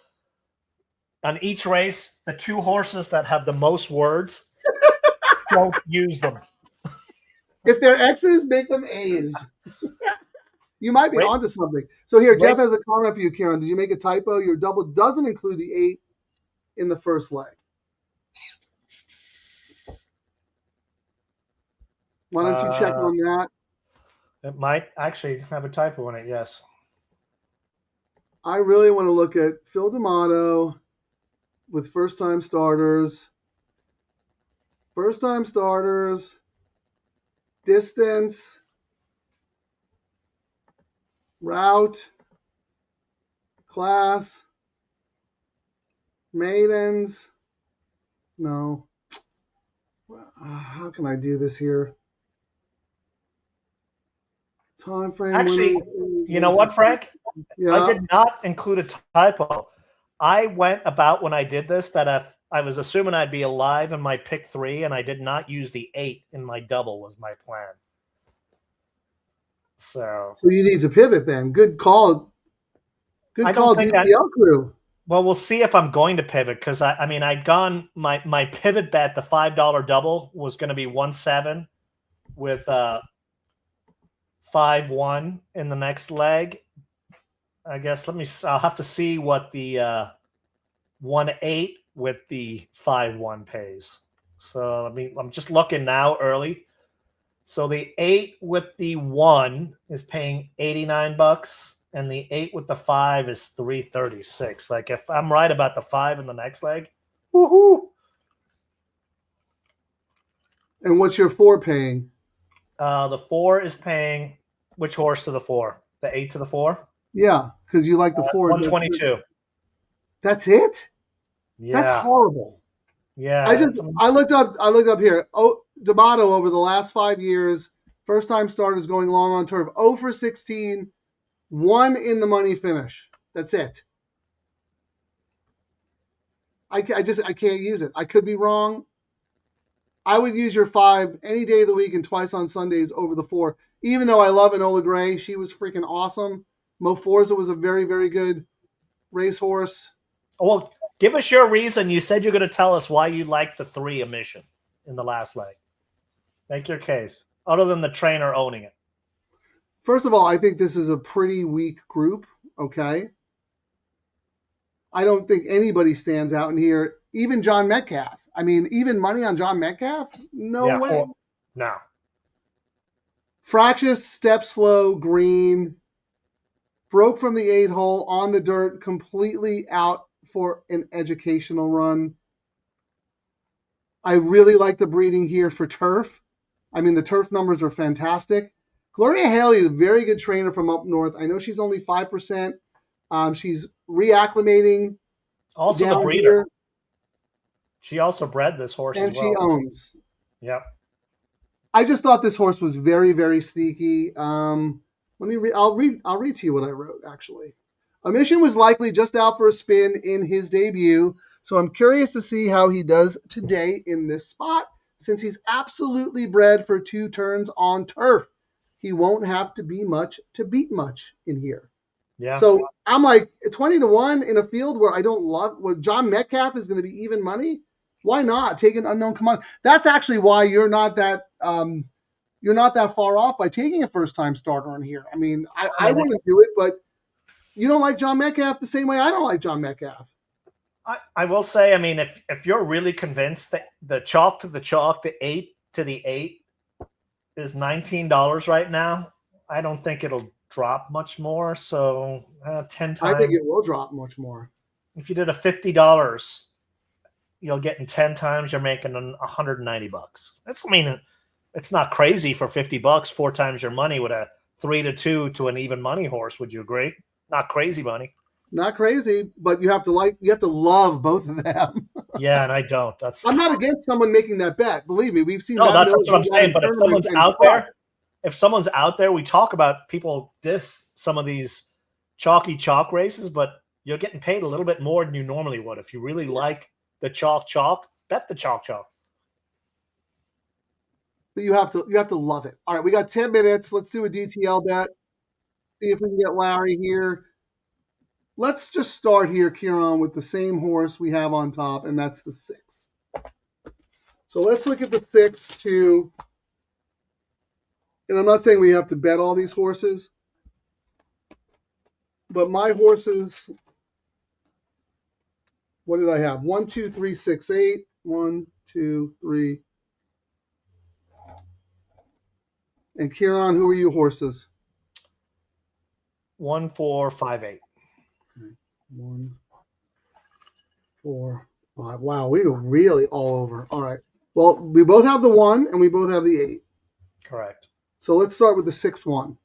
[SPEAKER 3] on each race, the 2 horses that have the most words, don't use them.
[SPEAKER 4] If they're X's, make them A's. You might be onto something. So here, Jeff has a comment for you, Ciaran. Did you make a typo? Your double doesn't include the 8 in the first leg. Why don't you check on that?
[SPEAKER 3] It might actually have a typo in it, yes.
[SPEAKER 4] I really want to look at Phil D'Amato with first-time starters. First-time starters. Distance. Route. Class. Maidens. No. How can I do this here? Time frame.
[SPEAKER 3] Actually, you know what, Frank?
[SPEAKER 4] Yeah.
[SPEAKER 3] I did not include a typo. I went about when I did this that if I was assuming I'd be alive in my pick 3, and I did not use the 8 in my double was my plan. So
[SPEAKER 4] you need to pivot then. Good call. Good call, DTL crew.
[SPEAKER 3] Well, we'll see if I'm going to pivot because I mean I'd gone my pivot bet, the $5 double was going to be 1-7 with 5-1 in the next leg. I guess I'll have to see what the 1-8 with the 5-1 pays. So I'm just looking now early. So the 8 with the 1 is paying $89, and the 8 with the 5 is $336. Like if I'm right about the 5 in the next leg, woohoo!
[SPEAKER 4] And what's your 4 paying?
[SPEAKER 3] The 4 is paying which horse to the 4? The 8 to the 4?
[SPEAKER 4] Yeah, because you like the 4.
[SPEAKER 3] 122.
[SPEAKER 4] That's it?
[SPEAKER 3] Yeah.
[SPEAKER 4] That's horrible.
[SPEAKER 3] Yeah.
[SPEAKER 4] I looked up here. Oh, D'Amato over the last 5 years, first time starters going long on turf. 0 for 16, 1 in the money finish. That's it. I can't use it. I could be wrong. I would use your 5 any day of the week and twice on Sundays over the 4. Even though I love Enola Gray, she was freaking awesome. Mo Forza was a very, very good racehorse.
[SPEAKER 3] Well, give us your reason. You said you're going to tell us why you like the 3 emission in the last leg. Make your case, other than the trainer owning it.
[SPEAKER 4] First of all, I think this is a pretty weak group, okay? I don't think anybody stands out in here. Even John Metcalf. I mean, even money on John Metcalf? No way.
[SPEAKER 3] No.
[SPEAKER 4] Fractious, step slow, green. Broke from the 8 hole on the dirt, completely out for an educational run. I really like the breeding here for turf. I mean, the turf numbers are fantastic. Gloria Haley is a very good trainer from up north. I know she's only 5%. She's reacclimating.
[SPEAKER 3] Also the breeder. Here. She also bred this horse
[SPEAKER 4] and
[SPEAKER 3] as well.
[SPEAKER 4] She owns.
[SPEAKER 3] Yep.
[SPEAKER 4] I just thought this horse was very, very sneaky. Let me read. I'll read to you what I wrote, actually. Emission was likely just out for a spin in his debut, so I'm curious to see how he does today in this spot, since he's absolutely bred for 2 turns on turf. He won't have to be much to beat much in here.
[SPEAKER 3] Yeah.
[SPEAKER 4] So I'm like 20-1 in a field where I don't love. Where John Metcalf is going to be even money. Why not take an unknown commodity? That's actually why you're not that far off by taking a first-time starter in here. I mean, I wouldn't do it, but you don't like John Metcalf the same way I don't like John Metcalf.
[SPEAKER 3] I will say, I mean, if you're really convinced that the chalk to the chalk, the 8 to the 8 is $19 right now, I don't think it'll drop much more. So 10 times.
[SPEAKER 4] I think it will drop much more.
[SPEAKER 3] If you did a $50, you'll get in 10 times, you're making $190. That's, I mean, it's not crazy for $50, 4 times your money with a 3-2 to an even money horse. Would you agree? Not crazy money.
[SPEAKER 4] Not crazy, but you have to love both of them.
[SPEAKER 3] Yeah, and I don't.
[SPEAKER 4] I'm not against someone making that bet. Believe me, we've seen.
[SPEAKER 3] No,
[SPEAKER 4] that
[SPEAKER 3] that's what I'm saying. But if someone's out there, we talk about people diss some of these chalky chalk races, but you're getting paid a little bit more than you normally would. If you really like the chalk, bet the chalk.
[SPEAKER 4] But you have to love it. All right, we got 10 minutes. Let's do a DTL bet. See if we can get Larry here. Let's just start here, Ciaran, with the same horse we have on top, and that's the 6. So let's look at the 6 too. And I'm not saying we have to bet all these horses, but my horses, what did I have? 1, 2, 3, 6, 8. 1, 2, 3. And Ciaran, who are you horses?
[SPEAKER 3] 1, 4, 5, 8.
[SPEAKER 4] 1, 4, 5. Wow, we were really all over. All right. Well, we both have the 1 and we both have the 8.
[SPEAKER 3] Correct.
[SPEAKER 4] So let's start with the 6-1.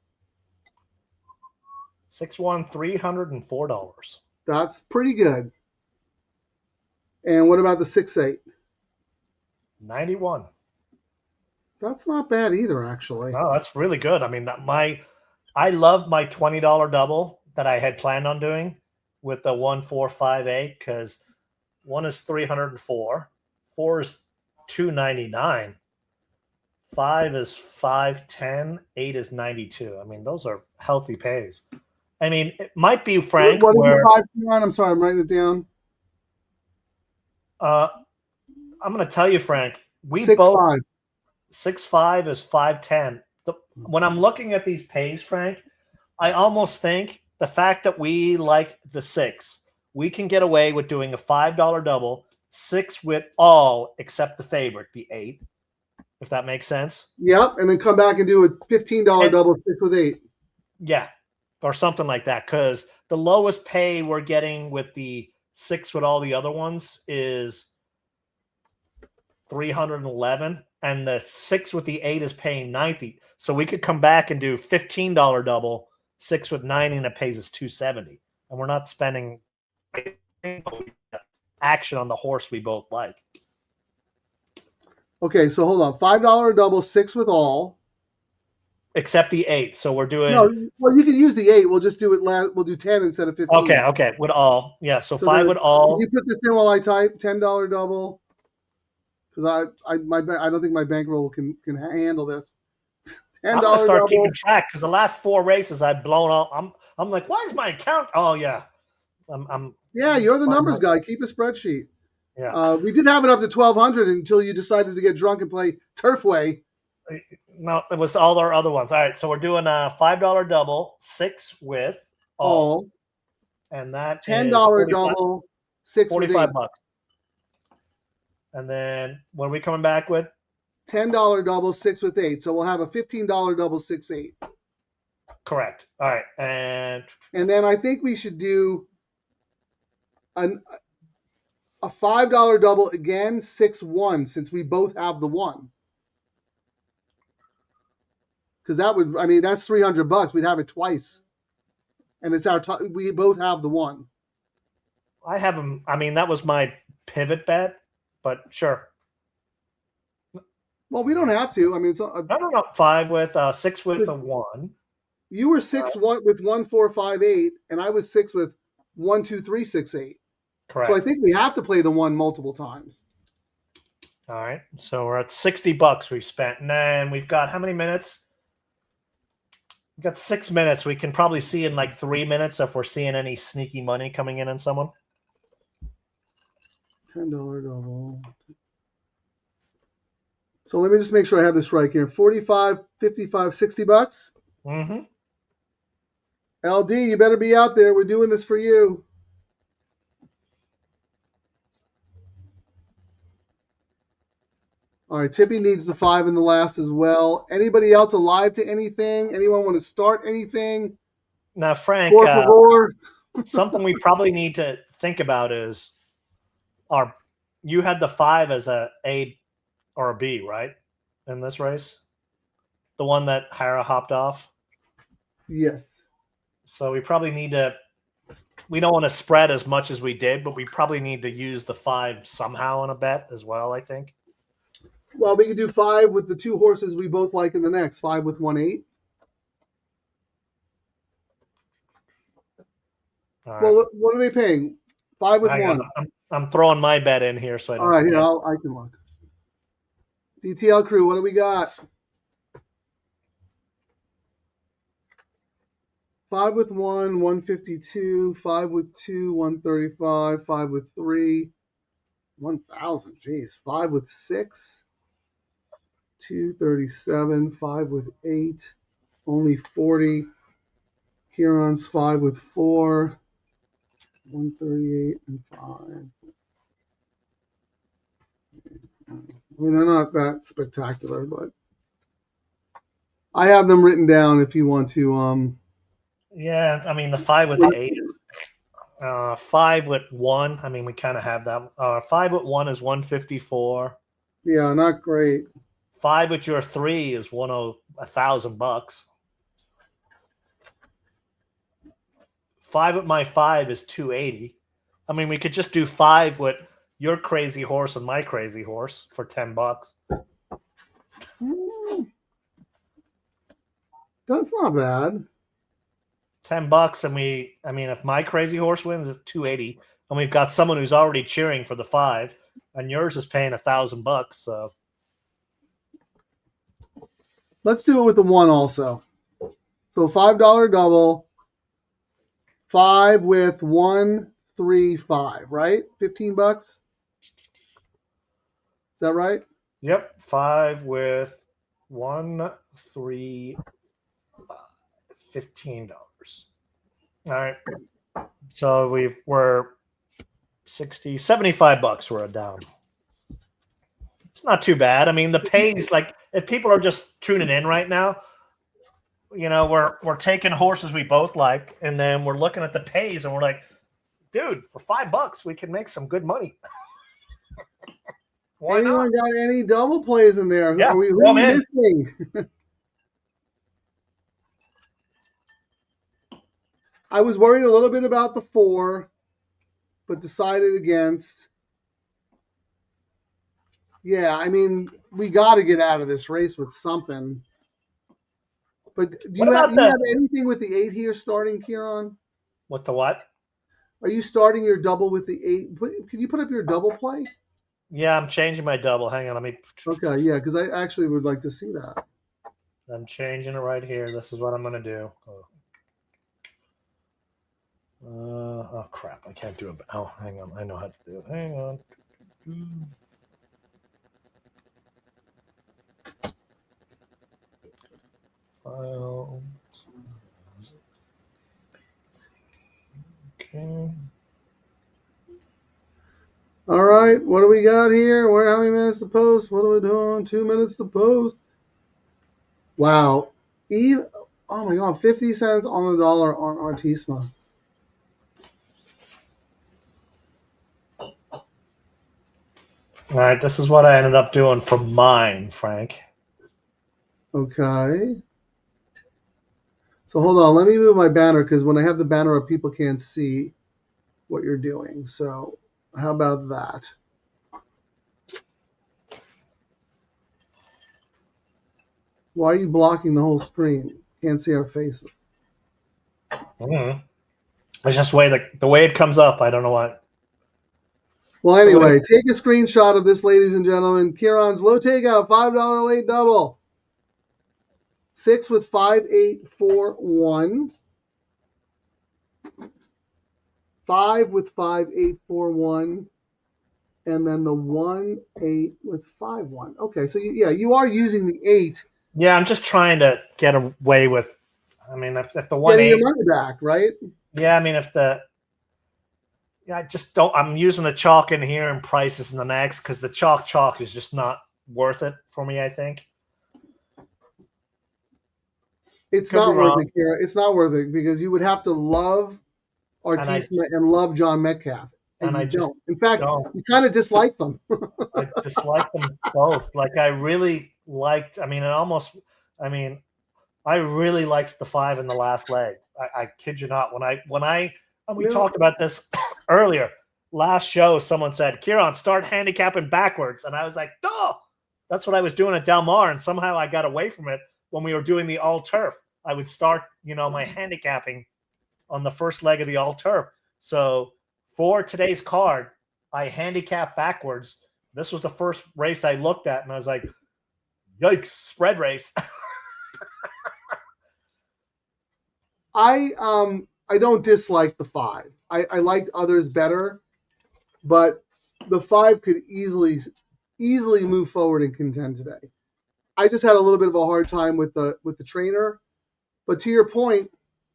[SPEAKER 3] 6-1, $304.
[SPEAKER 4] That's pretty good. And what about the 6-8?
[SPEAKER 3] 91.
[SPEAKER 4] That's not bad either, actually.
[SPEAKER 3] No, that's really good. I mean, I loved my $20 double that I had planned on doing with the 1, 4, 5, 8 because 1 is 304, 4 is 299, 5 is 510, 8 is 92. I mean, those are healthy pays. I mean, it might be Frank.
[SPEAKER 4] What is the 5, Ciaran? I'm sorry, I'm writing it down.
[SPEAKER 3] I'm going to tell you, Frank. We
[SPEAKER 4] 6,
[SPEAKER 3] both
[SPEAKER 4] 5.
[SPEAKER 3] 6-5 is 510. When I'm looking at these pays, Frank, I almost think the fact that we like the 6, we can get away with doing a $5 double, 6 with all except the favorite, the 8, if that makes sense.
[SPEAKER 4] Yep, and then come back and do a $15 double 6 with 8.
[SPEAKER 3] Yeah, or something like that, because the lowest pay we're getting with the 6 with all the other ones is $311, and the 6 with the 8 is paying $90. So we could come back and do $15 double, 6 with 90, and it pays us $270, and we're not spending action on the horse we both like.
[SPEAKER 4] Okay, so hold on. $5 double, 6 with all.
[SPEAKER 3] Except the 8. So we're doing.
[SPEAKER 4] No, well, you can use the 8. We'll just do it. We'll do 10 instead of 15.
[SPEAKER 3] Okay, with all. Yeah, so 5 with all.
[SPEAKER 4] Can you put this in while I type $10 double? Because I don't think my bankroll can handle this. $10
[SPEAKER 3] I'm gonna start
[SPEAKER 4] double.
[SPEAKER 3] keeping track because the last 4 races I've blown out. I'm like, why is my account? Oh yeah,
[SPEAKER 4] Yeah, you're the numbers guy. Keep a spreadsheet.
[SPEAKER 3] Yeah.
[SPEAKER 4] We did have it up to 1,200 until you decided to get drunk and play Turfway.
[SPEAKER 3] No, it was all our other ones. All right, so we're doing a $5 double, 6 with all, and that
[SPEAKER 4] $10
[SPEAKER 3] is
[SPEAKER 4] double, 6 with 8.
[SPEAKER 3] $45. And then what are we coming back with?
[SPEAKER 4] $10 double, 6 with 8. So we'll have a $15 double, 6, 8.
[SPEAKER 3] Correct. All right, and
[SPEAKER 4] then I think we should do a $5 double again, 6-1, since we both have the 1. Because that's $300. We'd have it twice, and it's we both have the 1.
[SPEAKER 3] I have them. I mean, that was my pivot bet, but sure.
[SPEAKER 4] Well, we don't have to. I mean, it's
[SPEAKER 3] no. 5 with 6 with a 1.
[SPEAKER 4] You were 6-1 with 1, 4, 5, 8, and I was 6 with 1, 2, 3, 6, 8.
[SPEAKER 3] Correct.
[SPEAKER 4] So I think we have to play the 1 multiple times.
[SPEAKER 3] All right. So we're at $60 we've spent, and then we've got how many minutes? We've got 6 minutes. We can probably see in like 3 minutes if we're seeing any sneaky money coming in on someone.
[SPEAKER 4] $10 double. So let me just make sure I have this right here. 45, 55, $60.
[SPEAKER 3] Mm-hmm.
[SPEAKER 4] LD, you better be out there. We're doing this for you. All right, Tippy needs the 5 in the last as well. Anybody else alive to anything? Anyone want to start anything?
[SPEAKER 3] Now, Frank, something we probably need to think about is you had the 5 as a or a B, right? In this race? The one that Hira hopped off?
[SPEAKER 4] Yes.
[SPEAKER 3] So we probably need to we don't want to spread as much as we did, but we probably need to use the 5 somehow on a bet as well, I think.
[SPEAKER 4] Well, we could do 5 with the 2 horses we both like in the next. 5 with 1-8.
[SPEAKER 3] All right.
[SPEAKER 4] Well, what are they paying? 5 with 1.
[SPEAKER 3] I'm throwing my bet in here, so I don't.
[SPEAKER 4] All right,
[SPEAKER 3] forget.
[SPEAKER 4] here I can look. DTL crew, what do we got? 5 with 1, 152. 5 with 2, 135. 5 with 3, 1,000. Jeez. 5 with 6, 237. 5 with 8, only 40. Ciaran's 5 with 4, 138 and 5. I mean, they're not that spectacular, but I have them written down if you want to.
[SPEAKER 3] Yeah, I mean the 5 with 8 is 5 with 1. I mean, we kind of have that. 5 with 1 is 154.
[SPEAKER 4] Yeah, not great.
[SPEAKER 3] 5 with your 3 is $1,000. 5 with my 5 is 280. I mean, we could just do 5 with your crazy horse and my crazy horse for $10.
[SPEAKER 4] That's not bad.
[SPEAKER 3] $10, and I mean, if my crazy horse wins, it's 280, and we've got someone who's already cheering for the 5, and yours is paying $1,000. So
[SPEAKER 4] Let's do it with the 1 also. So $5 double. 5 with 135, right? $15. Is that right?
[SPEAKER 3] yep, 5 with 1, 3, 5, $15. All right, so we're 60, $75 we're down. It's not too bad. I mean, the pays, like, if people are just tuning in right now, you know, we're taking horses we both like, and then we're looking at the pays, and we're like, dude, for $5 we can make some good money. Why
[SPEAKER 4] Anyone
[SPEAKER 3] not?
[SPEAKER 4] got any double plays in there?
[SPEAKER 3] Yeah,
[SPEAKER 4] Who
[SPEAKER 3] I'm
[SPEAKER 4] are we
[SPEAKER 3] in.
[SPEAKER 4] missing? I was worried a little bit about the 4, but decided against. Yeah, I mean, we got to get out of this race with something. But do you have anything with the 8 here starting, Ciaran?
[SPEAKER 3] What the what?
[SPEAKER 4] Are you starting your double with the 8? Can you put up your double play?
[SPEAKER 3] Yeah, I'm changing my double. Hang on, let me.
[SPEAKER 4] Okay, yeah, because I actually would like to see that.
[SPEAKER 3] I'm changing it right here. This is what I'm gonna do. Oh crap! I can't do it. Oh, hang on. I know how to do it. Hang on. File. Okay.
[SPEAKER 4] All right, what do we got here? How many minutes to post? What are we doing? 2 minutes to post. Wow. Oh my God, 50 cents on the dollar on Artisma.
[SPEAKER 3] All right, this is what I ended up doing for mine, Frank.
[SPEAKER 4] Okay. So hold on, let me move my banner because when I have the banner up, people can't see what you're doing. So how about that? Why are you blocking the whole screen? Can't see our faces.
[SPEAKER 3] Mm-hmm. It's just the way it comes up. I don't know why.
[SPEAKER 4] Well, anyway, take a screenshot of this, ladies and gentlemen. Ciaran's low takeout, $5 late double. 6 with 5, 8, 4, 1. 5 with 5, 8, 4, 1. And then the 1, 8 with 5, 1. Okay, so you are using the 8.
[SPEAKER 3] Yeah, I'm just trying to get away with. I mean, if the 1,
[SPEAKER 4] getting
[SPEAKER 3] 8,
[SPEAKER 4] your money back, right?
[SPEAKER 3] Yeah, I mean, I just don't. I'm using the chalk in here and prices in the next because the chalk is just not worth it for me. I think
[SPEAKER 4] it's not worth it, Ciaran. It's not worth it because you would have to love Artisma and love John Metcalf, and you don't. In fact, you kind of dislike them.
[SPEAKER 3] I dislike them both. Like I really liked. I mean, I really liked the 5 in the last leg. I kid you not. When I And we talked about this earlier. Last show, someone said, Ciaran, start handicapping backwards. And I was like, no, that's what I was doing at Del Mar. And somehow I got away from it when we were doing the all turf. I would start, my handicapping on the first leg of the all turf. So for today's card, I handicap backwards. This was the first race I looked at, and I was like, yikes, spread race.
[SPEAKER 4] I don't dislike the 5. I liked others better, but the 5 could easily move forward and contend today. I just had a little bit of a hard time with the trainer, but to your point,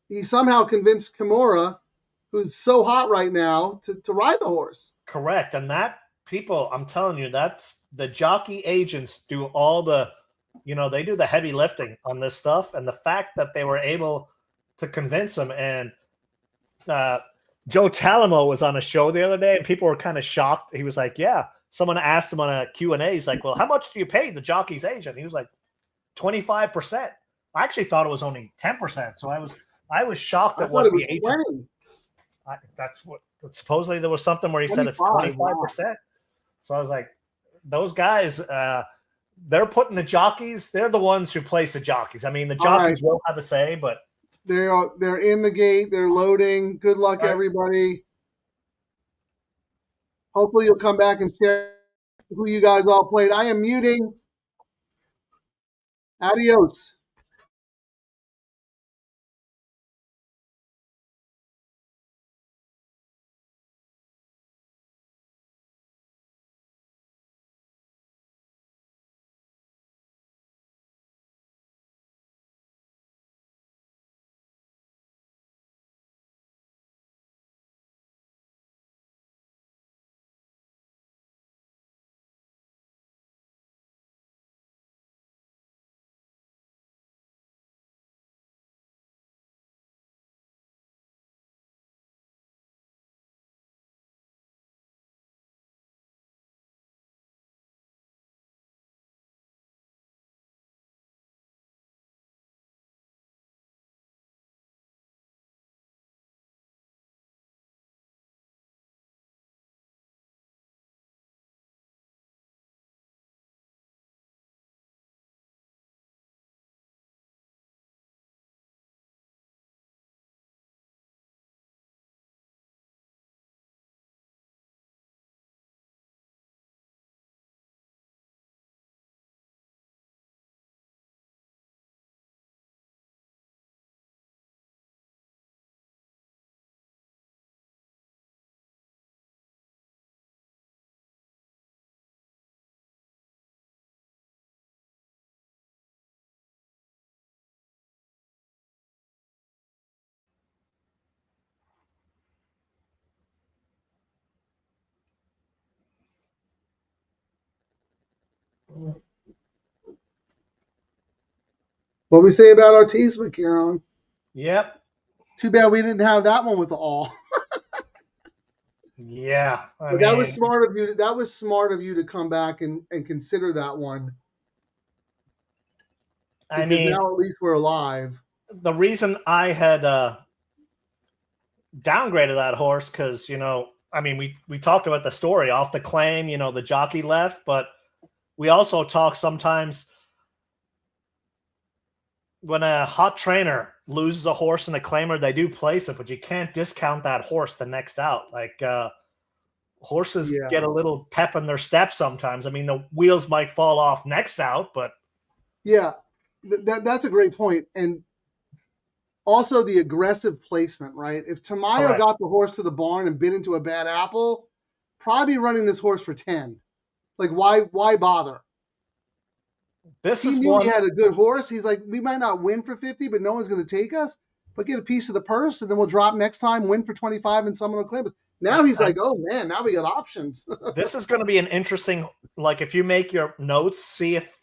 [SPEAKER 4] he somehow convinced Kimura, who's so hot right now, to ride the horse.
[SPEAKER 3] Correct, and that people, I'm telling you, that's the jockey agents do all the, they do the heavy lifting on this stuff, and the fact that they were able to convince him. And Joe Talamo was on a show the other day, and people were kind of shocked. He was like, yeah, someone asked him on a Q&A, he's like, well, how much do you pay the jockey's agent? He was like, 25%. I actually thought it was only 10%, so I was shocked at what the agent. That's what supposedly there was something where he said it's 25%. Wow. So I was like, those guys, they're putting the jockeys. They're the ones who place the jockeys. I mean, the jockeys will have a say, but
[SPEAKER 4] they're in the gate. They're loading. Good luck, everybody. Hopefully, you'll come back and share who you guys all played. I am muting. Adios. What we say about Artisma, Ciaran?
[SPEAKER 3] Yep.
[SPEAKER 4] Too bad we didn't have that one with the all.
[SPEAKER 3] Yeah,
[SPEAKER 4] but that was smart of you. That was smart of you to come back and consider that one.
[SPEAKER 3] I mean,
[SPEAKER 4] now at least we're alive.
[SPEAKER 3] The reason I had downgraded that horse because we talked about the story off the claim. The jockey left, but we also talk sometimes when a hot trainer loses a horse in a claimer, they do place it, but you can't discount that horse the next out. Like horses get a little pep in their step sometimes. I mean, the wheels might fall off next out, but
[SPEAKER 4] that's a great point. And also the aggressive placement, right? If Tamayo got the horse to the barn and bit into a bad apple, probably running this horse for 10. Like why bother? He knew he had a good horse. He's like, we might not win for 50, but no one's going to take us. But get a piece of the purse, and then we'll drop next time, win for 25, and someone will claim it. Now he's like, oh, man, now we got options.
[SPEAKER 3] This is going to be an interesting, like, if you make your notes, see if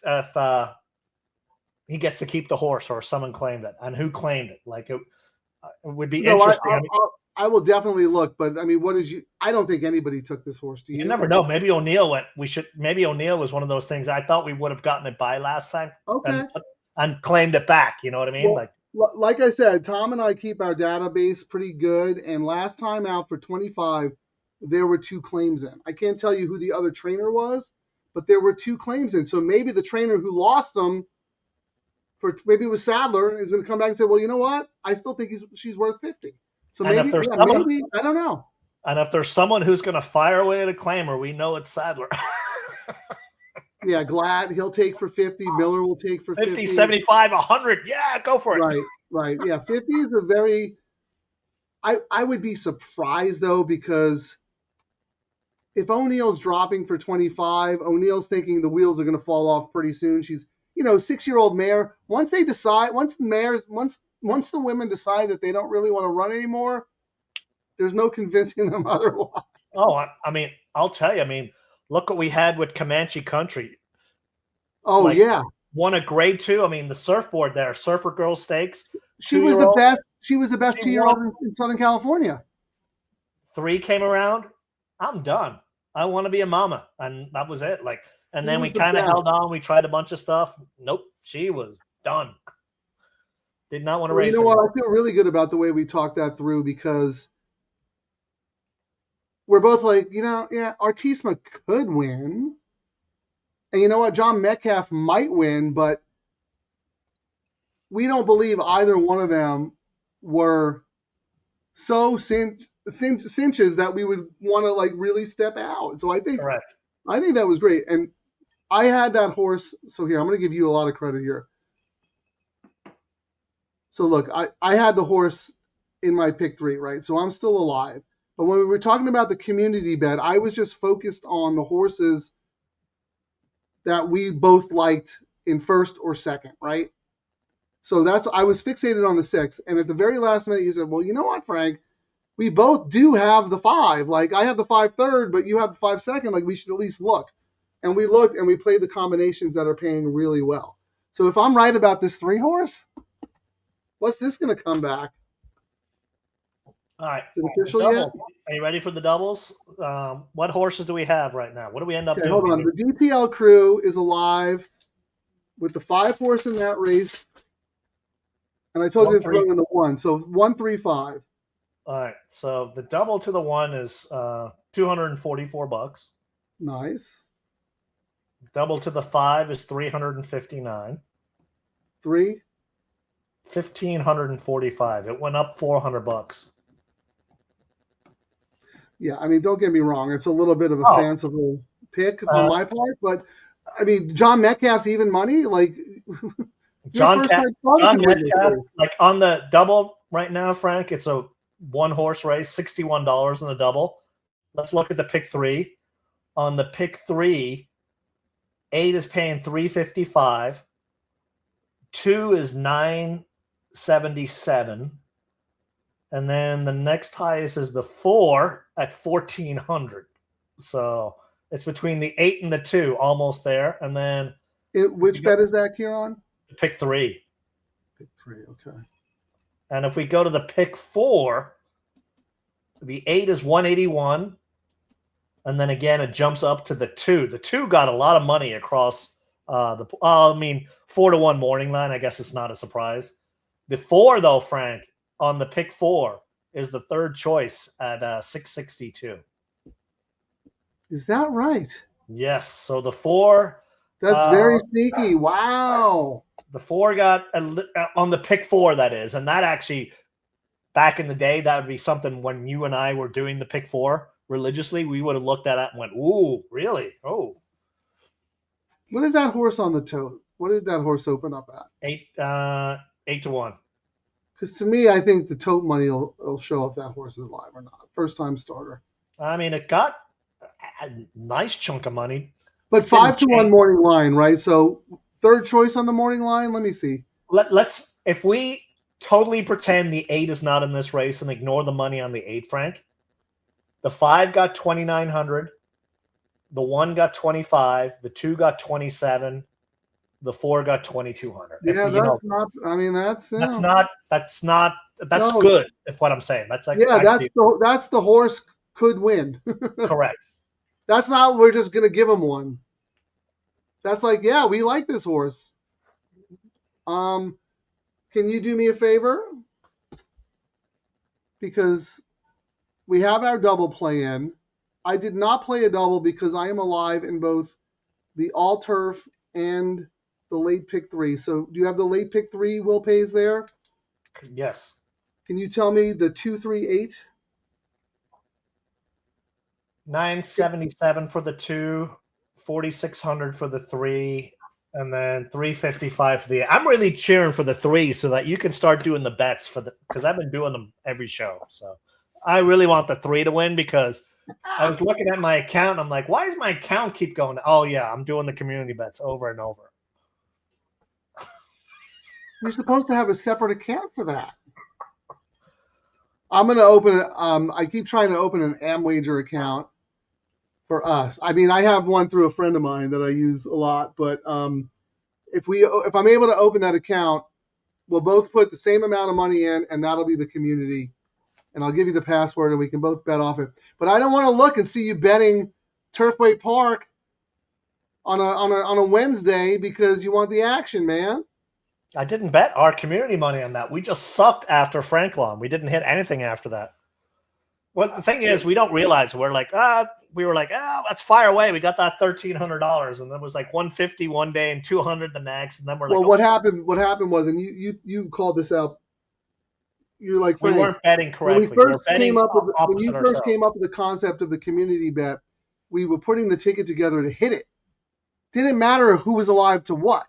[SPEAKER 3] he gets to keep the horse or someone claimed it, and who claimed it. Like, it would be interesting.
[SPEAKER 4] I will definitely look, but I mean, I don't think anybody took this horse. Do you?
[SPEAKER 3] You never know. Maybe O'Neill went. Maybe O'Neill was one of those things. I thought we would have gotten it by last time.
[SPEAKER 4] Okay.
[SPEAKER 3] And claimed it back. You know what I mean?
[SPEAKER 4] Like I said, Tom and I keep our database pretty good. And last time out for 25, there were 2 claims in. I can't tell you who the other trainer was, but there were 2 claims in. So maybe the trainer who lost them, maybe it was Sadler, is going to come back and say, well, you know what? I still think she's worth 50. So
[SPEAKER 3] And
[SPEAKER 4] maybe, maybe, I don't know.
[SPEAKER 3] And if there's someone who's going to fire away at a claimer, we know it's Sadler.
[SPEAKER 4] Yeah, Glad he'll take for 50. Miller will take for
[SPEAKER 3] 50, 75, 100. Yeah, go for it.
[SPEAKER 4] Right. Yeah, 50 is a very I would be surprised, though, because if O'Neill's dropping for 25, O'Neill's thinking the wheels are going to fall off pretty soon. She's, 6-year-old mare. Once the women decide that they don't really want to run anymore, there's no convincing them otherwise.
[SPEAKER 3] Oh, I mean, I'll tell you. Look what we had with Comanche Country.
[SPEAKER 4] Oh, yeah.
[SPEAKER 3] Won a grade 2. The surfboard there, Surfer Girl Stakes.
[SPEAKER 4] She was the best. She was the best 2-year-old in Southern California.
[SPEAKER 3] 3 came around. I'm done. I want to be a mama, and that was it. And then we kind of held on. We tried a bunch of stuff. Nope, she was done. Did not want to race.
[SPEAKER 4] You know what? I feel really good about the way we talked that through, because we're both like, Artisma could win. And you know what? John Metcalf might win, but we don't believe either one of them were so cinches that we would want to really step out. So I think that was great. And I had that horse. So here, I'm going to give you a lot of credit here. So look, I had the horse in my pick 3, right? So I'm still alive. But when we were talking about the community bet, I was just focused on the horses that we both liked in first or second, right? So I was fixated on the 6. And at the very last minute, you said, well, you know what, Frank? We both do have the 5. I have the 5 third, but you have the 5 second. We should at least look. And we looked and we played the combinations that are paying really well. So if I'm right about this 3 horse, what's this going to come back?
[SPEAKER 3] All right.
[SPEAKER 4] Is it official yet?
[SPEAKER 3] Are you ready for the doubles? What horses do we have right now? What do we end up doing?
[SPEAKER 4] Hold on. The DTL crew is alive with the 5 horse in that race. And I told you to throw in the 1. So 1, 3, 5.
[SPEAKER 3] All right. So the double to the 1 is $244.
[SPEAKER 4] Nice.
[SPEAKER 3] Double to the 5 is $359.
[SPEAKER 4] 3.
[SPEAKER 3] $1,545. It went up $400.
[SPEAKER 4] Yeah, don't get me wrong. It's a little bit of a fanciful pick on my part, but John Metcalf's even money.
[SPEAKER 3] John Metcalf, on the double right now, Frank, it's a 1-horse race, $61 in the double. Let's look at the pick 3. On the pick 3, 8 is paying $355. 2 is $977. And then the next highest is the 4 at $1,400. So it's between the 8 and the 2, almost there. And then
[SPEAKER 4] which bet is that, Ciaran?
[SPEAKER 3] Pick 3.
[SPEAKER 4] Pick 3, okay.
[SPEAKER 3] And if we go to the pick 4, the 8 is $181. And then again, it jumps up to the 2. The 2 got a lot of money across 4-1 morning line. I guess it's not a surprise. The 4, though, Frank, on the pick 4 is the 3rd choice at $662.
[SPEAKER 4] Is that right?
[SPEAKER 3] Yes. So the 4.
[SPEAKER 4] That's very sneaky. Wow.
[SPEAKER 3] The 4 got on the pick 4, that is. And that actually, back in the day, that would be something when you and I were doing the pick 4 religiously, we would have looked at it and went, ooh, really? Oh.
[SPEAKER 4] What is that horse on the tote? What did that horse open up at?
[SPEAKER 3] 8 to 1.
[SPEAKER 4] Because to me, I think the tote money will show if that horse is live or not. First time starter.
[SPEAKER 3] It got a nice chunk of money.
[SPEAKER 4] But 5 to 1 morning line, right? So 3rd choice on the morning line. Let me see.
[SPEAKER 3] Let's if we totally pretend the 8 is not in this race and ignore the money on the 8, Frank. The 5 got $2,900. The 1 got $25. The 2 got $27. The 4 got $2,200.
[SPEAKER 4] Yeah, that's not.
[SPEAKER 3] That's
[SPEAKER 4] no,
[SPEAKER 3] good. If what I'm saying, that's
[SPEAKER 4] that's the horse could win.
[SPEAKER 3] Correct.
[SPEAKER 4] That's not. We're just gonna give him one. That's we like this horse. can you do me a favor? Because we have our double play in. I did not play a double because I am alive in both the all turf and the late pick 3. So do you have the late pick 3 will pays there?
[SPEAKER 3] Yes.
[SPEAKER 4] Can you tell me the 238?
[SPEAKER 3] 977 for the 2, 4,600 for the 3, and then 355 for the. I'm really cheering for the 3 so that you can start doing the bets for the, because I've been doing them every show. So I really want the 3 to win because I was looking at my account. And I'm like, why does my account keep going? Oh yeah, I'm doing the community bets over and over.
[SPEAKER 4] You're supposed to have a separate account for that. I'm going to open it. I keep trying to open an AmWager account for us. I mean, I have one through a friend of mine that I use a lot, but if I'm able to open that account, we'll both put the same amount of money in, and that'll be the community. And I'll give you the password, and we can both bet off it. But I don't want to look and see you betting Turfway Park on a Wednesday because you want the action, man.
[SPEAKER 3] I didn't bet our community money on that. We just sucked after Franklin. We didn't hit anything after that. Well, the thing is, we don't realize we're like, let's fire away. We got that $1,300, and then it was like 150 one day and 200 the next, and then we're like,
[SPEAKER 4] well, what happened was, and you called this out. You're like,
[SPEAKER 3] we weren't betting correctly.
[SPEAKER 4] When you first came up with the concept of the community bet, we were putting the ticket together to hit it. Didn't matter who was alive to what.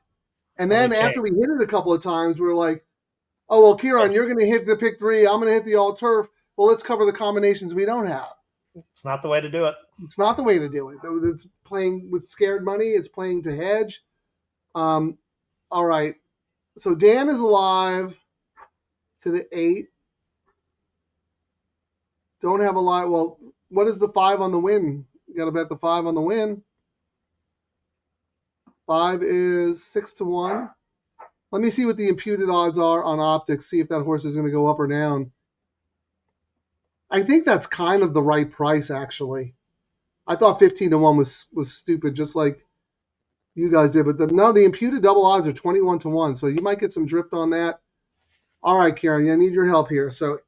[SPEAKER 4] And then after we hit it a couple of times, we were like, oh, well, Ciaran, you're going to hit the pick 3. I'm going to hit the all turf. Well, let's cover the combinations we don't have.
[SPEAKER 3] It's not the way to do it.
[SPEAKER 4] It's not the way to do it. It's playing with scared money. It's playing to hedge. All right. So Dan is alive to the 8. Don't have a lot. Well, what is the 5 on the win? You got to bet the 5 on the win. 5 is 6-1. Let me see what the imputed odds are on optics, see if that horse is going to go up or down. I think that's kind of the right price, actually. I thought 15-1 was stupid, just like you guys did. But the imputed double odds are 21-1, so you might get some drift on that. All right, Ciaran, I need your help here. So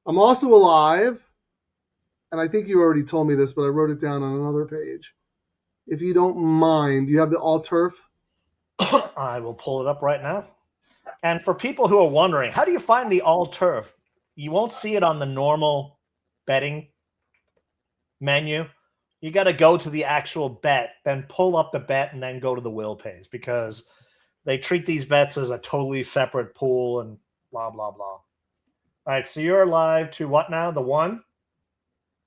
[SPEAKER 4] I'm also alive, and I think you already told me this, but I wrote it down on another page. If you don't mind, you have the all turf?
[SPEAKER 3] I will pull it up right now. And for people who are wondering, how do you find the all turf? You won't see it on the normal betting menu. You got to go to the actual bet, then pull up the bet, and then go to the will pays because they treat these bets as a totally separate pool and blah, blah, blah. All right, so you're alive to what now? The 1?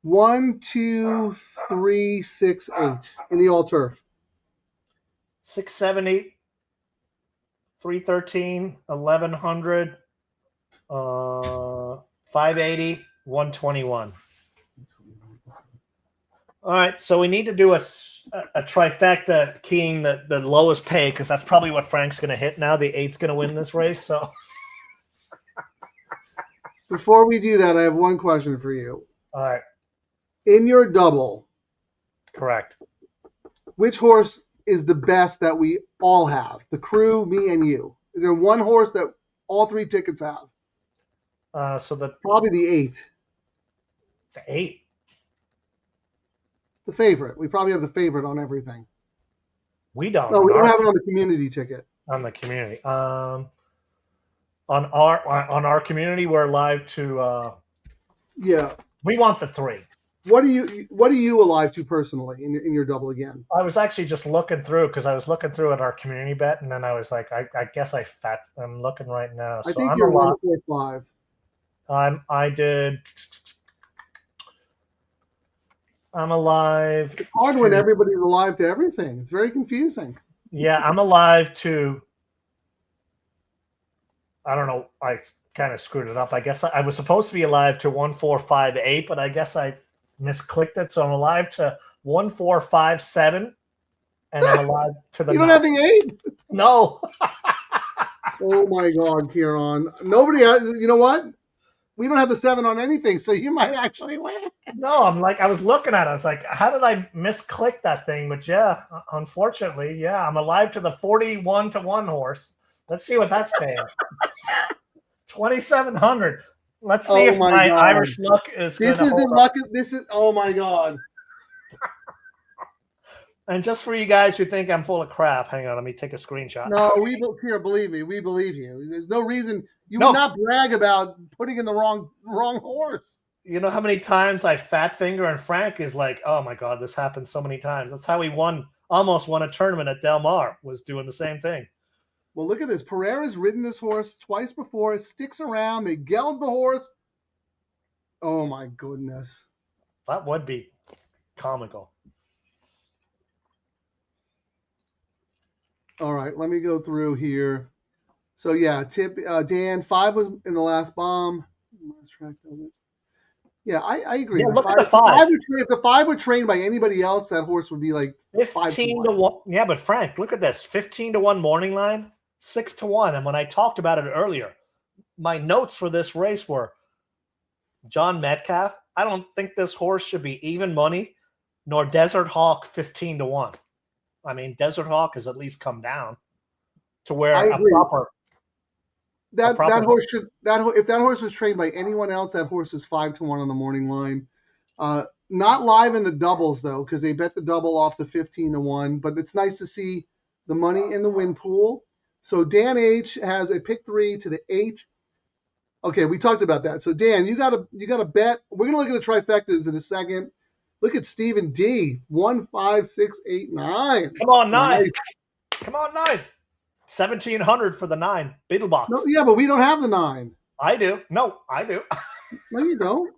[SPEAKER 4] 1, 2, 3, 6, 8 in the all turf.
[SPEAKER 3] 670, 313, 1100, 580, 121. All right, so we need to do a trifecta keying the lowest pay because that's probably what Frank's going to hit now. The 8's going to win this race. So
[SPEAKER 4] before we do that, I have one question for you.
[SPEAKER 3] All right.
[SPEAKER 4] In your double,
[SPEAKER 3] correct.
[SPEAKER 4] Which horse is the best that we all have? The crew, me, and you. Is there one horse that all 3 tickets have? Probably the 8.
[SPEAKER 3] The 8.
[SPEAKER 4] The favorite. We probably have the favorite on everything.
[SPEAKER 3] We don't.
[SPEAKER 4] No, we don't have it on the community ticket.
[SPEAKER 3] On the community. On our community, we're live to.
[SPEAKER 4] Yeah.
[SPEAKER 3] We want the 3.
[SPEAKER 4] What are you alive to personally in your double again?
[SPEAKER 3] I was actually just looking through because I was looking through at our community bet, and then I was like, I guess I'm looking right now. So
[SPEAKER 4] I think you're 145.
[SPEAKER 3] I'm alive.
[SPEAKER 4] It's hard when everybody's alive to everything. It's very confusing.
[SPEAKER 3] Yeah, I'm alive to. I don't know. I kind of screwed it up. I guess I was supposed to be alive to 1458, but I guess I misclicked it. So I'm alive to 1457, and I'm alive to the.
[SPEAKER 4] You don't have the 8?
[SPEAKER 3] No.
[SPEAKER 4] Oh my God, Ciaran! Nobody. You know what? We don't have the 7 on anything, so you might actually win.
[SPEAKER 3] No, I was looking at it. I was like, how did I misclick that thing? But yeah, unfortunately, yeah, I'm alive to the 41-1 horse. Let's see what that's paying. 2,700. Let's see if my
[SPEAKER 4] God.
[SPEAKER 3] Irish luck is going
[SPEAKER 4] This
[SPEAKER 3] to
[SPEAKER 4] is the
[SPEAKER 3] hold
[SPEAKER 4] luck.
[SPEAKER 3] up.
[SPEAKER 4] This is. Oh my God.
[SPEAKER 3] And just for you guys who think I'm full of crap, hang on, let me take a screenshot.
[SPEAKER 4] No, here, believe me, we believe you. There's no reason you would not brag about putting in the wrong horse.
[SPEAKER 3] You know how many times I fat finger and Frank is like, oh my God, this happened so many times. That's how he almost won a tournament at Del Mar, was doing the same thing.
[SPEAKER 4] Well, look at this. Pereira's ridden this horse twice before. It sticks around. They geld the horse. Oh my goodness.
[SPEAKER 3] That would be comical.
[SPEAKER 4] All right, let me go through here. So yeah, Dan, 5 was in the last bomb. Yeah, I agree.
[SPEAKER 3] Yeah, look at the 5.
[SPEAKER 4] If the 5 were trained by anybody else, that horse would be like
[SPEAKER 3] 15 to 1. Yeah, but Frank, look at this. 15 to 1 morning line, 6 to 1. And when I talked about it earlier, my notes for this race were John Metcalf. I don't think this horse should be even money, nor Desert Hawk 15 to 1. I mean, Desert Hawk has at least come down to where a proper.
[SPEAKER 4] That horse should if that horse was trained by anyone else, that horse is 5 to 1 on the morning line. Not live in the doubles though, because they bet the double off the 15 to 1. But it's nice to see the money in the win pool. So Dan H has a pick 3 to the 8. Okay, we talked about that. So Dan, you got to bet. We're gonna look at the trifectas in a second. Look at Stephen D. 1, 5, 6, 8, 9.
[SPEAKER 3] Come on, 9. Nice. Come on, 9. 1,700 for the 9. Beetlebox.
[SPEAKER 4] No, yeah, but we don't have the 9.
[SPEAKER 3] I do. No, I do.
[SPEAKER 4] No, you don't.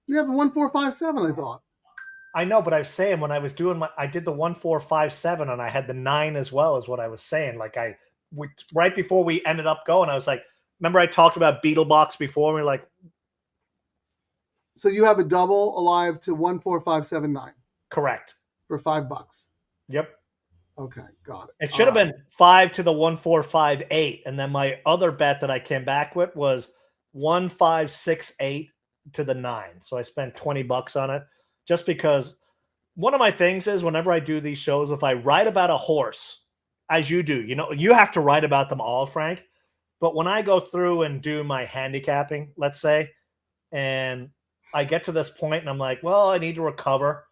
[SPEAKER 4] You have the 1, 4, 5, 7, I thought.
[SPEAKER 3] I know, but I was saying when I was doing I did the 1, 4, 5, 7, and I had the 9 as well, is what I was saying. Like right before we ended up going, I was like, remember I talked about Beetlebox before? We were like,
[SPEAKER 4] so you have a double alive to 1, 4, 5, 7, 9.
[SPEAKER 3] Correct.
[SPEAKER 4] For $5.
[SPEAKER 3] Yep.
[SPEAKER 4] Okay, got it.
[SPEAKER 3] It should have been 5 to the 1, 4, 5, 8. And then my other bet that I came back with was 1, 5, 6, 8 to the 9. So I spent $20 on it just because one of my things is whenever I do these shows, if I write about a horse, as you do, you have to write about them all, Frank. But when I go through and do my handicapping, let's say, and I get to this point and I'm like, well, I need to recover.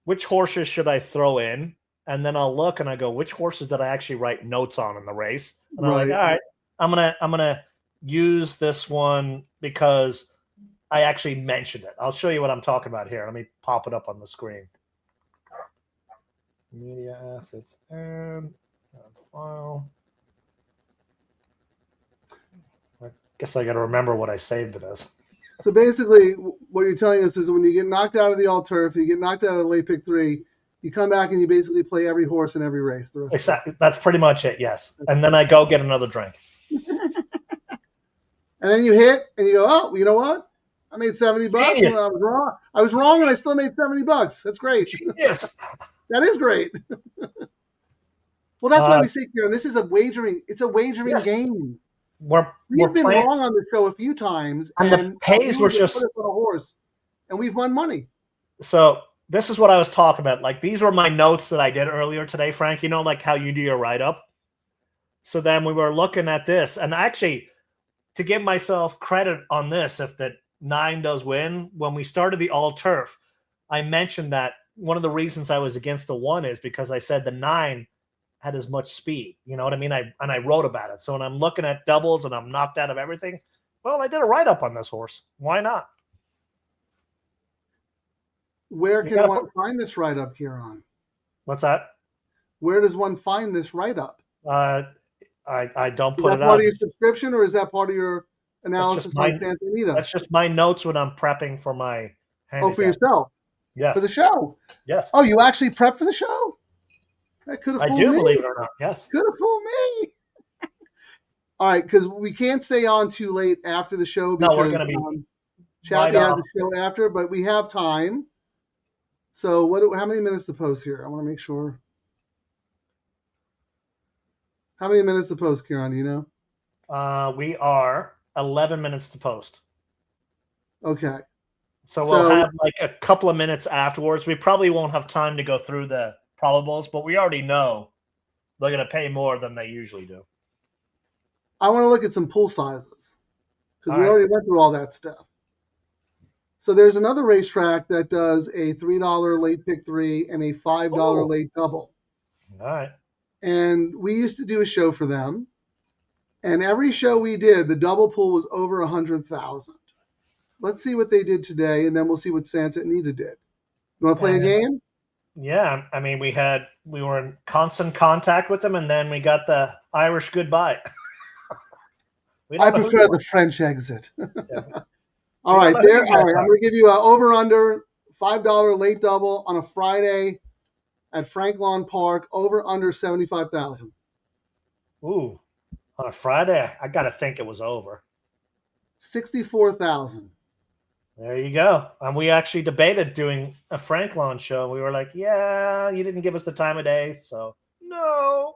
[SPEAKER 3] Which horses should I throw in? And then I'll look and I go, which horses did I actually write notes on in the race? And I'm like, all right, I'm gonna use this one because I actually mentioned it. I'll show you what I'm talking about here. Let me pop it up on the screen. Media assets and file. I guess I got to remember what I saved it as.
[SPEAKER 4] So basically, what you're telling us is when you get knocked out of the all turf, you get knocked out of the late pick 3, you come back and you basically play every horse in every race.
[SPEAKER 3] Exactly. That's pretty much it, yes. And then I go get another drink.
[SPEAKER 4] And then you hit and you go, oh, you know what? I made $70 and I was wrong. I was wrong and I still made $70. That's great.
[SPEAKER 3] Yes.
[SPEAKER 4] That is great. Well, that's why we say here, this is a wagering. It's a wagering game. We've been wrong on the show a few times,
[SPEAKER 3] and the pays were just
[SPEAKER 4] put us on a horse, and we've won money.
[SPEAKER 3] So this is what I was talking about. Like these were my notes that I did earlier today, Frank. You know, like how you do your write up. So then we were looking at this, and actually, to give myself credit on this, if the 9 does win, when we started the all turf, I mentioned that one of the reasons I was against the 1 is because I said the 9 had as much speed. You know what I mean? I wrote about it. So when I'm looking at doubles and I'm knocked out of everything, well, I did a write-up on this horse. Why not?
[SPEAKER 4] Where can one find this write-up, Ciaran?
[SPEAKER 3] What's that?
[SPEAKER 4] Where does one find this write-up?
[SPEAKER 3] I don't put it out. Is that
[SPEAKER 4] part of your subscription or is that part of your analysis on Santa Anita?
[SPEAKER 3] That's just my notes when I'm prepping for my handicap.
[SPEAKER 4] Oh, for yourself?
[SPEAKER 3] Yes.
[SPEAKER 4] For the show?
[SPEAKER 3] Yes.
[SPEAKER 4] Oh, you actually prep for the show? That could have fooled me.
[SPEAKER 3] I do, believe it or not. Yes.
[SPEAKER 4] Could have fooled me. All right, because we can't stay on too late after the show because
[SPEAKER 3] we're going to be
[SPEAKER 4] Chappie has the show after, but we have time. So how many minutes to post here? I want to make sure. How many minutes to post, Ciaran? Do you know?
[SPEAKER 3] We are 11 minutes to post.
[SPEAKER 4] Okay.
[SPEAKER 3] So we'll have like a couple of minutes afterwards. We probably won't have time to go through the probables, but we already know they're going to pay more than they usually do.
[SPEAKER 4] I want to look at some pool sizes because we
[SPEAKER 3] All right.
[SPEAKER 4] already went through all that stuff. So there's another racetrack that does a $3 late pick 3 and a $5
[SPEAKER 3] Ooh.
[SPEAKER 4] late double.
[SPEAKER 3] All right.
[SPEAKER 4] And we used to do a show for them. And every show we did, the double pool was over 100,000. Let's see what they did today, and then we'll see what Santa Anita did. You want to play a game?
[SPEAKER 3] Yeah, I mean, we were in constant contact with them, and then we got the Irish goodbye. We don't
[SPEAKER 4] I
[SPEAKER 3] know who
[SPEAKER 4] prefer
[SPEAKER 3] you
[SPEAKER 4] the French exit.
[SPEAKER 3] Yeah.
[SPEAKER 4] All right,
[SPEAKER 3] don't know who
[SPEAKER 4] there.
[SPEAKER 3] you
[SPEAKER 4] All right,
[SPEAKER 3] guys
[SPEAKER 4] I'm
[SPEAKER 3] are.
[SPEAKER 4] going to give you an over/under $5 late double on a Friday at Frank Lawn Park. Over under 75,000.
[SPEAKER 3] Ooh, on a Friday, I got to think it was over.
[SPEAKER 4] 64,000.
[SPEAKER 3] There you go. And we actually debated doing a Frank Lawn show. We were like, yeah, you didn't give us the time of day, so no.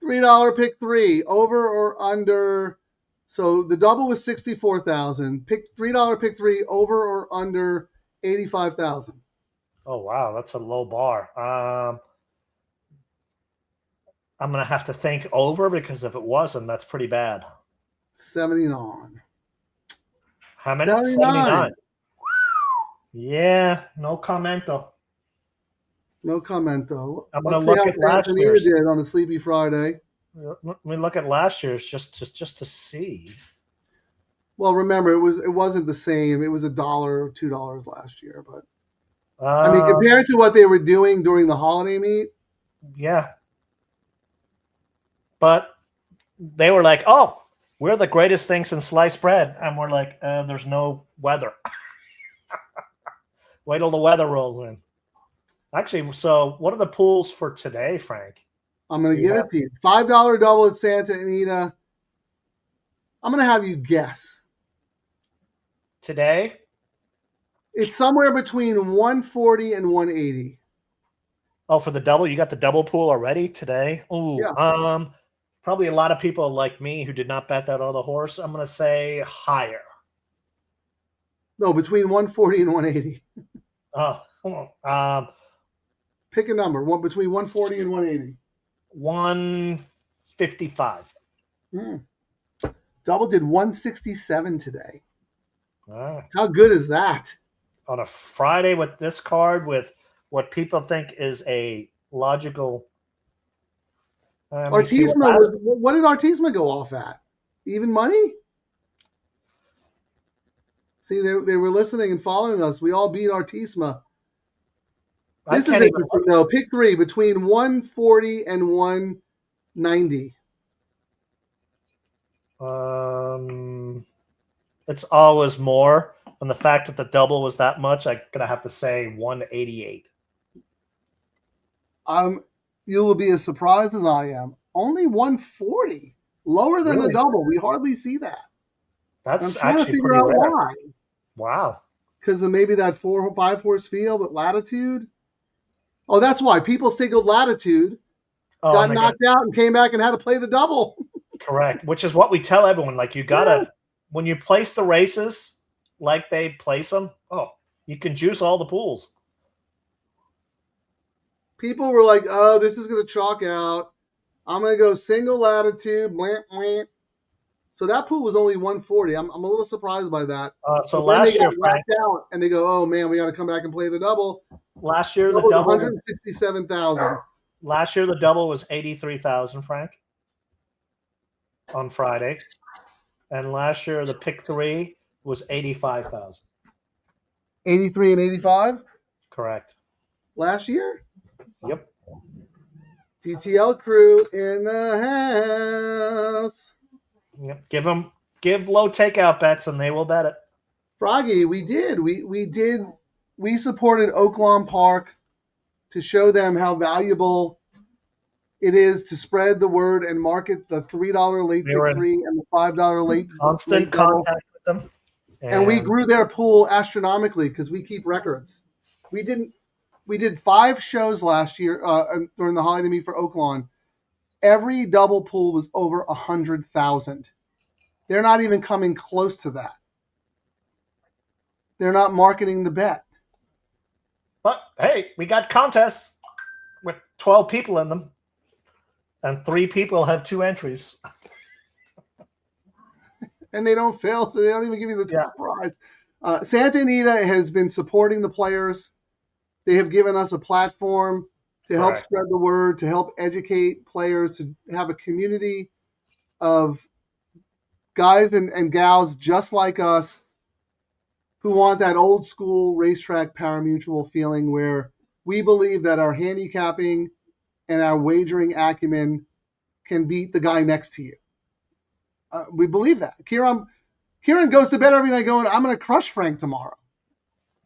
[SPEAKER 4] $3 pick 3 over or under. So the double was 64,000. Pick $3 pick 3 over or under 85,000.
[SPEAKER 3] Oh wow, that's a low bar. I'm gonna have to think over because if it wasn't, that's pretty bad.
[SPEAKER 4] 79.
[SPEAKER 3] How many?
[SPEAKER 4] 79.
[SPEAKER 3] Yeah, no commento.
[SPEAKER 4] No comment though.
[SPEAKER 3] I'm gonna
[SPEAKER 4] Let's
[SPEAKER 3] look
[SPEAKER 4] see how
[SPEAKER 3] at last
[SPEAKER 4] Santa Anita
[SPEAKER 3] year's.
[SPEAKER 4] did on a Sleepy Friday.
[SPEAKER 3] Let me look at last year's just to see.
[SPEAKER 4] Well, remember it wasn't the same. It was $1 or $2 last year, but I mean compared to what they were doing during the holiday meet.
[SPEAKER 3] Yeah. But they were like, oh, we're the greatest thing since sliced bread. And we're like, there's no weather. Wait till the weather rolls in. Actually, so what are the pools for today, Frank?
[SPEAKER 4] I'm going to give it to you. $5 double at Santa Anita. I'm going to have you guess.
[SPEAKER 3] Today?
[SPEAKER 4] It's somewhere between 140 and 180.
[SPEAKER 3] Oh, for the double? You got the double pool already today? Ooh,
[SPEAKER 4] Yeah.
[SPEAKER 3] Probably a lot of people like me who did not bet that on the horse. I'm going to say higher.
[SPEAKER 4] No, between 140 and 180.
[SPEAKER 3] Oh, hold on.
[SPEAKER 4] Pick a number. Between 140 and 180.
[SPEAKER 3] 155.
[SPEAKER 4] Double did 167 today.
[SPEAKER 3] Ah.
[SPEAKER 4] How good is that?
[SPEAKER 3] On a Friday with this card with what people think is a logical.
[SPEAKER 4] What did Artisma go off at? Even money? See, they were listening and following us. We all beat Artisma. This is interesting, though. Pick 3 between 140 and 190.
[SPEAKER 3] It's always more. And the fact that the double was that much, I'm going to have to say 188.
[SPEAKER 4] You will be as surprised as I am. Only 140. Lower than the double. We hardly see that.
[SPEAKER 3] That's
[SPEAKER 4] I'm trying to figure out why.
[SPEAKER 3] Wow.
[SPEAKER 4] Because of maybe that 4 or 5 horse field at Latitude. Oh, that's why. People singled Latitude, got knocked out, and came back and had to play the double.
[SPEAKER 3] Correct. Which is what we tell everyone. Like, you got to, when you place the races like they place them, you can juice all the pools.
[SPEAKER 4] People were like, oh, this is going to chalk out. I'm going to go single Latitude. Blant, blant. So that pool was only 140. I'm a little surprised by that.
[SPEAKER 3] So last year, Frank,
[SPEAKER 4] out and they go, oh, man, we got to come back and play the double.
[SPEAKER 3] Last year, the double
[SPEAKER 4] 167,000.
[SPEAKER 3] Last year, the double was 83,000, Frank, on Friday. And last year, the pick 3 was 85,000.
[SPEAKER 4] 83 and 85?
[SPEAKER 3] Correct.
[SPEAKER 4] Last year?
[SPEAKER 3] Yep.
[SPEAKER 4] DTL crew in the house.
[SPEAKER 3] Yep. Give low takeout bets and they will bet it.
[SPEAKER 4] Froggy, we did. We supported Oaklawn Park to show them how valuable it is to spread the word and market the $3 late pick 3 and the $5 late
[SPEAKER 3] constant contact with them.
[SPEAKER 4] And we grew their pool astronomically because we keep records. We did 5 shows last year during the holiday meet for Oaklawn. Every double pool was over 100,000. They're not even coming close to that. They're not marketing the bet.
[SPEAKER 3] But hey, we got contests with 12 people in them. And 3 people have 2 entries.
[SPEAKER 4] And they don't fail, so they don't even give you the top prize. Santa Anita has been supporting the players. They have given us a platform to help spread the word, to help educate players, to have a community of guys and gals just like us who want that old school racetrack parimutuel feeling where we believe that our handicapping and our wagering acumen can beat the guy next to you. We believe that. Ciaran goes to bed every night going, I'm going to crush Frank tomorrow.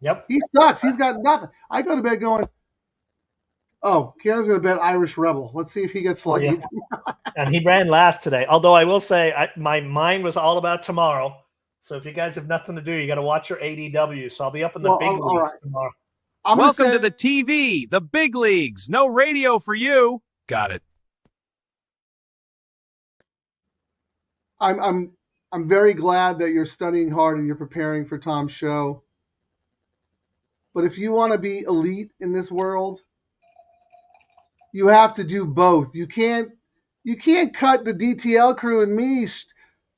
[SPEAKER 3] Yep.
[SPEAKER 4] He sucks. He's got nothing. I go to bed going, oh, Ciaran's going to bet Irish Rebel. Let's see if he gets lucky.
[SPEAKER 3] Yeah. And he ran last today. Although I will say my mind was all about tomorrow. So if you guys have nothing to do, you got to watch your ADW. So I'll be up in the big leagues tomorrow.
[SPEAKER 5] Welcome to the TV, the big leagues. No radio for you. Got it.
[SPEAKER 4] I'm very glad that you're studying hard and you're preparing for Tom's show. But if you want to be elite in this world, you have to do both. You can't cut the DTL crew and me.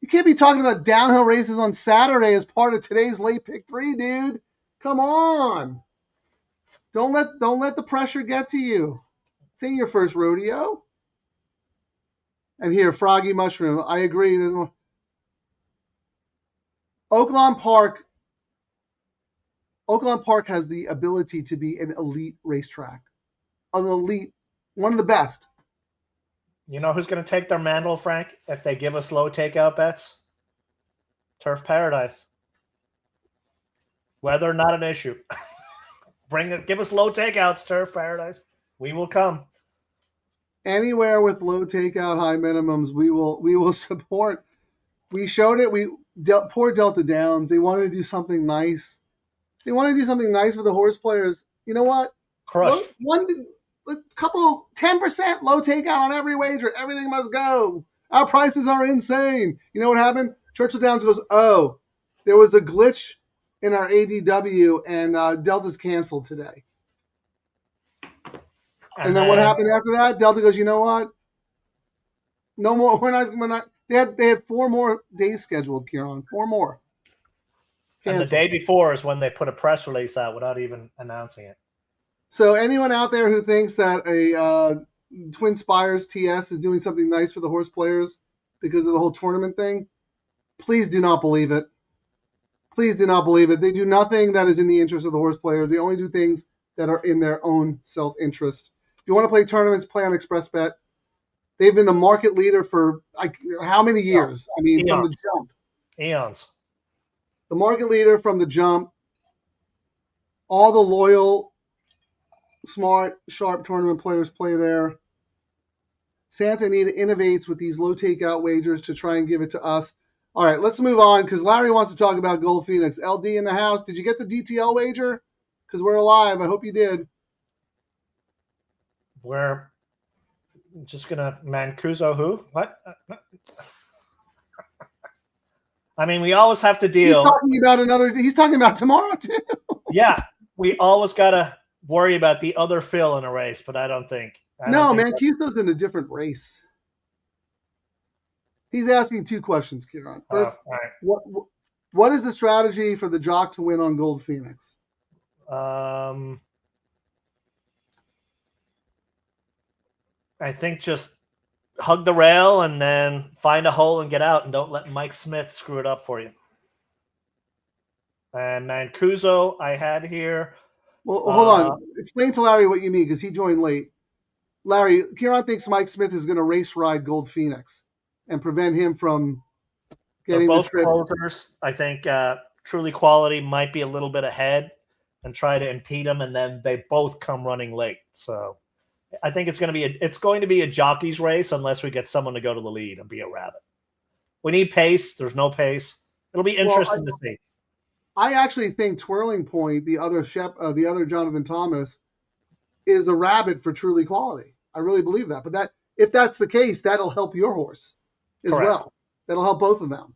[SPEAKER 4] You can't be talking about downhill races on Saturday as part of today's late pick 3, dude. Come on. Don't let the pressure get to you. This ain't your first rodeo. And here, Froggy Mushroom, I agree. Oaklawn Park has the ability to be an elite racetrack. An elite, one of the best.
[SPEAKER 3] You know who's going to take their mantle, Frank, if they give us low takeout bets? Turf Paradise. Weather, not an issue. Give us low takeouts, Turf Paradise. We will come.
[SPEAKER 4] Anywhere with low takeout, high minimums, we will support. We showed it. Poor Delta Downs. They wanted to do something nice. They want to do something nice for the horse players. You know what?
[SPEAKER 3] Crushed.
[SPEAKER 4] 10% low takeout on every wager. Everything must go. Our prices are insane. You know what happened? Churchill Downs goes, oh, there was a glitch in our ADW and Delta's canceled today. And then what happened after that? Delta goes, you know what? No more. We're not. They had 4 more days scheduled, Ciaran. 4 more.
[SPEAKER 3] And the day before is when they put a press release out without even announcing it.
[SPEAKER 4] So anyone out there who thinks that a Twin Spires TS is doing something nice for the horse players because of the whole tournament thing, please do not believe it. Please do not believe it. They do nothing that is in the interest of the horse players. They only do things that are in their own self-interest. If you want to play tournaments, play on ExpressBet. They've been the market leader for how many years? I mean, from the jump.
[SPEAKER 3] Eons.
[SPEAKER 4] The market leader from the jump. All the loyal, smart, sharp tournament players play there. Santa Anita innovates with these low takeout wagers to try and give it to us. All right, let's move on because Larry wants to talk about Gold Phoenix. LD in the house. Did you get the DTL wager? Because we're alive. I hope you did.
[SPEAKER 3] We're just going to Mancuso who? What? I mean, we always have to deal.
[SPEAKER 4] He's talking about tomorrow, too.
[SPEAKER 3] Yeah, we always got to worry about the other Phil in a race, but I don't think.
[SPEAKER 4] Mancuso's in a different race. He's asking 2 questions, Ciaran. First,
[SPEAKER 3] right.
[SPEAKER 4] What is the strategy for the jock to win on Gold Phoenix?
[SPEAKER 3] I think just hug the rail and then find a hole and get out, and don't let Mike Smith screw it up for you. And Mancuso, I had here.
[SPEAKER 4] Well, hold on. Explain to Larry what you mean because he joined late. Larry, Ciaran thinks Mike Smith is going to race ride Gold Phoenix and prevent him from getting
[SPEAKER 3] both
[SPEAKER 4] the trip.
[SPEAKER 3] closers. I think Truly Quality might be a little bit ahead and try to impede them, and then they both come running late. So I think it's going to be a jockey's race unless we get someone to go to the lead and be a rabbit. We need pace. There's no pace. It'll be interesting to see.
[SPEAKER 4] I actually think Twirling Point, the other Jonathan Thomas, is a rabbit for Truly Quality. I really believe that. But if that's the case, that'll help your horse as well. That'll help both of them.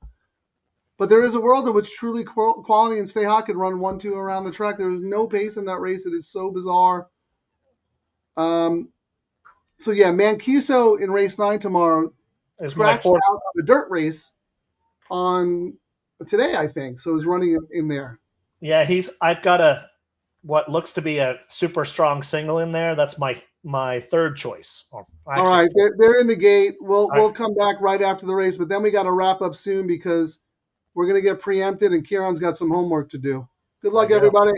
[SPEAKER 4] But there is a world in which Truly Quality and Stay Hot could run 1-2 around the track. There is no pace in that race. It is so bizarre. So yeah, Mancuso in race 9 tomorrow
[SPEAKER 3] Is my
[SPEAKER 4] scratched
[SPEAKER 3] fourth.
[SPEAKER 4] out of a dirt race on today, I think. So he's running in there.
[SPEAKER 3] Yeah, I've got what looks to be a super strong single in there. That's my third choice.
[SPEAKER 4] All right, they're in the gate. We'll
[SPEAKER 3] right.
[SPEAKER 4] come back right after the race, but then we got to wrap up soon because we're gonna get preempted, and Ciaran's got some homework to do. Good luck, everybody.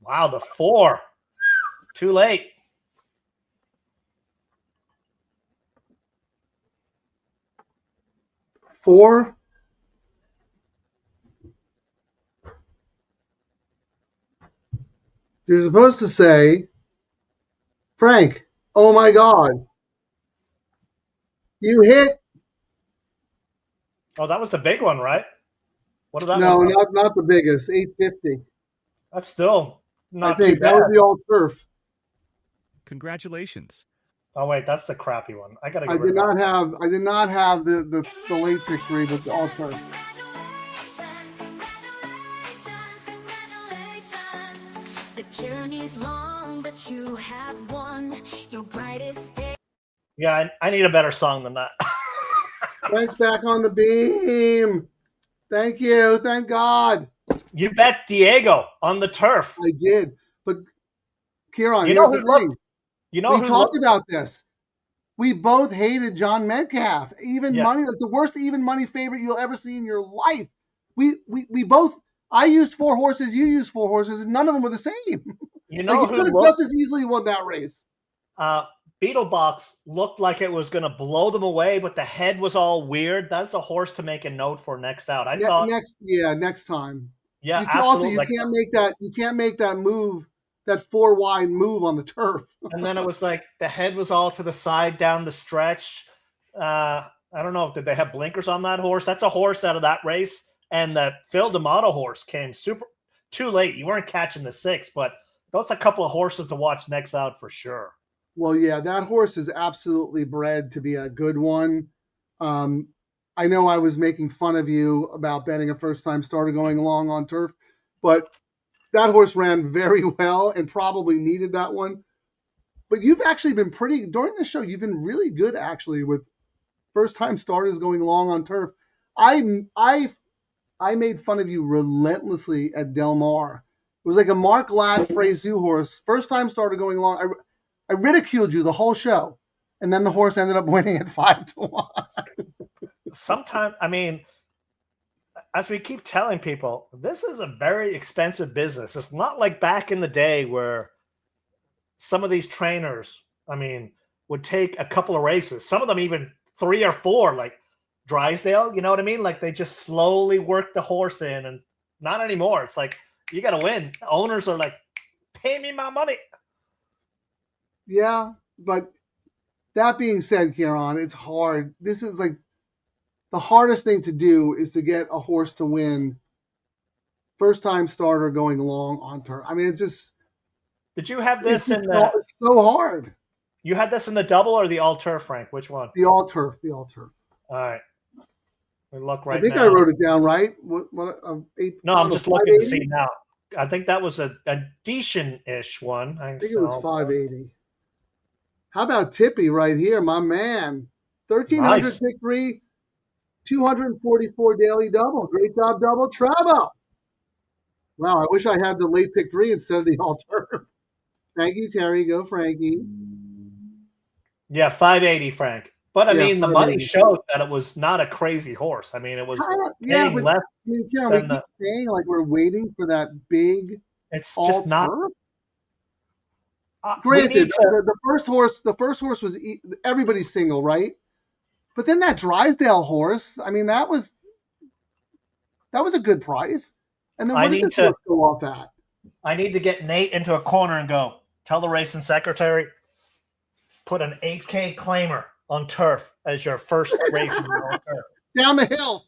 [SPEAKER 3] Wow, the 4. Too late.
[SPEAKER 4] Four. You're supposed to say, Frank, oh my God. You hit.
[SPEAKER 3] Oh, that was the big one, right? What did that
[SPEAKER 4] No,
[SPEAKER 3] one?
[SPEAKER 4] not the biggest. 850.
[SPEAKER 3] That's still
[SPEAKER 4] I
[SPEAKER 3] not too
[SPEAKER 4] think
[SPEAKER 3] bad.
[SPEAKER 4] that was the all turf.
[SPEAKER 5] Congratulations.
[SPEAKER 3] Oh wait, that's the crappy one. I gotta get
[SPEAKER 4] I
[SPEAKER 3] rid
[SPEAKER 4] did
[SPEAKER 3] of that.
[SPEAKER 4] not have the late pick 3, but the all turf.
[SPEAKER 7] The journey's long, but you have won your brightest day.
[SPEAKER 3] Yeah, I need a better song than that.
[SPEAKER 4] Frank's back on the beam. Thank you. Thank God.
[SPEAKER 3] You bet Diego on the turf.
[SPEAKER 4] I did. But Ciaran,
[SPEAKER 3] You know
[SPEAKER 4] here's
[SPEAKER 3] who
[SPEAKER 4] the thing.
[SPEAKER 3] looked? You know
[SPEAKER 4] We
[SPEAKER 3] who
[SPEAKER 4] talked
[SPEAKER 3] looked?
[SPEAKER 4] about this. We both hated John Metcalf. Even
[SPEAKER 3] Yes.
[SPEAKER 4] money, like the worst even money favorite you'll ever see in your life. We both. I used 4 horses. You used 4 horses, and none of them were the same.
[SPEAKER 3] You know
[SPEAKER 4] Like, you
[SPEAKER 3] who
[SPEAKER 4] could have
[SPEAKER 3] looked?
[SPEAKER 4] just as easily won that race.
[SPEAKER 3] Beetlebox looked like it was going to blow them away, but the head was all weird. That's a horse to make a note for next out. I thought,
[SPEAKER 4] Next time.
[SPEAKER 3] yeah,
[SPEAKER 4] You can
[SPEAKER 3] absolutely.
[SPEAKER 4] also you can't make that move, that 4 wide move on the turf.
[SPEAKER 3] And then it was like the head was all to the side down the stretch. I don't know if did they have blinkers on that horse. That's a horse out of that race, and the Phil D'Amato horse came too late. You weren't catching the 6, but that's a couple of horses to watch next out for sure.
[SPEAKER 4] Well, yeah, that horse is absolutely bred to be a good one. I know I was making fun of you about betting a first-time starter going along on turf, but that horse ran very well and probably needed that one. But you've actually been during the show, you've been really good actually with first-time starters going along on turf. I made fun of you relentlessly at Del Mar. It was like a Mark Ladd Freyzoo horse, first-time starter going along. I ridiculed you the whole show, and then the horse ended up winning at 5-1.
[SPEAKER 3] Sometimes, I mean, as we keep telling people, this is a very expensive business. It's not like back in the day where some of these trainers, I mean, would take a couple of races, some of them even 3 or 4, like Drysdale, you know what I mean? Like they just slowly work the horse in, and not anymore. It's like, you got to win. Owners are like, pay me my money.
[SPEAKER 4] Yeah, but that being said, Ciaran, it's hard. This is like the hardest thing to do is to get a horse to win first-time starter going along on turf. I mean, it's just.
[SPEAKER 3] Did you have this in the?
[SPEAKER 4] It's so hard.
[SPEAKER 3] You had this in the double or the all turf, Frank? Which one?
[SPEAKER 4] The all turf. The all turf.
[SPEAKER 3] All right. We look right.
[SPEAKER 4] I think
[SPEAKER 3] now.
[SPEAKER 4] I wrote it down right.
[SPEAKER 3] No, I'm just looking to see now. I think that was a decent-ish one.
[SPEAKER 4] I think it was 580. How about Tippy right here, my man? 1,300
[SPEAKER 3] Nice.
[SPEAKER 4] pick 3, 244 daily double. Great job, double treble. Wow, I wish I had the late pick 3 instead of the all turf. Thank you, Terry. Go, Frankie.
[SPEAKER 3] Yeah, 580, Frank. But I mean, the money
[SPEAKER 4] 580.
[SPEAKER 3] showed that it was not a crazy horse. I mean, it was paying less.
[SPEAKER 4] I mean, Karen,
[SPEAKER 3] than
[SPEAKER 4] we keep saying like we're waiting for that big.
[SPEAKER 3] It's
[SPEAKER 4] all
[SPEAKER 3] just not.
[SPEAKER 4] turf.
[SPEAKER 3] We
[SPEAKER 4] Granted,
[SPEAKER 3] need to-
[SPEAKER 4] the first horse was everybody's single, right? But then that Drysdale horse, I mean, that was a good price. And then what did this horse go off at?
[SPEAKER 3] I need to get Nate into a corner and go, tell the racing secretary, put an 8K claimer on turf as your first race on turf.
[SPEAKER 4] Down the hill.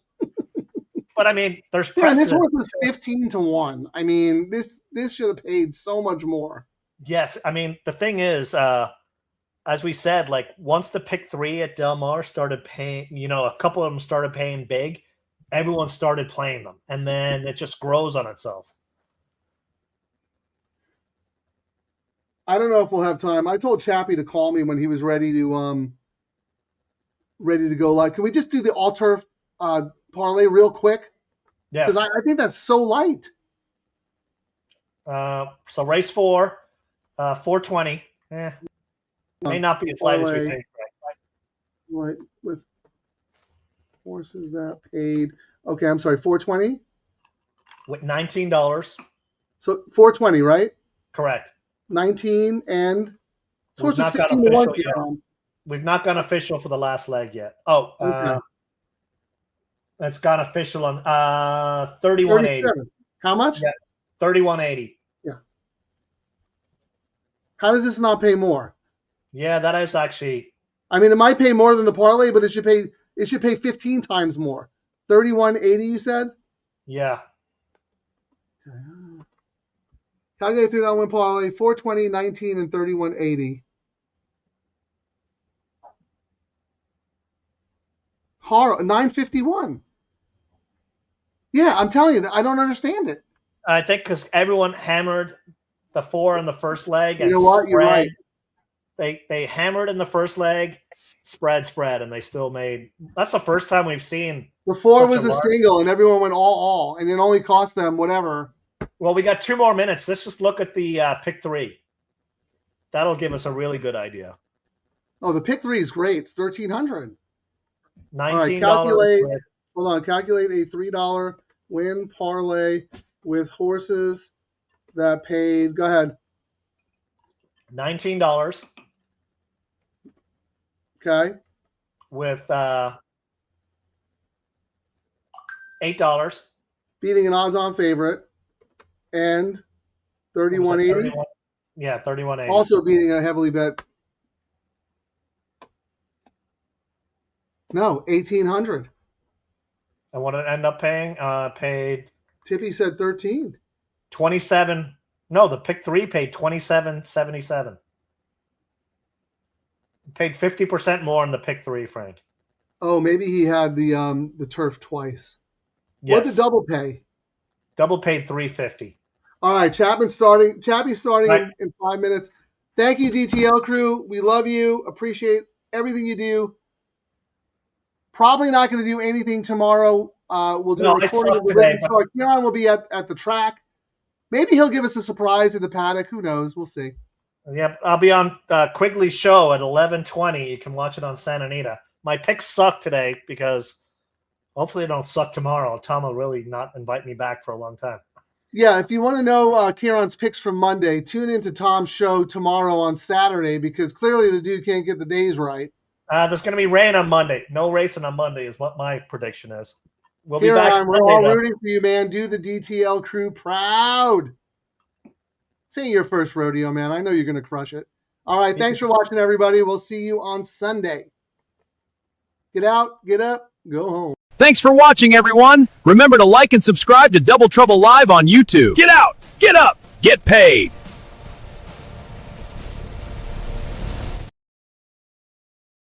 [SPEAKER 3] But I mean, there's
[SPEAKER 4] Yeah,
[SPEAKER 3] precedent.
[SPEAKER 4] this horse was 15-1. I mean, this should have paid so much more.
[SPEAKER 3] Yes, I mean, the thing is, as we said, like once the pick 3 at Del Mar started paying, you know, a couple of them started paying big, everyone started playing them, and then it just grows on itself.
[SPEAKER 4] I don't know if we'll have time. I told Chappie to call me when he was ready to go live. Can we just do the all turf parlay real quick?
[SPEAKER 3] Yes.
[SPEAKER 4] Because I think that's so light.
[SPEAKER 3] So race 4, 420. May not be as light as we think.
[SPEAKER 4] Right, with horses that paid. Okay, I'm sorry, 420.
[SPEAKER 3] With $19.
[SPEAKER 4] So 420, right?
[SPEAKER 3] Correct.
[SPEAKER 4] 19 and so
[SPEAKER 3] We've
[SPEAKER 4] it's
[SPEAKER 3] not
[SPEAKER 4] just
[SPEAKER 3] got
[SPEAKER 4] 15-1.
[SPEAKER 3] official yet. We've not gone official for the last leg yet. Oh,
[SPEAKER 4] Okay.
[SPEAKER 3] it's gone official on 3180.
[SPEAKER 4] 37. How much?
[SPEAKER 3] Yeah, 3180.
[SPEAKER 4] Yeah. How does this not pay more?
[SPEAKER 3] Yeah, that is actually.
[SPEAKER 4] I mean, it might pay more than the parlay, but it should pay 15 times more. 3180, you said?
[SPEAKER 3] Yeah.
[SPEAKER 4] Calculate $3 win parlay, 420, 19, and 3180. Horror, 951. Yeah, I'm telling you, I don't understand it.
[SPEAKER 3] I think because everyone hammered the 4 in the first leg. And
[SPEAKER 4] You know what? You're right.
[SPEAKER 3] They hammered in the first leg, spread, and they still made. That's the first time we've seen.
[SPEAKER 4] The 4
[SPEAKER 3] such
[SPEAKER 4] was a
[SPEAKER 3] large-
[SPEAKER 4] single, and everyone went all, and it only cost them whatever.
[SPEAKER 3] Well, we got 2 more minutes. Let's just look at the pick 3. That'll give us a really good idea.
[SPEAKER 4] Oh, the pick 3 is great. It's 1,300.
[SPEAKER 3] $19.
[SPEAKER 4] calculate. Hold on. Calculate a $3 win parlay with horses that paid. Go ahead.
[SPEAKER 3] $19
[SPEAKER 4] Okay.
[SPEAKER 3] with $8.
[SPEAKER 4] Beating an odds-on favorite. And 3180.
[SPEAKER 3] Yeah, 3180.
[SPEAKER 4] Also beating a heavily bet. No, 1,800.
[SPEAKER 3] And what did it end up paying? Paid
[SPEAKER 4] Tippy said 13.
[SPEAKER 3] 27. No, the pick 3 paid 27.77. Paid 50% more in the pick 3, Frank.
[SPEAKER 4] Oh, maybe he had the turf twice.
[SPEAKER 3] Yes.
[SPEAKER 4] What did double pay?
[SPEAKER 3] Double paid 350.
[SPEAKER 4] All right, Chappie's starting
[SPEAKER 3] Right.
[SPEAKER 4] in 5 minutes. Thank you, DTL crew. We love you. Appreciate everything you do. Probably not going to do anything tomorrow. We'll do a recording of the
[SPEAKER 3] today,
[SPEAKER 4] so Ciaran will be at the track. Maybe he'll give us a surprise at the paddock. Who knows? We'll see.
[SPEAKER 3] Yep, I'll be on Quigley's show at 11:20. You can watch it on Santa Anita. My picks suck today because hopefully they don't suck tomorrow. Tom will really not invite me back for a long time.
[SPEAKER 4] Yeah, if you want to know Ciaran's picks from Monday, tune into Tom's show tomorrow on Saturday because clearly the dude can't get the days right.
[SPEAKER 3] There's going to be rain on Monday. No racing on Monday is what my prediction is. We'll be
[SPEAKER 4] Ciaran,
[SPEAKER 3] back
[SPEAKER 4] we're
[SPEAKER 3] Sunday,
[SPEAKER 4] all
[SPEAKER 3] though.
[SPEAKER 4] rooting for you, man. Do the DTL crew proud. This ain't your first rodeo, man. I know you're going to crush it. All right, thanks for watching, everybody. We'll see you on Sunday. Get out, get up, go home.
[SPEAKER 5] Thanks for watching, everyone. Remember to like and subscribe to Double Trouble Live on YouTube. Get out, get up, get paid.